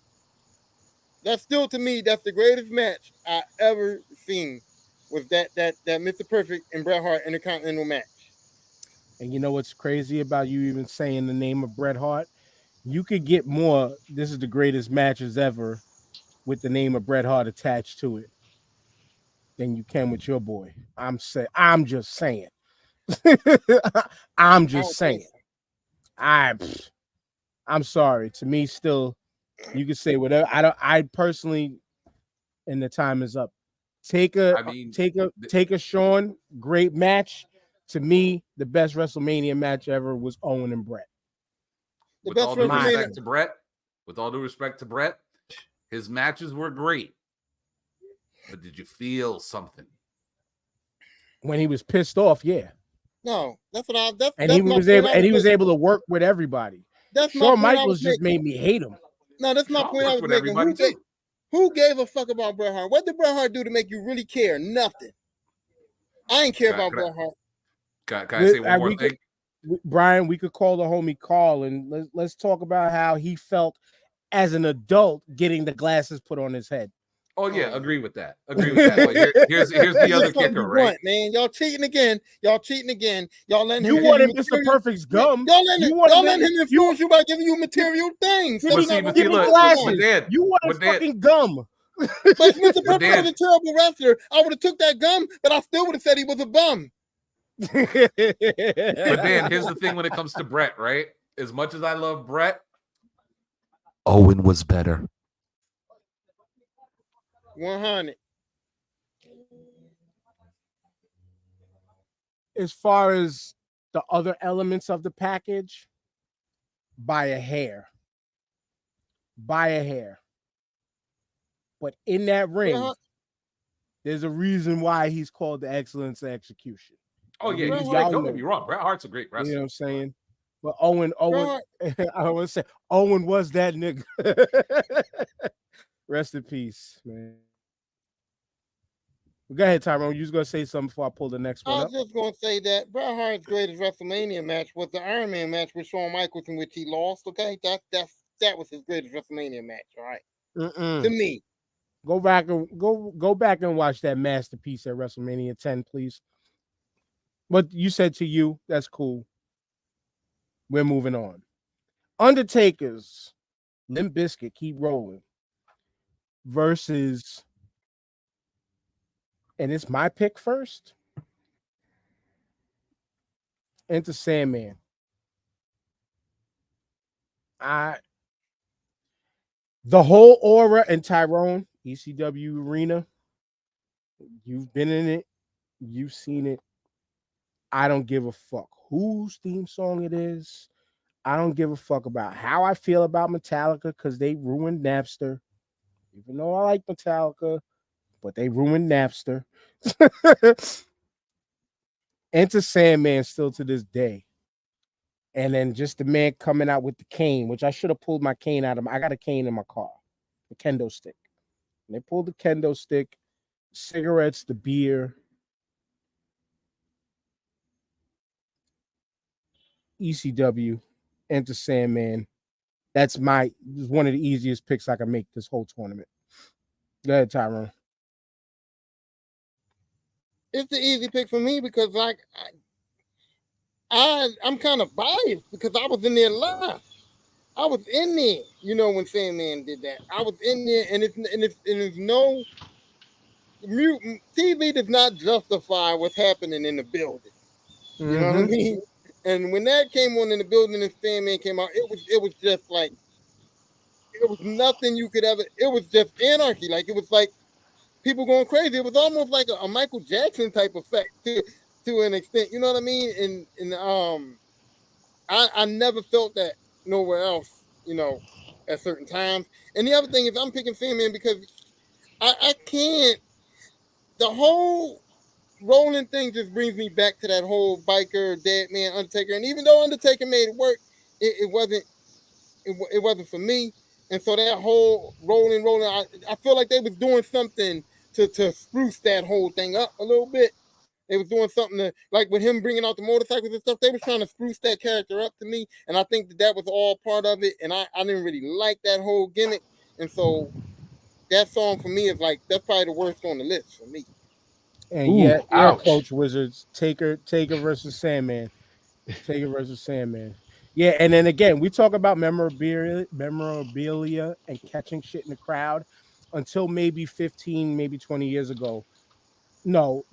That's still, to me, that's the greatest match I ever seen, was that Mr. Perfect and Bret Hart Intercontinental match. And you know what's crazy about you even saying the name of Bret Hart? You could get more, this is the greatest matches ever, with the name of Bret Hart attached to it than you can with your boy. I'm just saying. I'm sorry. To me, still, you can say whatever. I personally, and the time is up. Take a Sean, great match. To me, the best WrestleMania match ever was Owen and Bret. With all due respect to Bret, his matches were great. But did you feel something? When he was pissed off, yeah. No, that's what I. He was able to work with everybody. Shawn Michaels just made me hate him. No, that's my point. I was making. Who gave a fuck about Bret Hart? What did Bret Hart do to make you really care? Nothing. I ain't care about Bret Hart. Can I say one more thing? Brian, we could call the homie Carl and let's talk about how he felt as an adult getting the glasses put on his head. Oh yeah, agree with that. But here's the other kicker, right? Man, y'all cheating again. Y'all letting him. You wanted Mr. Perfect's gum. Y'all letting him influence you by giving you material things. But see, look, glasses. You wanted fucking gum. But Mr. Perfect was a terrible wrestler. I would have took that gum, but I still would have said he was a bum. But Dan, here's the thing when it comes to Bret, right? As much as I love Bret, Owen was better. 100. As far as the other elements of the package, by a hair. But in that ring, there's a reason why he's called the excellence of execution. Oh yeah, he's great. Don't get me wrong. Bret Hart's a great wrestler. You know what I'm saying? But Owen, I want to say Owen was that nigga. Rest in peace, man. Go ahead, Tyrone. You was gonna say something before I pull the next one. I was just gonna say that Bret Hart's greatest WrestleMania match was the Iron Man match with Shawn Michaels, in which he lost. Okay, that was his greatest WrestleMania match. All right, to me. Go back and watch that masterpiece at WrestleMania 10, please. But you said to you, that's cool. We're moving on. Undertaker's Limp Bizkit, Keep Rolling versus, and it's my pick first, Enter Sandman. The whole aura and Tyrone, ECW arena, you've been in it, you've seen it. I don't give a fuck whose theme song it is. I don't give a fuck about how I feel about Metallica because they ruined Napster. Even though I like Metallica, but they ruined Napster. Enter Sandman still to this day. And then just the man coming out with the cane, which I should have pulled my cane out of. I got a cane in my car, the kendo stick. And they pulled the kendo stick, cigarettes, the beer. ECW, Enter Sandman. That's one of the easiest picks I can make this whole tournament. Go ahead, Tyrone. It's the easy pick for me because, like, I'm kind of biased because I was in there live. I was in there, when Sandman did that. I was in there, and it's no TV does not justify what's happening in the building. You know what I mean? And when that came on in the building and Sandman came out, it was just like, it was nothing you could ever. It was just anarchy. Like, it was like people going crazy. It was almost like a Michael Jackson type effect to an extent. You know what I mean? And I never felt that nowhere else. At certain times. And the other thing is, I'm picking Sandman because I can't. The whole rolling thing just brings me back to that whole biker, dead man, Undertaker. And even though Undertaker made it work, it wasn't for me. And so that whole rolling, I feel like they was doing something to spruce that whole thing up a little bit. They was doing something like with him bringing out the motorcycles and stuff. They was trying to spruce that character up to me, and I think that was all part of it. And I didn't really like that whole gimmick. And so that song for me is like, that's probably the worst on the list for me. And Coach Wizards, Taker versus Sandman. Taker versus Sandman. Yeah, and then again, we talk about memorabilia and catching shit in the crowd until maybe 15, maybe 20 years ago. No,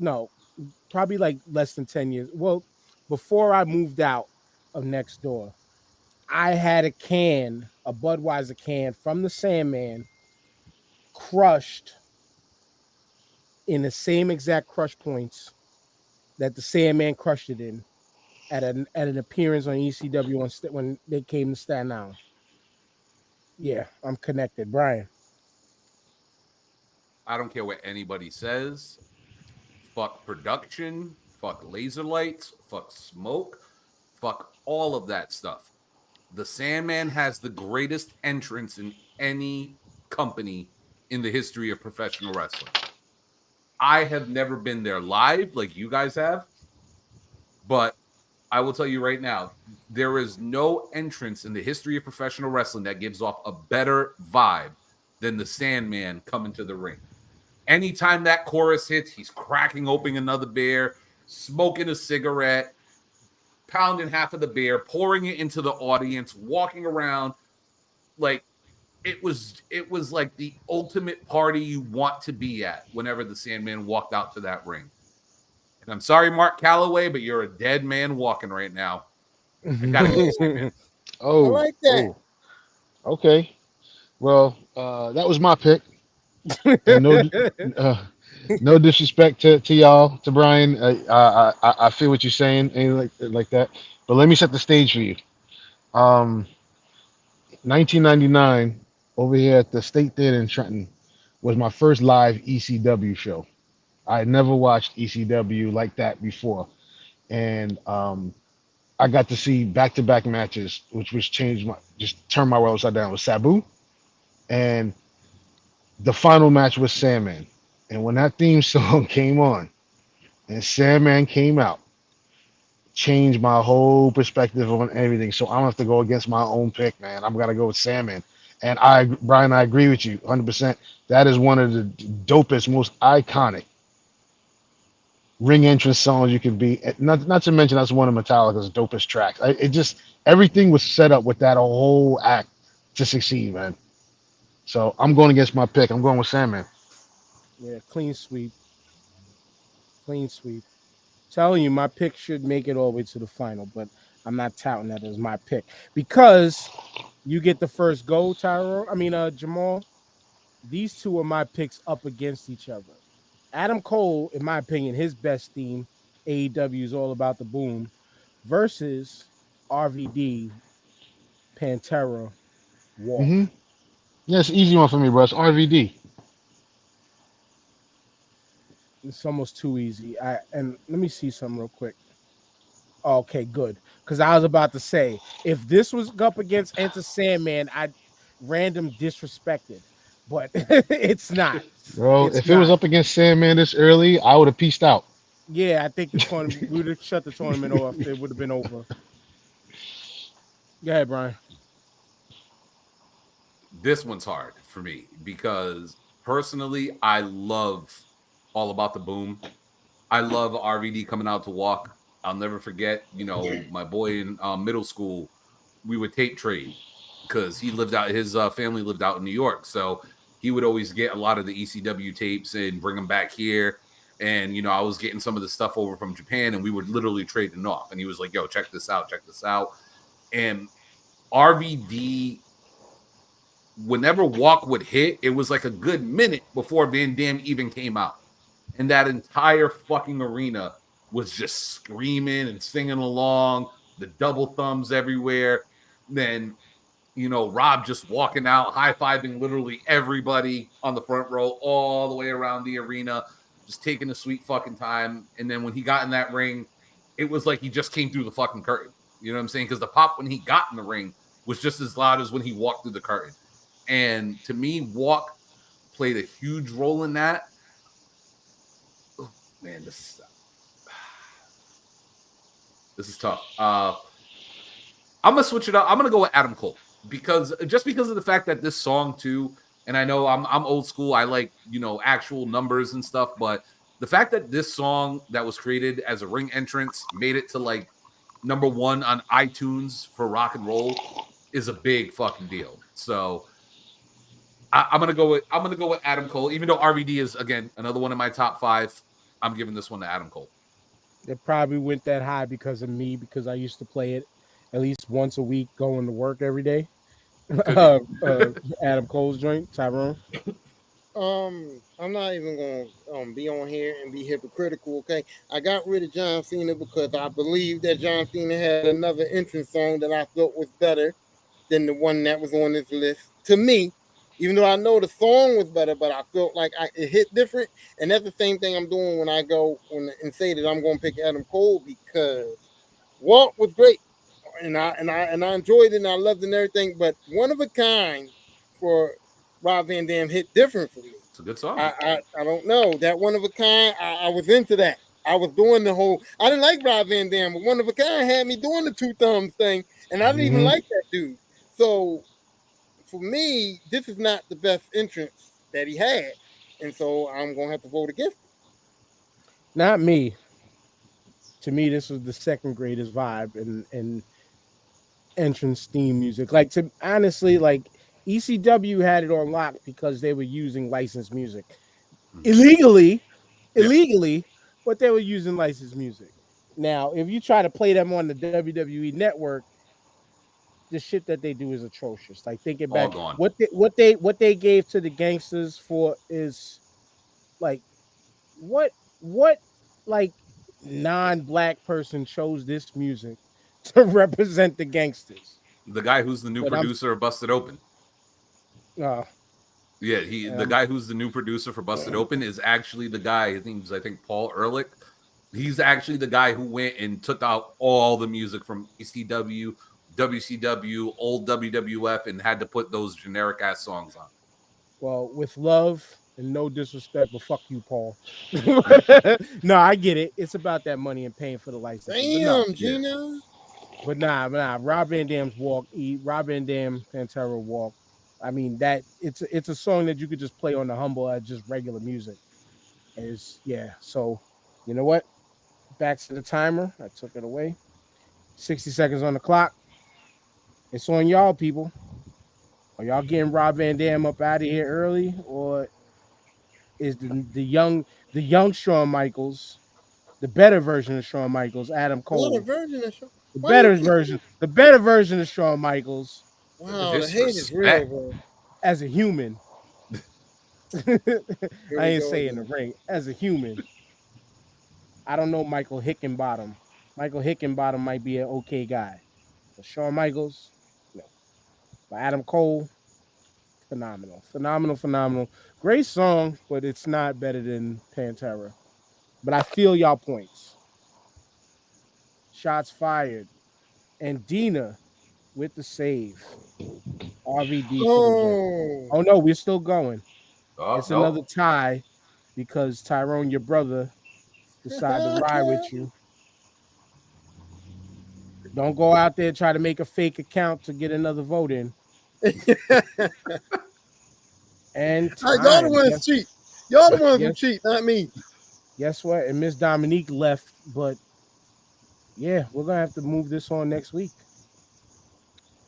probably like less than 10 years. Well, before I moved out of next door, I had a Budweiser can from the Sandman, crushed in the same exact crush points that the Sandman crushed it in at an appearance on ECW when they came to Staten Island. Yeah, I'm connected. Brian. I don't care what anybody says. Fuck production. Fuck laser lights. Fuck smoke. Fuck all of that stuff. The Sandman has the greatest entrance in any company in the history of professional wrestling. I have never been there live like you guys have, but I will tell you right now, there is no entrance in the history of professional wrestling that gives off a better vibe than the Sandman coming to the ring. Anytime that chorus hits, he's cracking open another beer, smoking a cigarette, pounding half of the beer, pouring it into the audience, walking around like it was like the ultimate party you want to be at whenever the Sandman walked out to that ring. And I'm sorry, Mark Calloway, but you're a dead man walking right now. I gotta go Sandman. Oh, I like that. Oh, okay. Well, that was my pick, and no disrespect to y'all, to Brian. I feel what you're saying, anything like that. But let me set the stage for you. 1999, over here at the State Theater in Trenton, was my first live ECW show. I had never watched ECW like that before, and I got to see back-to-back matches, which just turned my world upside down. With Sabu, and the final match was Sandman. And when that theme song came on, and Sandman came out, changed my whole perspective on everything. So I'm gonna have to go against my own pick, man. I'm gonna go with Sandman. And Brian, I agree with you 100%. That is one of the dopest, most iconic ring entrance songs you can be. Not to mention that's one of Metallica's dopest tracks. It just everything was set up with that whole act to succeed, man. So I'm going against my pick. I'm going with Sandman. Yeah, clean sweep. Clean sweep. Telling you, my pick should make it all the way to the final, but I'm not touting that as my pick because you get the first go, Jamal. These two are my picks up against each other. Adam Cole, in my opinion, his best theme, AEW is all about the boom, versus RVD, Pantera, Walk. Mm-hmm. Yeah, it's an easy one for me, bro. It's RVD. It's almost too easy. And let me see something real quick. Okay, good. Because I was about to say, if this was up against Enter Sandman, I'd random disrespected. But it's not. Bro, It's if it was not. up against Sandman this early, I would have pieced out. Yeah, I think the tournament, we would have shut the tournament off. It would have been over. Go ahead, Brian. This one's hard for me because personally, I love All About the Boom. I love RVD coming out to Walk. I'll never forget, my boy in middle school, we would tape trade because his family lived out in New York. So he would always get a lot of the ECW tapes and bring them back here. And, I was getting some of the stuff over from Japan and we would literally trade it off. And he was like, yo, check this out. And RVD, whenever Walk would hit, it was like a good minute before Van Dam even came out. And that entire fucking arena was just screaming and singing along, the double thumbs everywhere. Then, Rob just walking out, high-fiving literally everybody on the front row all the way around the arena, just taking a sweet fucking time. And then when he got in that ring, it was like he just came through the fucking curtain. You know what I'm saying? Because the pop when he got in the ring was just as loud as when he walked through the curtain. And to me, Walk played a huge role in that. Oh, man, this is tough. I'm gonna switch it up. I'm gonna go with Adam Cole because of the fact that this song too, and I know I'm old school. I like actual numbers and stuff, but the fact that this song that was created as a ring entrance made it to like number 1 on iTunes for rock and roll is a big fucking deal. So I'm gonna go with Adam Cole, even though RVD is again another one of my top 5. I'm giving this one to Adam Cole. It probably went that high because of me, because I used to play it at least once a week going to work every day. Adam Cole's joint, Tyrone. I'm not even gonna be on here and be hypocritical. Okay, I got rid of John Cena because I believe that John Cena had another entrance song that I thought was better than the one that was on this list. To me, even though I know the song was better, but I felt like it hit different. And that's the same thing I'm doing when I go and say that I'm going to pick Adam Cole, because Walk was great, and I enjoyed it and I loved it and everything. But one of a kind for Rob Van Dam hit different for me. It's a good song. I don't know. That One of a Kind, I was into that. I was doing the whole. I didn't like Rob Van Dam, but One of a Kind had me doing the two thumbs thing, and I didn't even Hmm. like that dude. So for me, this is not the best entrance that he had, and so I'm gonna have to vote against it. Not me. To me, this was the second greatest vibe in entrance theme music. Like, to honestly, like, ECW had it on lock because they were using licensed music illegally, Yeah. illegally, but they were using licensed music. Now, if you try to play them on the WWE network, the shit that they do is atrocious. Like, thinking All back, gone. what they gave to the gangsters for is like what like non-black person chose this music to represent the gangsters. The guy who's the new But I'm producer of Busted Open. uh, Yeah, the um, guy who's the new producer for Busted Open is actually the guy. His name's, I think, Paul Ehrlich. He's actually the guy who went and took out all the music from ECW, WCW, old WWF, and had to put those generic ass songs on. well, with love and no disrespect, but fuck you, Paul. No, I get it. It's about that money and paying for the licenses. But no, Damn, Yeah. Gina. but nah. Rob Van Dam's walk, Rob Van Dam Pantera walk. I mean, that it's a song that you could just play on the humble as just regular music. Is yeah. So you know what? Back to the timer. I took it away. 60 seconds on the clock. It's on y'all, people. Are y'all getting Rob Van Dam up out of here early, or is the young Shawn Michaels, the better version of Shawn Michaels, Adam What a Cole, virgin of show. the Why you better keep? version, the better version of Shawn Michaels The Wow, the hate is real, disrespect. bro. as a human? Here I we ain't go saying the again. ring as a human. I don't know Michael Hickenbottom. Michael Hickenbottom might be an okay guy, but Shawn Michaels, no. But Adam Cole, phenomenal, phenomenal, phenomenal. Great song, but it's not better than Pantera. But I feel y'all points. Shots fired. And Dina with the save. RVD for the win. Oh, Oh no, we're still going. Oh, It's another no. tie because Tyrone, your brother, decided to ride with you. Don't go out there and try to make a fake account to get another vote in. And y'all the time. ones cheat. Y'all the ones who Yes, cheat, not me. guess what? And Miss Dominique left, but yeah, we're gonna have to move this on next week.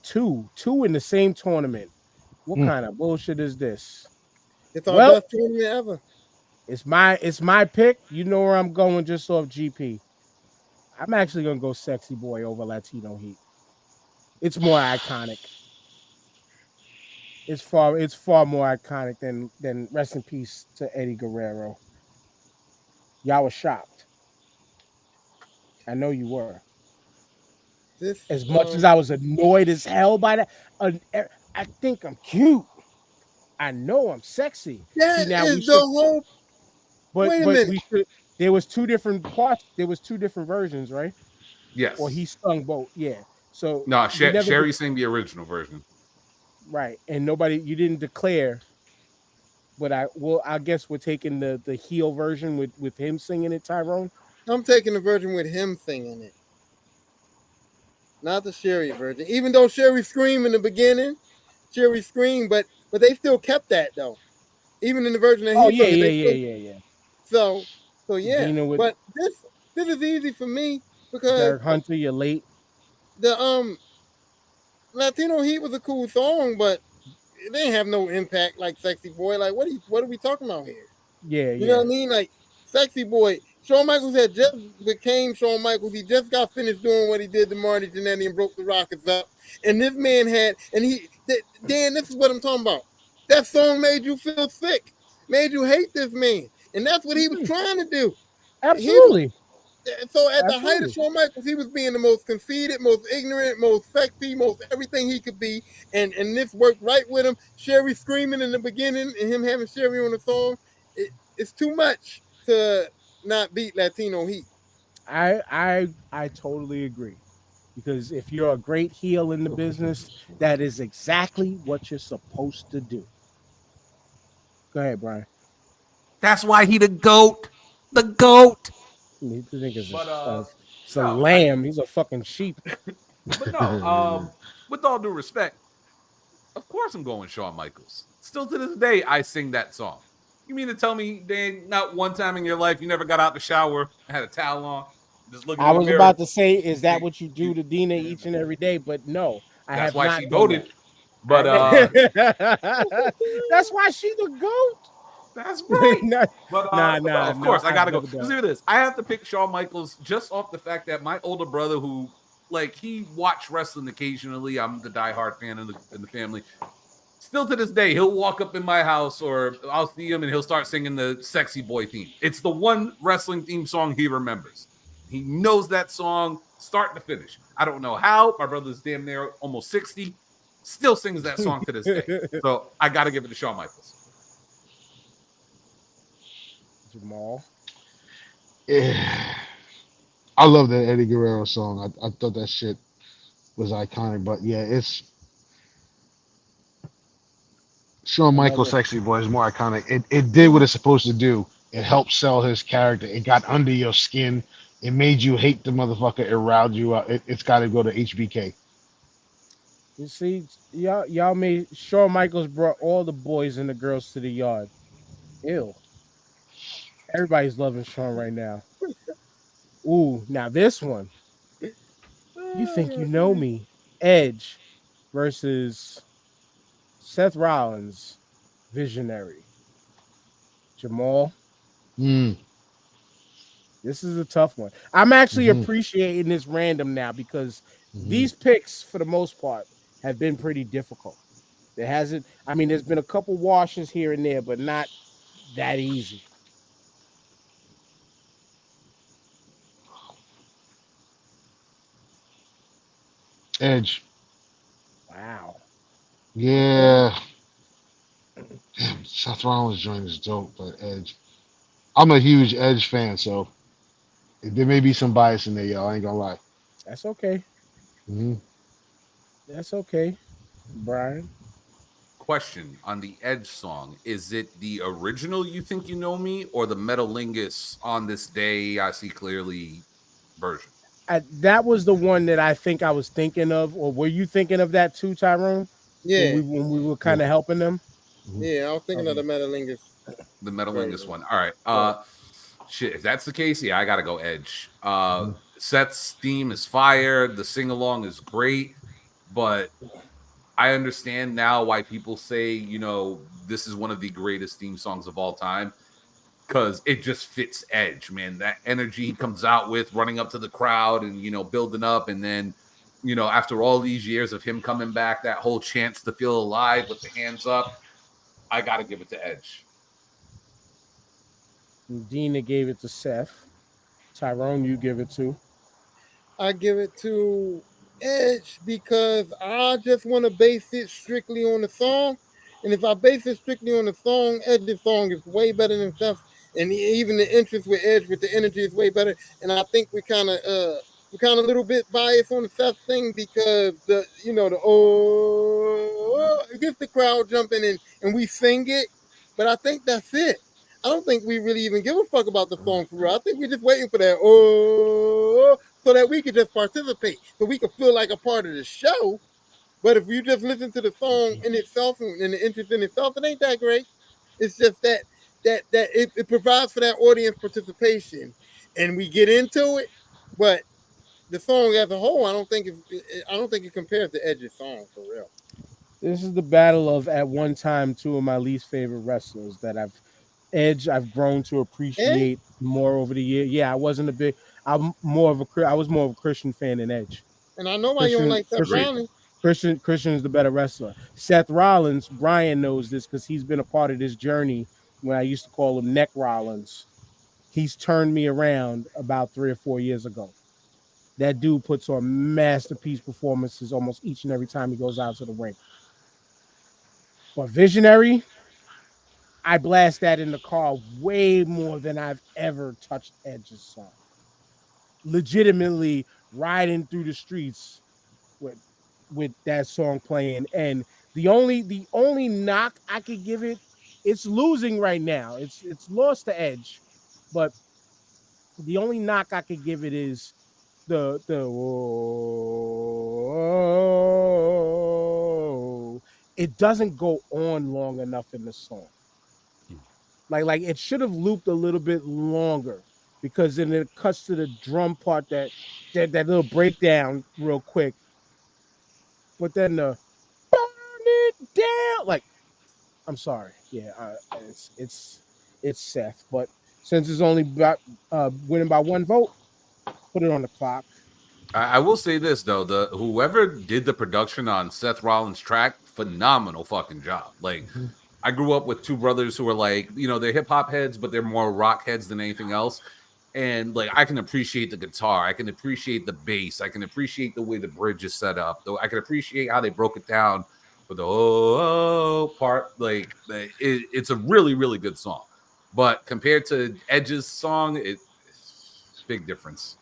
Two in the same tournament. What Mm. kind of bullshit is this? It's our Well, best tournament ever. it's my pick. You know where I'm going just off GP. I'm actually gonna go sexy boy over Latino Heat. It's more iconic. It's far more iconic than rest in peace to Eddie Guerrero. Y'all were shocked. I know you were. This As much as I was annoyed as hell by that, I think I'm cute. I know I'm sexy. See, that now we is the should, whole. Wait a but minute. we should. There was two different parts. There was two different versions, right? Or Yes. he sung both. Yeah. So No, we never Sherry sang the original version. right, and nobody you didn't declare. But I guess we're taking the heel version with him singing it, Tyrone. I'm taking the version with him singing it, not the Sherry version. Even though Sherry screamed in the beginning, Sherry screamed, but they still kept that though. Even in the version that Oh he yeah, sung it, yeah, they yeah, still yeah, yeah. so yeah. Dina with But this is easy for me because Derek Hunter, you're late. the Latino Heat was a cool song, but it didn't have no impact like Sexy Boy. Like what are we talking about here? Yeah, You know yeah. what I mean? Like Sexy Boy. Shawn Michaels had just became Shawn Michaels. He just got finished doing what he did to Marty Jannetty and broke the Rockets up. And this man had, and Dan, this is what I'm talking about. That song made you feel sick, made you hate this man. And that's what he was trying to do. He was Absolutely, so at the height of absolutely. Shawn Michaels, he was being the most conceited, most ignorant, most sexy, most everything he could be, and this worked right with him. Sherry screaming in the beginning, and him having Sherry on the song, it's too much to not beat Latino Heat. I totally agree. Because if you're a great heel in the business, that is exactly what you're supposed to do. Go ahead, Brian. That's why he the GOAT. The GOAT. You think But it's a no, I lamb. He's a fucking sheep. but no, with all due respect, of course I'm going Shawn Michaels. Still to this day, I sing that song. You mean to tell me, Dan, not one time in your life you never got out the shower, had a towel on, just looking I in the was mirror? about to say, is that You, what you do to Dina each and every day? But no, I that's have why she not done voted. that. But That's why she the that's goat. right. But no, of No. course I I've gotta go. never done Let's it. do this. I have to pick Shawn Michaels just off the fact that my older brother, who like he watched wrestling occasionally, I'm the diehard fan in the family. Still to this day, he'll walk up in my house or I'll see him and he'll start singing the Sexy Boy theme. It's the one wrestling theme song he remembers. He knows that song start to finish. I don't know how. My brother's damn near almost 60, still sings that song to this day. So I got to give it to Shawn Michaels. Jamal. Yeah. I love that Eddie Guerrero song. I thought that shit was iconic. But yeah, it's Shawn Michaels' Another. Sexy Boy is more iconic. It did what it's supposed to do. It helped sell his character. It got under your skin. It made you hate the motherfucker. It riled you up. It's got to go to HBK. You see, y'all made Shawn Michaels brought all the boys and the girls to the yard. Ew. Everybody's loving Shawn right now. Ooh, now this one. You think you know me? Edge versus Seth Rollins, Visionary. Jamal. Mm, This is a tough one. I'm actually hmm appreciating this random now because hmm these picks, for the most part, have been pretty difficult. There hasn't, I mean, there's been a couple washes here and there, but not that easy. Edge. Wow. Yeah. Damn, Seth Rollins joint is dope, but Edge. I'm a huge Edge fan, so there may be some bias in there, y'all. I ain't gonna lie. That's okay. Hmm That's okay, Brian. Question on the Edge song: is it the original "You Think You Know Me" or the Metalingus "On This Day I See Clearly" version? That was the one that I think I was thinking of, or were you thinking of that too, Tyrone? Yeah, When we were kind Yeah. of helping them. hmm yeah. I was thinking of Okay. the Metalingus The Metalingus version. one. All right. Right. Shit. If that's the case, yeah, I gotta go Edge. hmm Seth's theme is fire. The sing along is great, but I understand now why people say, this is one of the greatest theme songs of all time because it just fits Edge, man. That energy he comes out with running up to the crowd and, building up. And then, after all these years of him coming back, that whole chance to feel alive with the hands up, I got to give it to Edge. And Dina gave it to Seth. Tyrone, you give it to. I give it to Edge because I just want to base it strictly on the song. And if I base it strictly on the song, Edge's song is way better than stuff. And even the interest with Edge with the energy is way better. And I think we're kind of a little bit biased on the Seth thing because it gets the crowd jumping and we sing it. But I think that's it. I don't think we really even give a fuck about the song for real. I think we're just waiting for that so that we could just participate, so we could feel like a part of the show. But if you just listen to the song in itself and the interest in itself, it ain't that great. It's just that it provides for that audience participation, and we get into it. But the song as a whole, I don't think it compares to Edge's song for real. This is the battle of at one time two of my least favorite wrestlers that I've grown to Eh? appreciate more over the year. Yeah, I was more of a Christian fan than Edge. And I know why you don't Christian like Seth Agreed. Christian Rollins. Christian is the better wrestler. Seth Rollins, Brian knows this because he's been a part of this journey when I used to call him Neck Rollins. He's turned me around about 3 or 4 years ago. That dude puts on masterpiece performances almost each and every time he goes out to the ring. But Visionary, I blast that in the car way more than I've ever touched Edge's song. Legitimately riding through the streets with that song playing. And the only knock I could give it it's losing right now. It's lost the edge, but the only knock I could give it is the whoa, it doesn't go on long enough in the song. Like it should have looped a little bit longer because then it cuts to the drum part that little breakdown real quick. But then the burn it down. Like, I'm sorry. Yeah, it's Seth. But since it's only about winning by one vote, put it on the clock. I will say this though: the whoever did the production on Seth Rollins' track, phenomenal fucking job. Like, I grew up with two brothers who were like, they're hip hop heads, but they're more rock heads than anything else. And like, I can appreciate the guitar, I can appreciate the bass, I can appreciate the way the bridge is set up. Though I can appreciate how they broke it down for the part. Like, it's a really, really good song. But compared to Edge's song, it's big difference.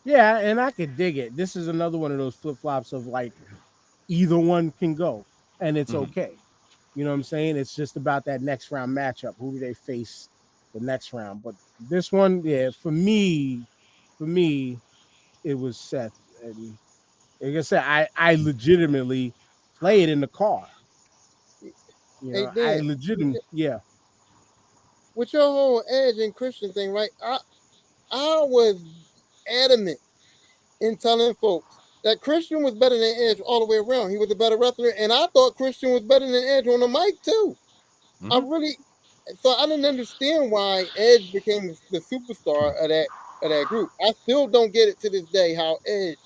Yeah, and I could dig it. This is another one of those flip flops of like either one can go, and it's okay. You know what I'm saying? It's just about that next round matchup. Who do they face the next round? But this one, yeah, for me, it was Seth. And like I said, I legitimately play it in the car. Hey I Dan, legitimately, yeah. with your whole Edge and Christian thing, right? I was adamant in telling folks that Christian was better than Edge all the way around. He was a better wrestler, and I thought Christian was better than Edge on the mic too. I didn't understand why Edge became the superstar of that group. I still don't get it to this day how Edge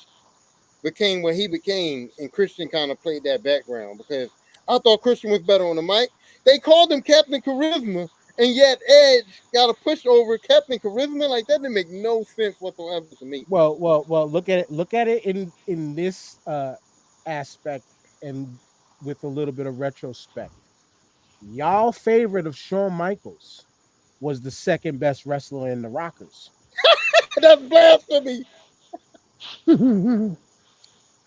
became what he became, and Christian kind of played that background because I thought Christian was better on the mic. They called him Captain Charisma, and yet Edge got a push over Captain Charisma. Like, that didn't make no sense whatsoever to me. Well, look at it. Look at it in this aspect, and with a little bit of retrospect. Y'all favorite of Shawn Michaels was the second best wrestler in the Rockers. That's blasphemy.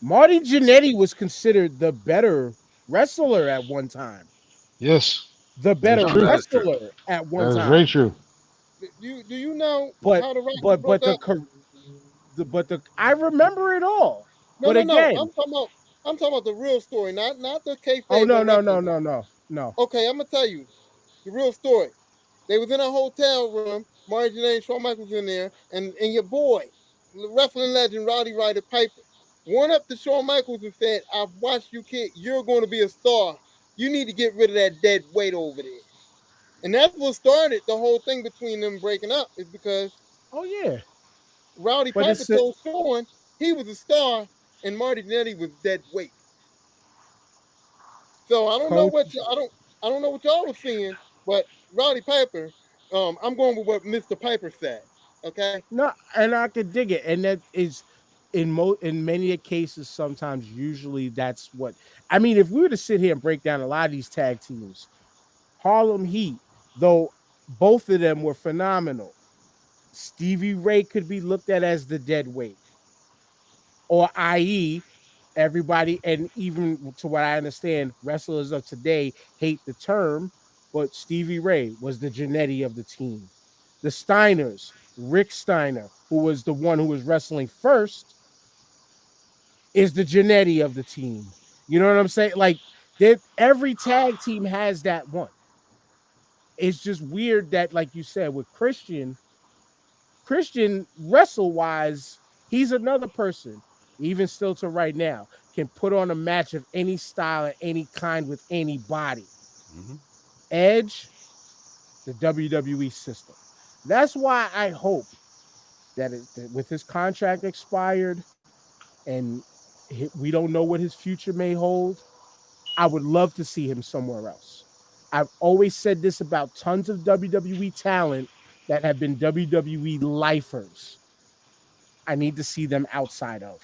Marty Jannetty was considered the better wrestler at one time. Yes, The better that's true. That is true. wrestler at one That is time. very true. Do you know But how the Rockers broke up? I remember it all. No, But no, no. again, I'm talking about the real story, not the kayfabe. oh no. No. Okay, I'm gonna tell you the real story. They was in a hotel room. Marty Jannetty and Shawn Michaels in there, and your boy, the wrestling legend Roddy Ryder Piper, went up to Shawn Michaels and said, "I've watched you, kid. You're going to be a star. You need to get rid of that dead weight over there." And that's what started the whole thing between them breaking up. Is because oh yeah. Rowdy But Piper it's told Shawn he was a star and Marty Jannetty was dead weight. So I don't know Coach. what I don't know what y'all was seeing, but Rowdy Piper, I'm going with what Mr. Piper said. Okay. No, and I could dig it, and that is in many cases. Sometimes, usually, that's what I mean. If we were to sit here and break down a lot of these tag teams, Harlem Heat, though both of them were phenomenal. Stevie Ray could be looked at as the dead weight, or i.e., everybody, and even to what I understand, wrestlers of today hate the term, but Stevie Ray was the Jannetty of the team. The Steiners, Rick Steiner, who was the one who was wrestling first, is the Jannetty of the team. You know what I'm saying? Like, every tag team has that one. It's just weird that, like you said, with Christian wrestle wise, he's another person, even still to right now, can put on a match of any style and any kind with anybody. Edge, the WWE system. That's why I hope that with his contract expired and we don't know what his future may hold, I would love to see him somewhere else. I've always said this about tons of WWE talent that have been WWE lifers. I need to see them outside of.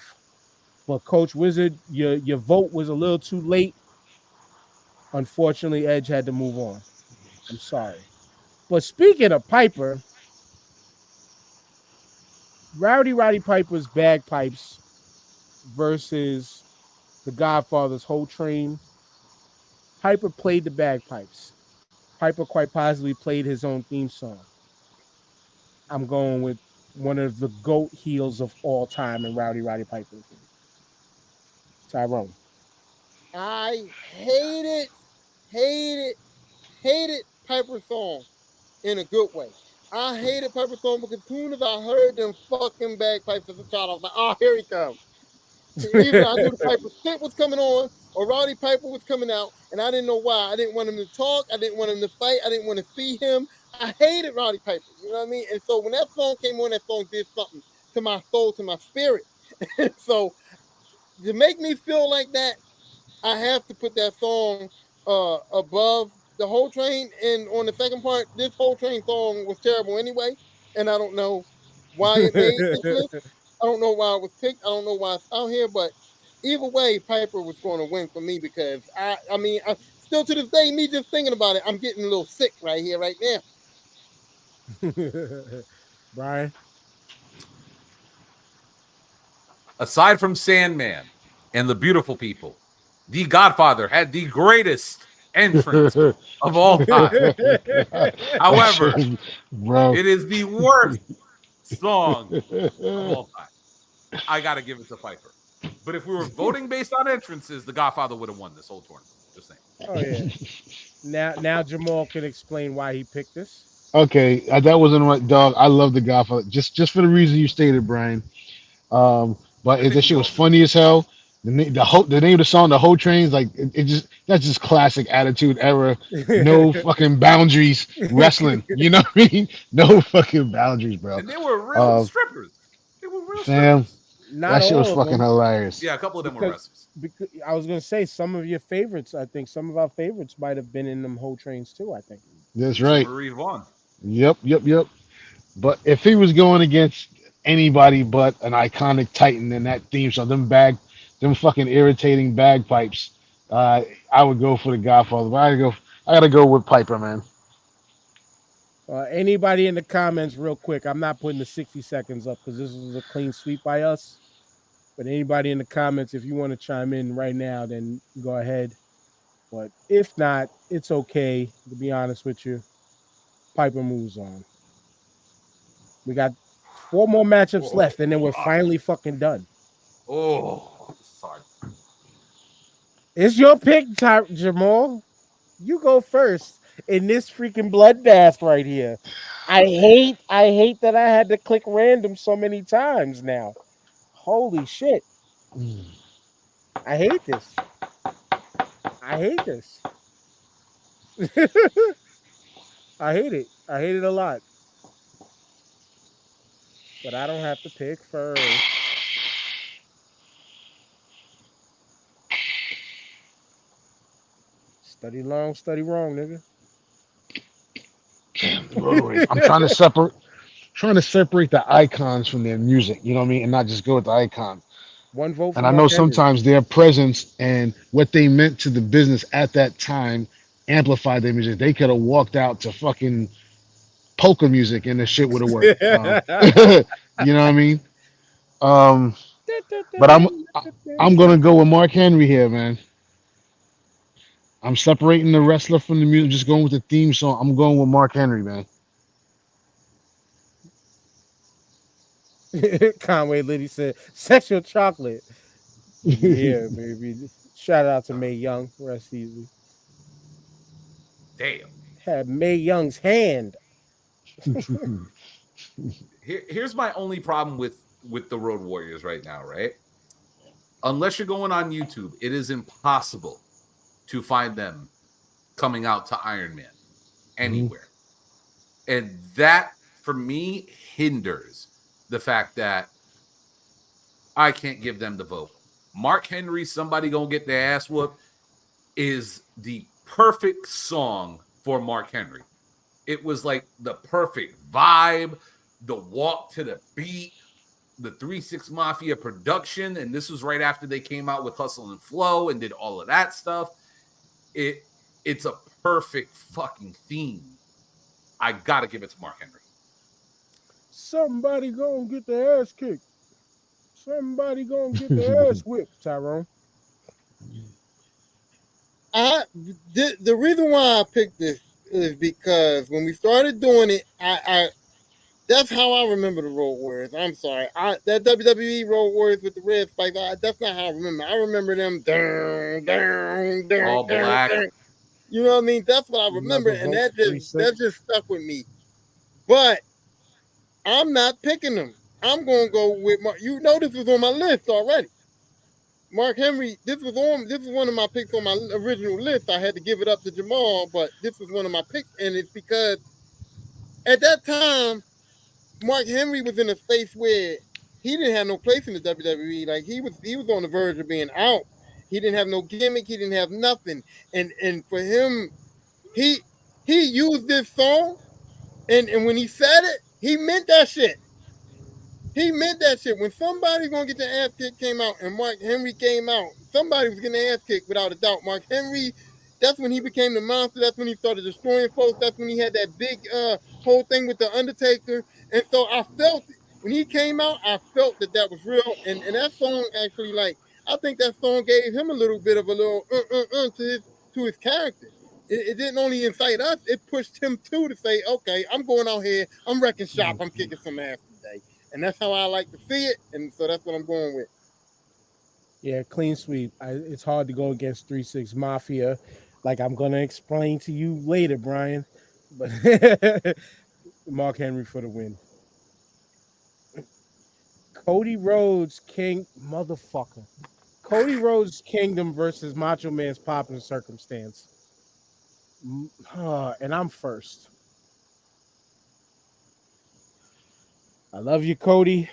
But Coach Wizard, your vote was a little too late. Unfortunately, Edge had to move on. I'm sorry. But speaking of Piper, Roddy Piper's bagpipes versus the Godfather's whole train. Piper played the bagpipes. Piper quite possibly played his own theme song. I'm going with one of the GOAT heels of all time and Roddy Piper. Tyrone. I hated Piper's song in a good way. I hated Piper's song because as soon as I heard them fucking bagpipes as a child, I was like, oh, here he comes. Either I knew the Piper shit was coming on or Roddy Piper was coming out, and I didn't know why. I didn't want him to talk. I didn't want him to fight. I didn't want to see him. I hated Roddy Piper. You know what I mean? And so when that song came on, that song did something to my soul, to my spirit. So to make me feel like that, I have to put that song above the whole train. And on the second part, this whole train song was terrible anyway, and I don't know why it made this list. I don't know why it was picked. I don't know why it's out here, but either way, Piper was going to win for me because I mean, still to this day, me just thinking about it, I'm getting a little sick right here, right now. Brian. Aside from Sandman and the Beautiful People, The Godfather had the greatest entrance of all time. However, bro, it is the worst song of all time. I got to give it to Piper. But if we were voting based on entrances, The Godfather would have won this whole tournament. Just saying. Oh yeah. Now Jamal can explain why he picked this. okay, that wasn't right, dog. I love the Godfather just for the reason you stated, Brian. But I think that we shit was all do. funny as hell. The name of the song, the whole train's like it just that's just classic attitude era. No fucking boundaries wrestling. You know what I mean? No fucking boundaries, bro. And they were real Uh, strippers. They were real Fam, strippers. Not that shit was all of fucking them. hilarious. Yeah, a couple of them were Because, wrestlers. because I was gonna say some of your favorites. I think some of our favorites might have been in them whole trains too. I think. That's Lisa right. Marie Vaughn. Yep. But if he was going against anybody but an iconic Titan in that theme song, them fucking irritating bagpipes, I would go for the Godfather. But I gotta go with Piper, man. Anybody in the comments, real quick. I'm not putting the 60 seconds up because this was a clean sweep by us. But anybody in the comments, if you want to chime in right now, then go ahead. But if not, it's okay. To be honest with you, Piper moves on. We got 4 more matchups left, and then we're finally fucking done. Oh, sorry. It's your pick, Jamal. You go first in this freaking bloodbath right here. I hate that I had to click random so many times now. Holy shit. I hate this. I hate this. I hate it. I hate it a lot. But I don't have to pick first. Study long, study wrong, nigga. I'm trying to separate the icons from their music. You know what I mean, and not just go with the icon. One vote for And I know Mark Henry. sometimes their presence and what they meant to the business at that time amplified their music. They could have walked out to fucking polka music and the shit would have worked. You know what I mean? Um, but I'm gonna go with Mark Henry here, man. I'm separating the wrestler from the music, just going with the theme song. I'm going with Mark Henry, man. Conway Liddy said, sexual chocolate. Yeah, baby. Shout out to Mae Young. Rest easy. Damn. Had Mae Young's hand. Here's my only problem with the Road Warriors right now, right? Unless you're going on YouTube, it is impossible to find them coming out to Iron Man anywhere. And that, for me, hinders the fact that I can't give them the vote. Mark Henry, Somebody Gonna Get Their Ass Whooped, is the perfect song for Mark Henry. It was like the perfect vibe, the walk to the beat, the 3-6 Mafia production, and this was right after they came out with Hustle and Flow and did all of that stuff. It's a perfect fucking theme. I gotta give it to Mark Henry. Somebody gonna get their ass kicked. Somebody gonna get their ass whipped, Tyrone. The reason why I picked this is because when we started doing it, I that's how I remember the Road Warriors. I'm sorry, that WWE Road Warriors with the red spikes. That's not how I remember. I remember them down, down, down, All down, black. down. You know what I mean? That's what I remember, Another and vote for 3-6. that just stuck with me. But I'm not picking them. I'm gonna go with Mark. You know, this was on my list already. Mark Henry. This was one of my picks on my original list. I had to give it up to Jamal, but this was one of my picks, and it's because at that time, Mark Henry was in a space where he didn't have no place in the WWE. Like he was on the verge of being out. He didn't have no gimmick. He didn't have nothing. And for him, he used this song, and when he said it, he meant that shit. He meant that shit. When somebody's gonna get their ass kicked came out and Mark Henry came out, somebody was getting their ass kicked without a doubt. Mark Henry, that's when he became the monster. That's when he started destroying folks. That's when he had that big whole thing with the Undertaker. And so I felt it. When he came out, I felt that was real. And that song actually, like, I think that song gave him a little bit of a little to his character. It didn't only incite us; it pushed him too to say, "Okay, I'm going out here. I'm wrecking shop. I'm kicking some ass today." And that's how I like to see it, and so that's what I'm going with. Yeah, clean sweep. It's hard to go against 3-6 Mafia, like I'm gonna explain to you later, Brian. But Mark Henry for the win. Cody Rhodes King motherfucker. Cody Rhodes Kingdom versus Macho Man's Poppin' Circumstance. And I'm first. I love you, Cody.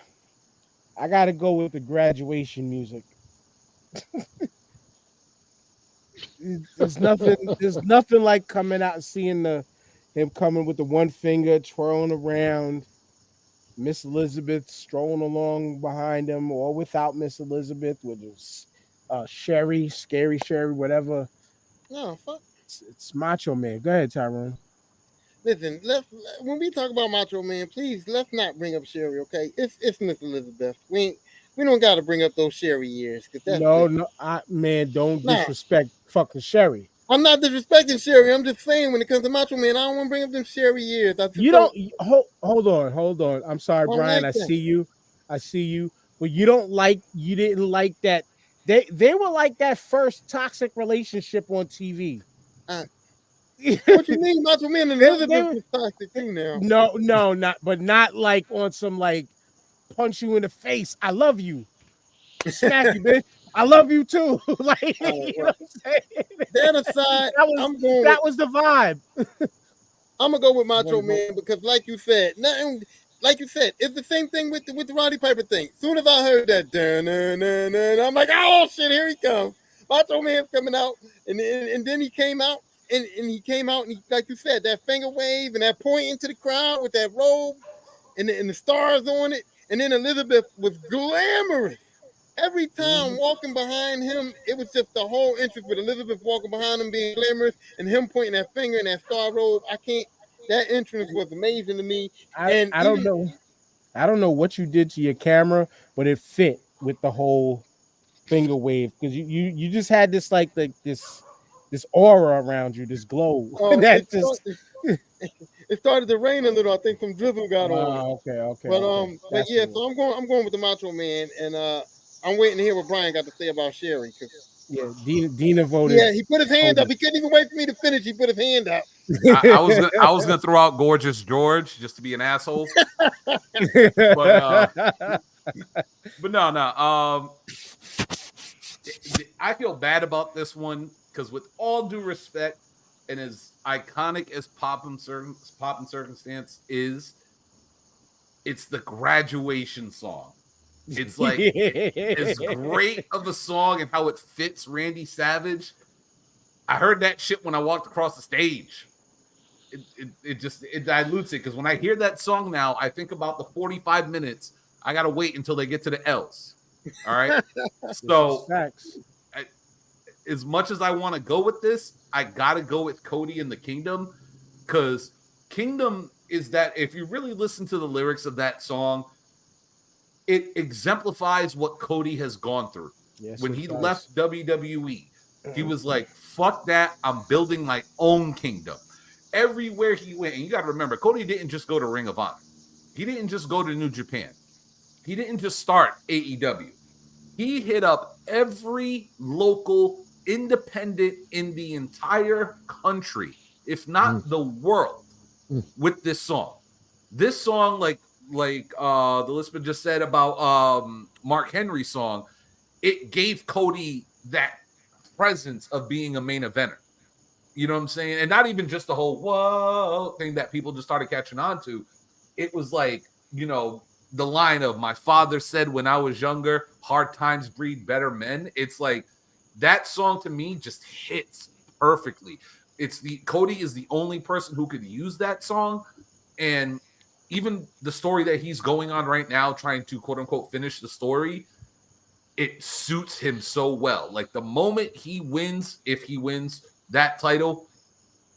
I gotta go with the graduation music. There's nothing like coming out and seeing him coming with the one finger twirling around, Miss Elizabeth strolling along behind him, or without Miss Elizabeth, which is Sherry, scary Sherry, whatever. No, fuck. It's Macho Man. Go ahead, Tyrone. Listen, when we talk about Macho Man, please let's not bring up Sherry, okay? It's Miss Elizabeth. We don't got to bring up those Sherry years because that's No, don't disrespect fucking Sherry. I'm not disrespecting Sherry. I'm just saying when it comes to Macho Man, I don't want to bring up them Sherry years. You don't hold on. I'm sorry, Brian. Like I see you. But you didn't like that. They were like that first toxic relationship on TV. What you mean, Macho Man and Elizabeth was toxic too now? No, not like on some like punch you in the face. I love you. Smack you, bitch. I love you too. Like, you know what I'm saying? That aside, that was the vibe. I'm gonna go with Macho Man because, like you said, it's the same thing with the Roddy Piper thing. As soon as I heard that, I'm like, oh shit, here he comes. Macho Man's coming out, and then he came out, and like you said, that finger wave and that pointing to the crowd with that robe and the stars on it, and then Elizabeth was glamorous. Every time walking behind him, it was just the whole interest with Elizabeth walking behind him being glamorous and him pointing that finger in that star robe. That entrance was amazing to me. I don't know what you did to your camera, but it fit with the whole finger wave because you just had this like this aura around you, this glow. It started to rain a little. I think some drizzle got on. Okay. But yeah, so I'm going with the Macho Man, and I'm waiting to hear what Brian got to say about Sherry. Yeah, Dina voted. Yeah, he put his hand up. He couldn't even wait for me to finish. He put his hand up. I was gonna throw out Gorgeous George just to be an asshole. But no. I feel bad about this one because, with all due respect, and as iconic as Poppin' Circumstance is, it's the graduation song. It's like as great of a song and how it fits Randy Savage. I heard that shit when I walked across the stage. It dilutes it because when I hear that song now, I think about the 45 minutes I gotta wait until they get to the L's. All right. So as much as I want to go with this, I gotta go with Cody and the Kingdom because Kingdom is that if you really listen to the lyrics of that song, it exemplifies what Cody has gone through. Yes, when he left WWE, He was like, fuck that. I'm building my own kingdom. Everywhere he went, and you got to remember, Cody didn't just go to Ring of Honor. He didn't just go to New Japan. He didn't just start AEW. He hit up every local independent in the entire country, if not the world, with this song. This song, like the listener just said about Mark Henry's song, it gave Cody that presence of being a main eventer. You know what I'm saying? And not even just the whole whoa thing that people just started catching on to. It was like, you know, the line of my father said when I was younger, hard times breed better men. It's like that song to me just hits perfectly. Cody is the only person who could use that song. And even the story that he's going on right now, trying to quote unquote finish the story, it suits him so well. Like the moment he wins, if he wins that title,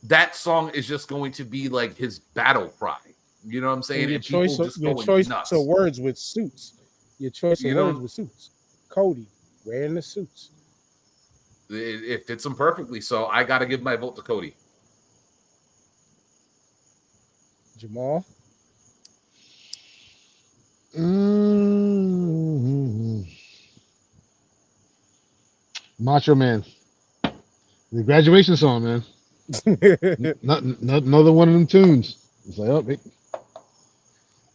that song is just going to be like his battle cry. You know what I'm saying? And your and people choice of just your going choice nuts. of words with suits. Your choice of You know? words with suits. Cody wearing the suits. It fits him perfectly. So I got to give my vote to Cody. Jamal. Macho Man. The graduation song, man. Another one of them tunes. It's like, oh,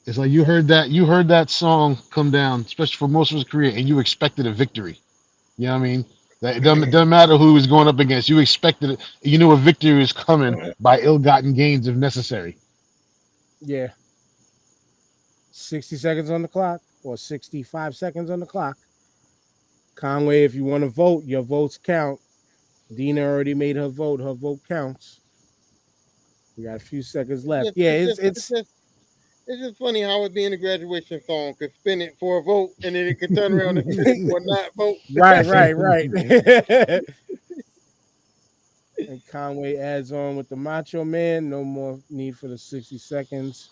it's like you heard that song come down, especially for most of his career, and you expected a victory. You know what I mean? That it doesn't matter who he was going up against. You expected it. You knew a victory was coming by ill-gotten gains if necessary. Yeah. 60 seconds on the clock or 65 seconds on the clock. Conway, if you want to vote, your votes count. Dina already made her vote. Her vote counts. We got a few seconds left. It's just funny how it being a graduation song could spin it for a vote and then it could turn around and spin it for a not vote. Right. And Conway adds on with the Macho Man. No more need for the 60 seconds.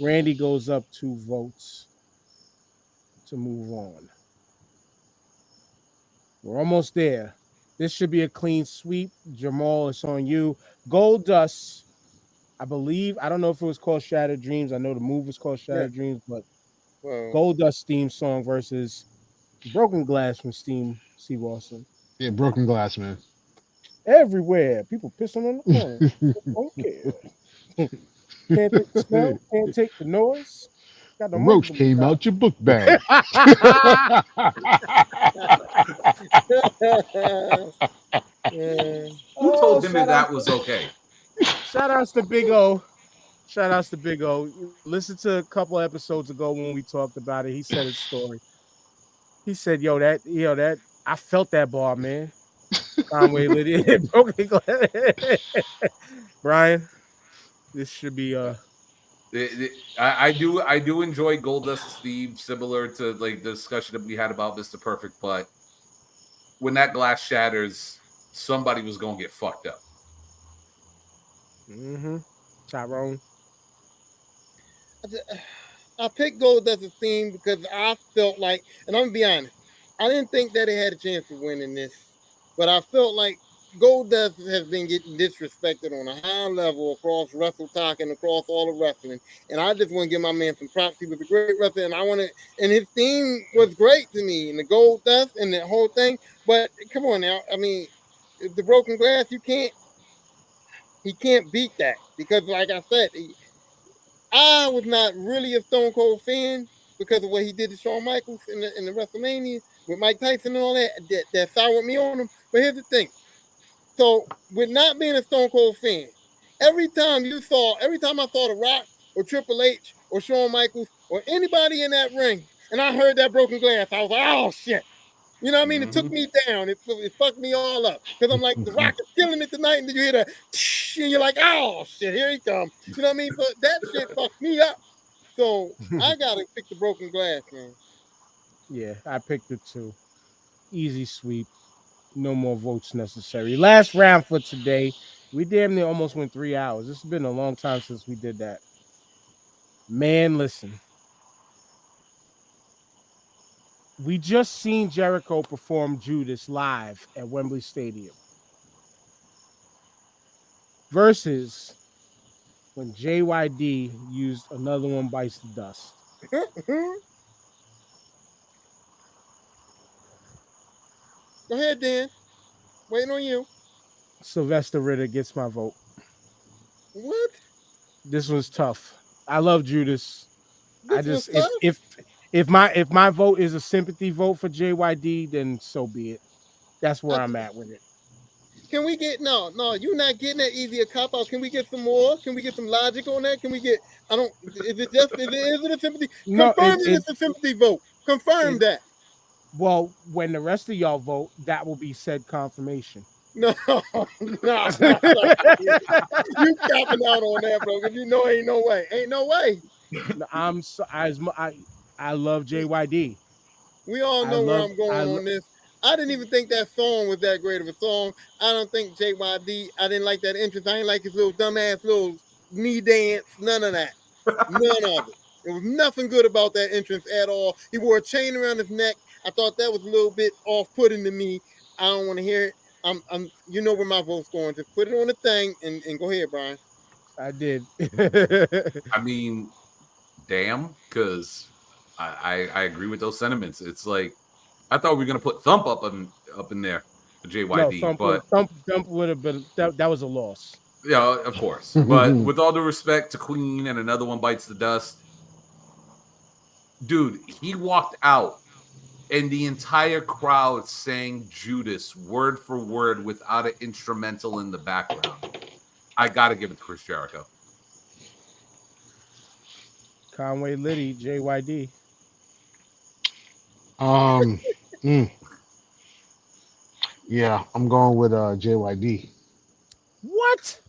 Randy goes up 2 votes to move on. We're almost there. This should be a clean sweep. Jamal, it's on you. Gold Dust, I believe. I don't know if it was called Shattered Dreams. I know the move was called Shattered Dreams, but Gold Dust theme song versus Broken Glass from Steve Austin. Yeah, Broken Glass, man. Everywhere. People pissing on the corner. Don't care. Can't take the smell. Can't take the noise. Got the roach came out your book bag. Who told him that was okay? Shout outs to Big O. Listen to a couple episodes ago when we talked about it. He said his story. He said, that I felt that bar, man. Conway Liddy Broken Glass. Brian, this should be I do enjoy Goldust's theme, similar to like the discussion that we had about Mr. Perfect, but when that glass shatters, somebody was gonna get fucked up. Tyrone. I picked Goldust's theme because I felt like, and I'm gonna be honest, I didn't think that it had a chance to win in this, but I felt like Goldust has been getting disrespected on a high level across Wrestle Talk and across all of wrestling. And I just want to give my man some props. He was a great wrestler, and his theme was great to me, and the Goldust and the whole thing. But come on now, I mean, the Broken Glass, he can't beat that because, like I said, I was not really a Stone Cold fan because of what he did to Shawn Michaels in the WrestleMania with Mike Tyson and all that soured me on him. But here's the thing. So, with not being a Stone Cold fan, every time I saw The Rock or Triple H or Shawn Michaels or anybody in that ring, and I heard that Broken Glass, I was like, oh, shit. You know what I mean? It took me down. It fucked me all up. Because I'm like, The Rock is killing it tonight, and then you hear that, and you're like, oh, shit, here he comes. You know what I mean? But that shit fucked me up. So, I got to pick the Broken Glass, man. Yeah, I picked it too. Easy sweep. No more votes necessary. Last round for today. We damn near almost went 3 hours. This has been a long time since we did that. Man, listen. We just seen Jericho perform Judas live at Wembley Stadium versus when JYD used Another One Bites the Dust. Go ahead, Dan. Waiting on you. Sylvester Ritter gets my vote. What? This was tough. I love Judas. I This was just tough? if my vote is a sympathy vote for JYD, then so be it. That's where I'm at with it. Can we get no? You're not getting that easy a cop out. Can we get some more? Can we get some logic on that? Can we get? I don't. Is it a sympathy? No, Confirm it's a sympathy vote. Confirm that. Well, when the rest of y'all vote, that will be said confirmation. No. You capping out on that, bro. Because you know ain't no way. Ain't no way. I love JYD. We all know where I'm going on this. I didn't even think that song was that great of a song. I don't think JYD, I didn't like that entrance. I didn't like his little dumbass little knee dance. None of that. None of it. There was nothing good about that entrance at all. He wore a chain around his neck. I thought that was a little bit off-putting to me. I don't want to hear it. You know where my vote's going. Just put it on the thing and go ahead, Brian. I did. I mean, damn, because I agree with those sentiments. It's like I thought we were gonna put Thump up in there for JYD, no, but Thump would have been that was a loss. Yeah, of course. But with all due respect to Queen and Another One Bites the Dust, dude, he walked out and the entire crowd sang Judas word for word without an instrumental in the background. I gotta give it to Chris Jericho. Conway Liddy, JYD. Yeah, I'm going with JYD. What?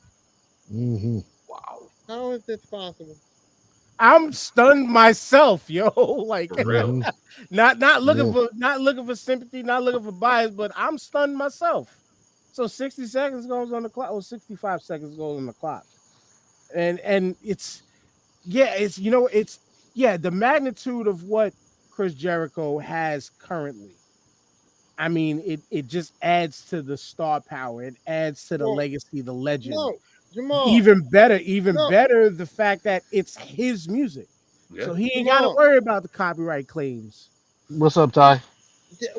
Mm-hmm. Wow. How is this possible? I'm stunned myself, yo. Like Mhm. not looking for sympathy, not looking for bias, but I'm stunned myself. So 60 seconds goes on the clock, or 65 seconds goes on the clock. And it's the magnitude of what Chris Jericho has currently. I mean, it just adds to the star power. It adds to the legacy, the legend. No, Jamal. Even better, the fact that it's his music. Yeah. So he ain't got to worry about the copyright claims. What's up, Ty?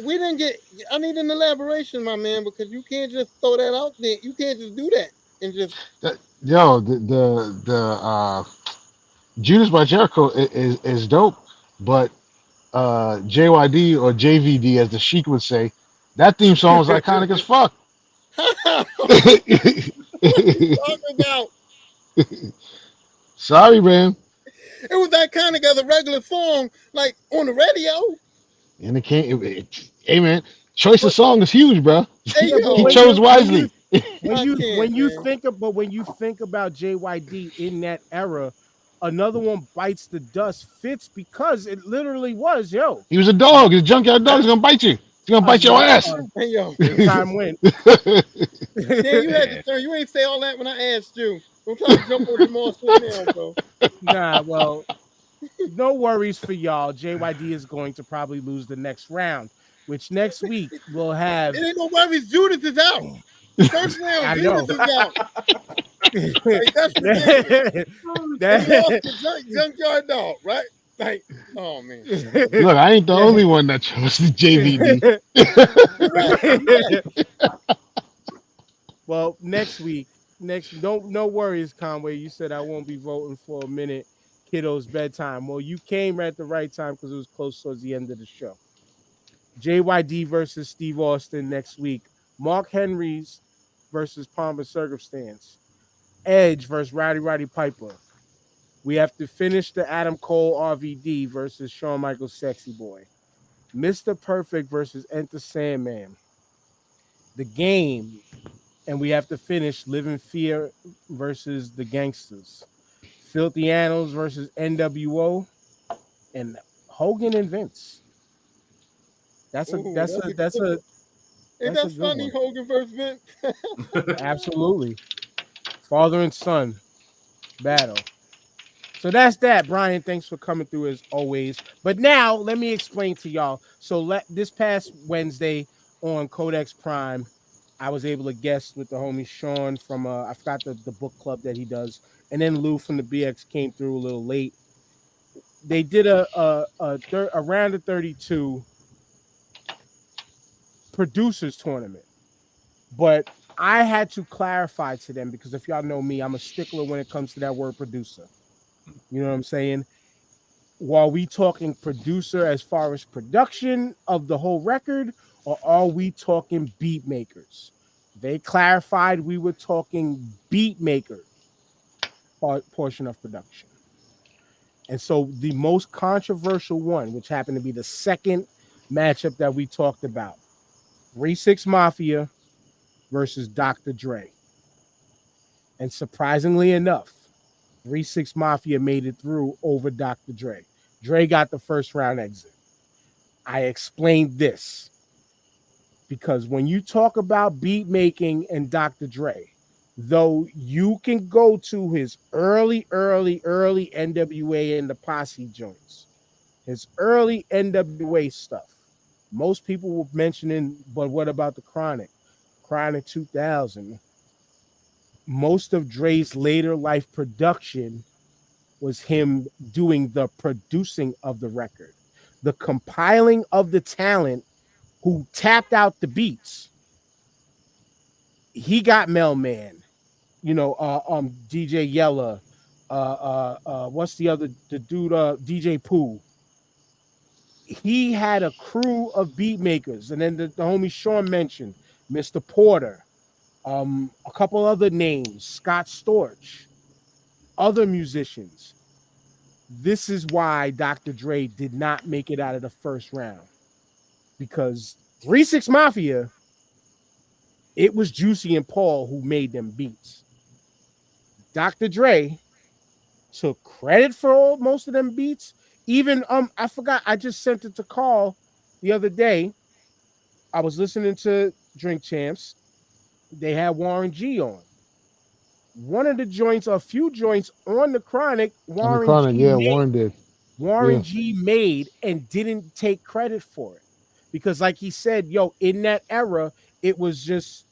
We didn't get. I need an elaboration, my man, because you can't just throw that out there. You can't just do that and just. The Judas by Jericho is dope, but JYD or JVD, as the Sheik would say, that theme song is iconic as fuck. What you talking about? Sorry, man. It was iconic as a regular song, like on the radio. And it can't. Hey, man, choice of song is huge, bro. Hey, He chose wisely. When you think about JYD in that era, Another One Bites the Dust fits because it literally was, yo. He was a dog. He's a junkyard dog. He's gonna bite you. He's gonna bite your ass. Hey, yo. Time went. Dan, you had to turn. You ain't say all that when I asked you. Don't try to jump on Jamal's foot now, bro. Nah, well, no worries for y'all. JYD is going to probably lose the next round, which next week we'll have. It ain't no worries. Judas is out. First round, Judas is out. Like, that's the junkyard dog, right? Like, oh man. Look, I ain't the only one that chose the JVD. Well, next week, no worries, Conway. You said I won't be voting for a minute. Kiddo's bedtime. Well, you came at the right time because it was close towards the end of the show. JYD versus Steve Austin next week. Mark Henry's versus Pomp and Circumstance. Edge versus Roddy Piper. We have to finish the Adam Cole RVD versus Shawn Michaels Sexy Boy. Mr. Perfect versus Enter Sandman. The Game. And we have to finish Living Fear versus the Gangsters. Filthy Animals versus NWO. And Hogan and Vince. That's a Ain't that funny, Hogan versus Vince? Absolutely. Father and son battle. So that's that, Brian. Thanks for coming through as always. But now let me explain to y'all. So this past Wednesday on Codex Prime, I was able to guest with the homie Sean from I forgot the book club that he does, and then Lou from the BX came through a little late. They did a round of 32 producers tournament, but I had to clarify to them because if y'all know me, I'm a stickler when it comes to that word producer. You know what I'm saying? While we talking producer as far as production of the whole record, or are we talking beat makers? They clarified we were talking beat maker portion of production. And so the most controversial one, which happened to be the second matchup that we talked about, 3-6 Mafia versus Dr. Dre. And surprisingly enough, 3-6 Mafia made it through over Dr. Dre. Dre got the first round exit. I explained this because when you talk about beat making and Dr. Dre, though you can go to his early NWA and the Posse joints, his early NWA stuff, most people were mentioning, but what about the Chronic? Chronic 2000. Most of Dre's later life production was him doing the producing of the record, the compiling of the talent who tapped out the beats. He got Mailman, DJ Yella, what's the dude, DJ Pooh. He had a crew of beat makers, and then the homie Sean mentioned Mr. Porter, a couple other names, Scott Storch, other musicians. This is why Dr. Dre did not make it out of the first round, because 3-6 Mafia, it was Juicy and Paul who made them beats. Dr. Dre took credit for most of them beats. Even I forgot, I just sent it to Carl the other day. I was listening to Drink Champs. They had Warren G on. One of the joints, a few joints on the Chronic, On the Warren Chronic, G yeah, made. Warren did. Warren G made and didn't take credit for it. Because like he said, in that era, it was just,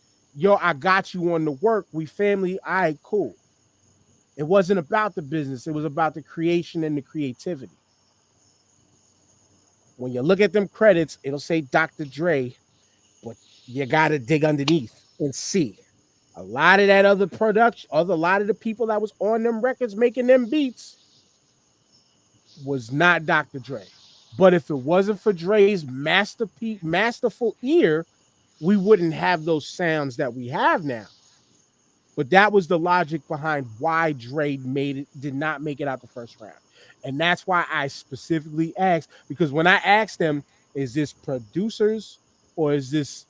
I got you on the work. We family, all right, cool. It wasn't about the business. It was about the creation and the creativity. When you look at them credits, it'll say Dr. Dre, but you got to dig underneath and see. A lot of that other production, a lot of the people that was on them records making them beats was not Dr. Dre. But if it wasn't for Dre's masterful ear, we wouldn't have those sounds that we have now. But that was the logic behind why Dre did not make it out the first round. And that's why I specifically asked, because when I asked them, is this producers or is this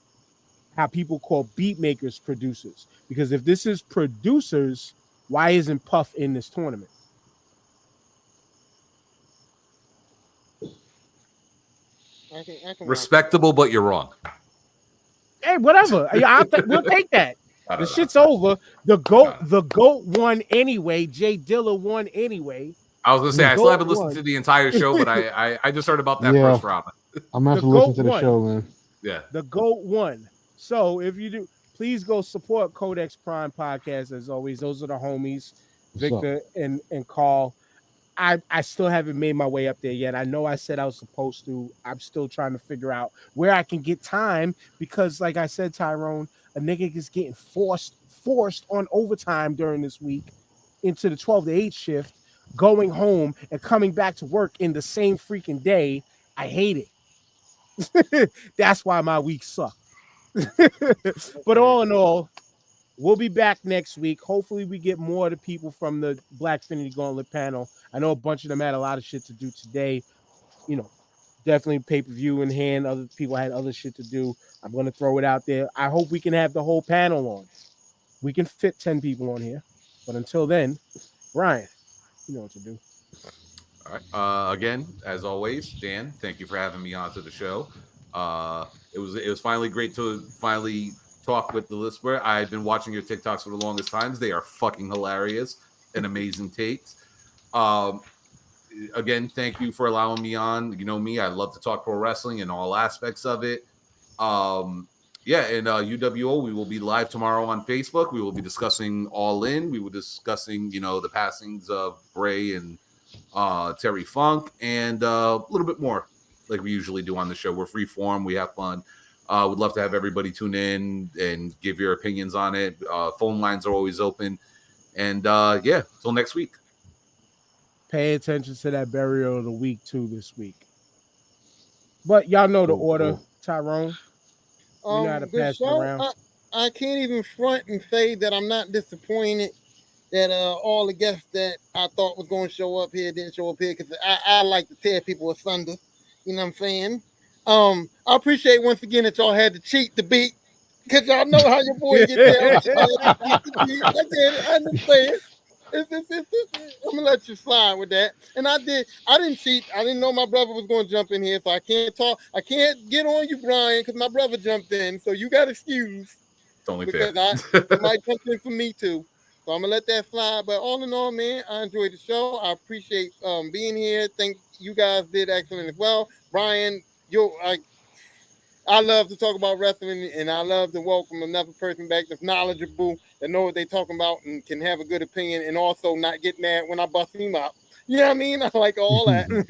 how people call beat makers producers? Because if this is producers, why isn't Puff in this tournament? I can Respectable, but you're wrong. Hey, whatever. We'll take that. The shit's over. The GOAT won anyway. Jay Dilla won anyway. I was gonna say I still haven't listened to the entire show, but I just heard about that first round. I'm gonna have to listen to the show, man. Yeah, the GOAT won. So if you do, please go support Codex Prime Podcast as always. Those are the homies, Victor and Carl. I still haven't made my way up there yet. I know I said I was supposed to. I'm still trying to figure out where I can get time because, like I said, Tyrone, a nigga is getting forced on overtime during this week into the 12 to 8 shift, going home and coming back to work in the same freaking day. I hate it. That's why my week sucked. But all in all, we'll be back next week. Hopefully we get more of the people from the BLACKFINITY Gauntlet panel. I know a bunch of them had a lot of shit to do today. Definitely pay-per-view in hand. Other people had other shit to do. I'm going to throw it out there. I hope we can have the whole panel on. We can fit 10 people on here. But until then, Brian, you know what to do. All right. Again, as always, Dan, thank you for having me onto the show. It was finally great to finally talk with the listener. I've been watching your TikToks for the longest times. They are fucking hilarious and amazing takes. Um, again, thank you for allowing me on. You know me, I love to talk pro wrestling and all aspects of it. Yeah, and UWO, we will be live tomorrow on Facebook. We will be discussing All In. We will be discussing, the passings of Bray and Terry Funk, and a little bit more like we usually do on the show. We're free form. We have fun. Would love to have everybody tune in and give your opinions on it. Phone lines are always open. And yeah, till next week. Pay attention to that burial of the week too this week. But y'all know the order, Cool. Tyrone. We know how to Good pass it show. around. I can't even front and say that I'm not disappointed that all the guests that I thought was going to show up here didn't show up here, because I like to tear people asunder. You know what I'm saying? I appreciate once again that y'all had to cheat the beat, because y'all know how your boy get down. I get it. I understand. I'm gonna let you slide with that. And I didn't cheat. I didn't know my brother was going to jump in here, so I can't talk. I can't get on you, Brian, because my brother jumped in. So you got excused. It's only Because fair. somebody jumped in for me too. So I'm gonna let that slide. But all in all, man, I enjoyed the show. I appreciate being here. Think you guys did excellent as well. Brian, I love to talk about wrestling, and I love to welcome another person back that's knowledgeable, that know what they're talking about, and can have a good opinion, and also not get mad when I bust him up. You know what I mean? I like all that. And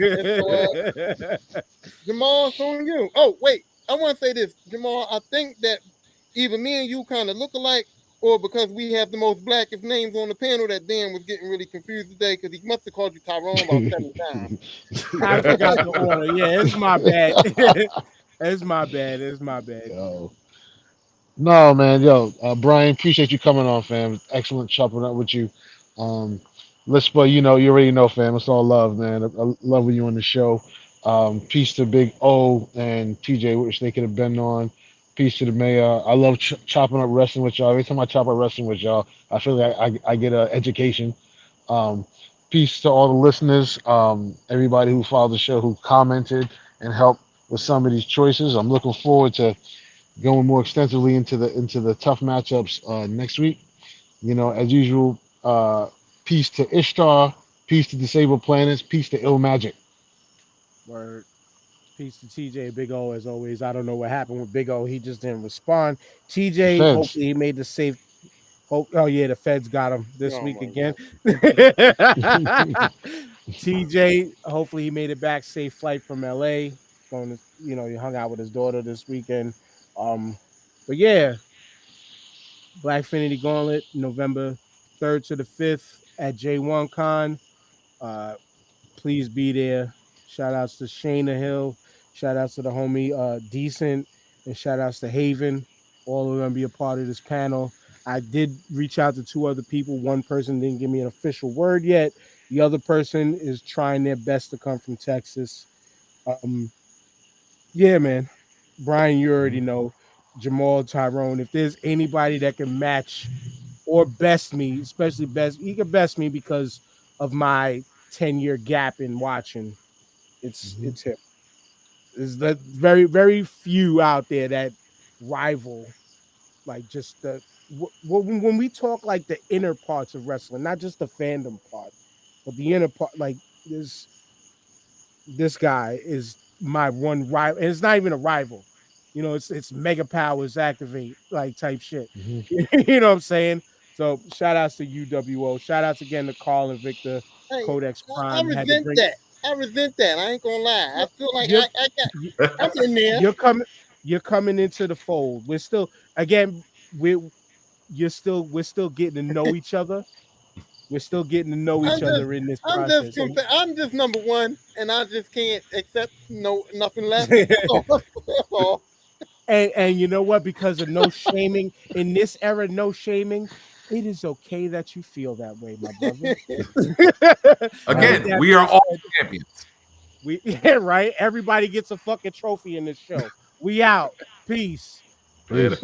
so, Jamal, it's on you. Oh, wait. I want to say this, Jamal. I think that either me and you kind of look alike, or because we have the most blackest names on the panel, that Dan was getting really confused today, because he must have called you Tyrone about 7 times. I forgot the order. Yeah, it's my bad. It's my bad. It's my bad. Yo. No, man, yo, Brian, appreciate you coming on, fam. Excellent chopping up with you. Um, let's, but you already know, fam. It's all love, man. I love when you on the show. Peace to Big O and TJ, which they could have been on. Peace to the mayor. I love chopping up wrestling with y'all. Every time I chop up wrestling with y'all, I feel like I get an education. Um, peace to all the listeners, everybody who followed the show, who commented and helped with some of these choices. I'm looking forward to going more extensively into the tough matchups next week. As usual, peace to Ishtar, peace to Disabled Planets, peace to Ill Magic. Word. Peace to TJ, Big O, as always. I don't know what happened with Big O. He just didn't respond. The TJ, feds. hopefully he made the safe. Oh yeah, the feds got him this week my again. TJ, hopefully he made it back safe flight from LA. Going to, he hung out with his daughter this weekend. But yeah, Blackfinity Gauntlet, November 3rd to the 5th at J1 Con. Please be there. Shout outs to Shayna Hill. Shout outs to the homie Decent. And shout outs to Haven. All of them be a part of this panel. I did reach out to 2 other people. One person didn't give me an official word yet. The other person is trying their best to come from Texas. Yeah, man. Brian, you already know. Jamal, Tyrone. If there's anybody that can match or best me, especially best, he can best me because of my 10-year gap in watching. It's him. There's that very, very few out there that rival, like, just the when we talk like the inner parts of wrestling, not just the fandom part, but the inner part. Like this guy is my one rival, and it's not even a rival. It's Mega Powers Activate, like, type shit. You know what I'm saying? So shout outs to UWO. Shout outs again to Carl and Victor. Hey, Codex I Prime had to resent bring. that. I resent that. I ain't gonna lie. I feel like You're, I'm in there. you're coming into the fold. We're still, again, we're still getting to know each other. We're still getting to know each other in this process. I'm just number one, and I just can't accept nothing less. That's all. And you know what? Because of no shaming in this era, no shaming. It is okay that you feel that way, my brother. Again, we are all champions. Right. Everybody gets a fucking trophy in this show. We out. Peace. Later.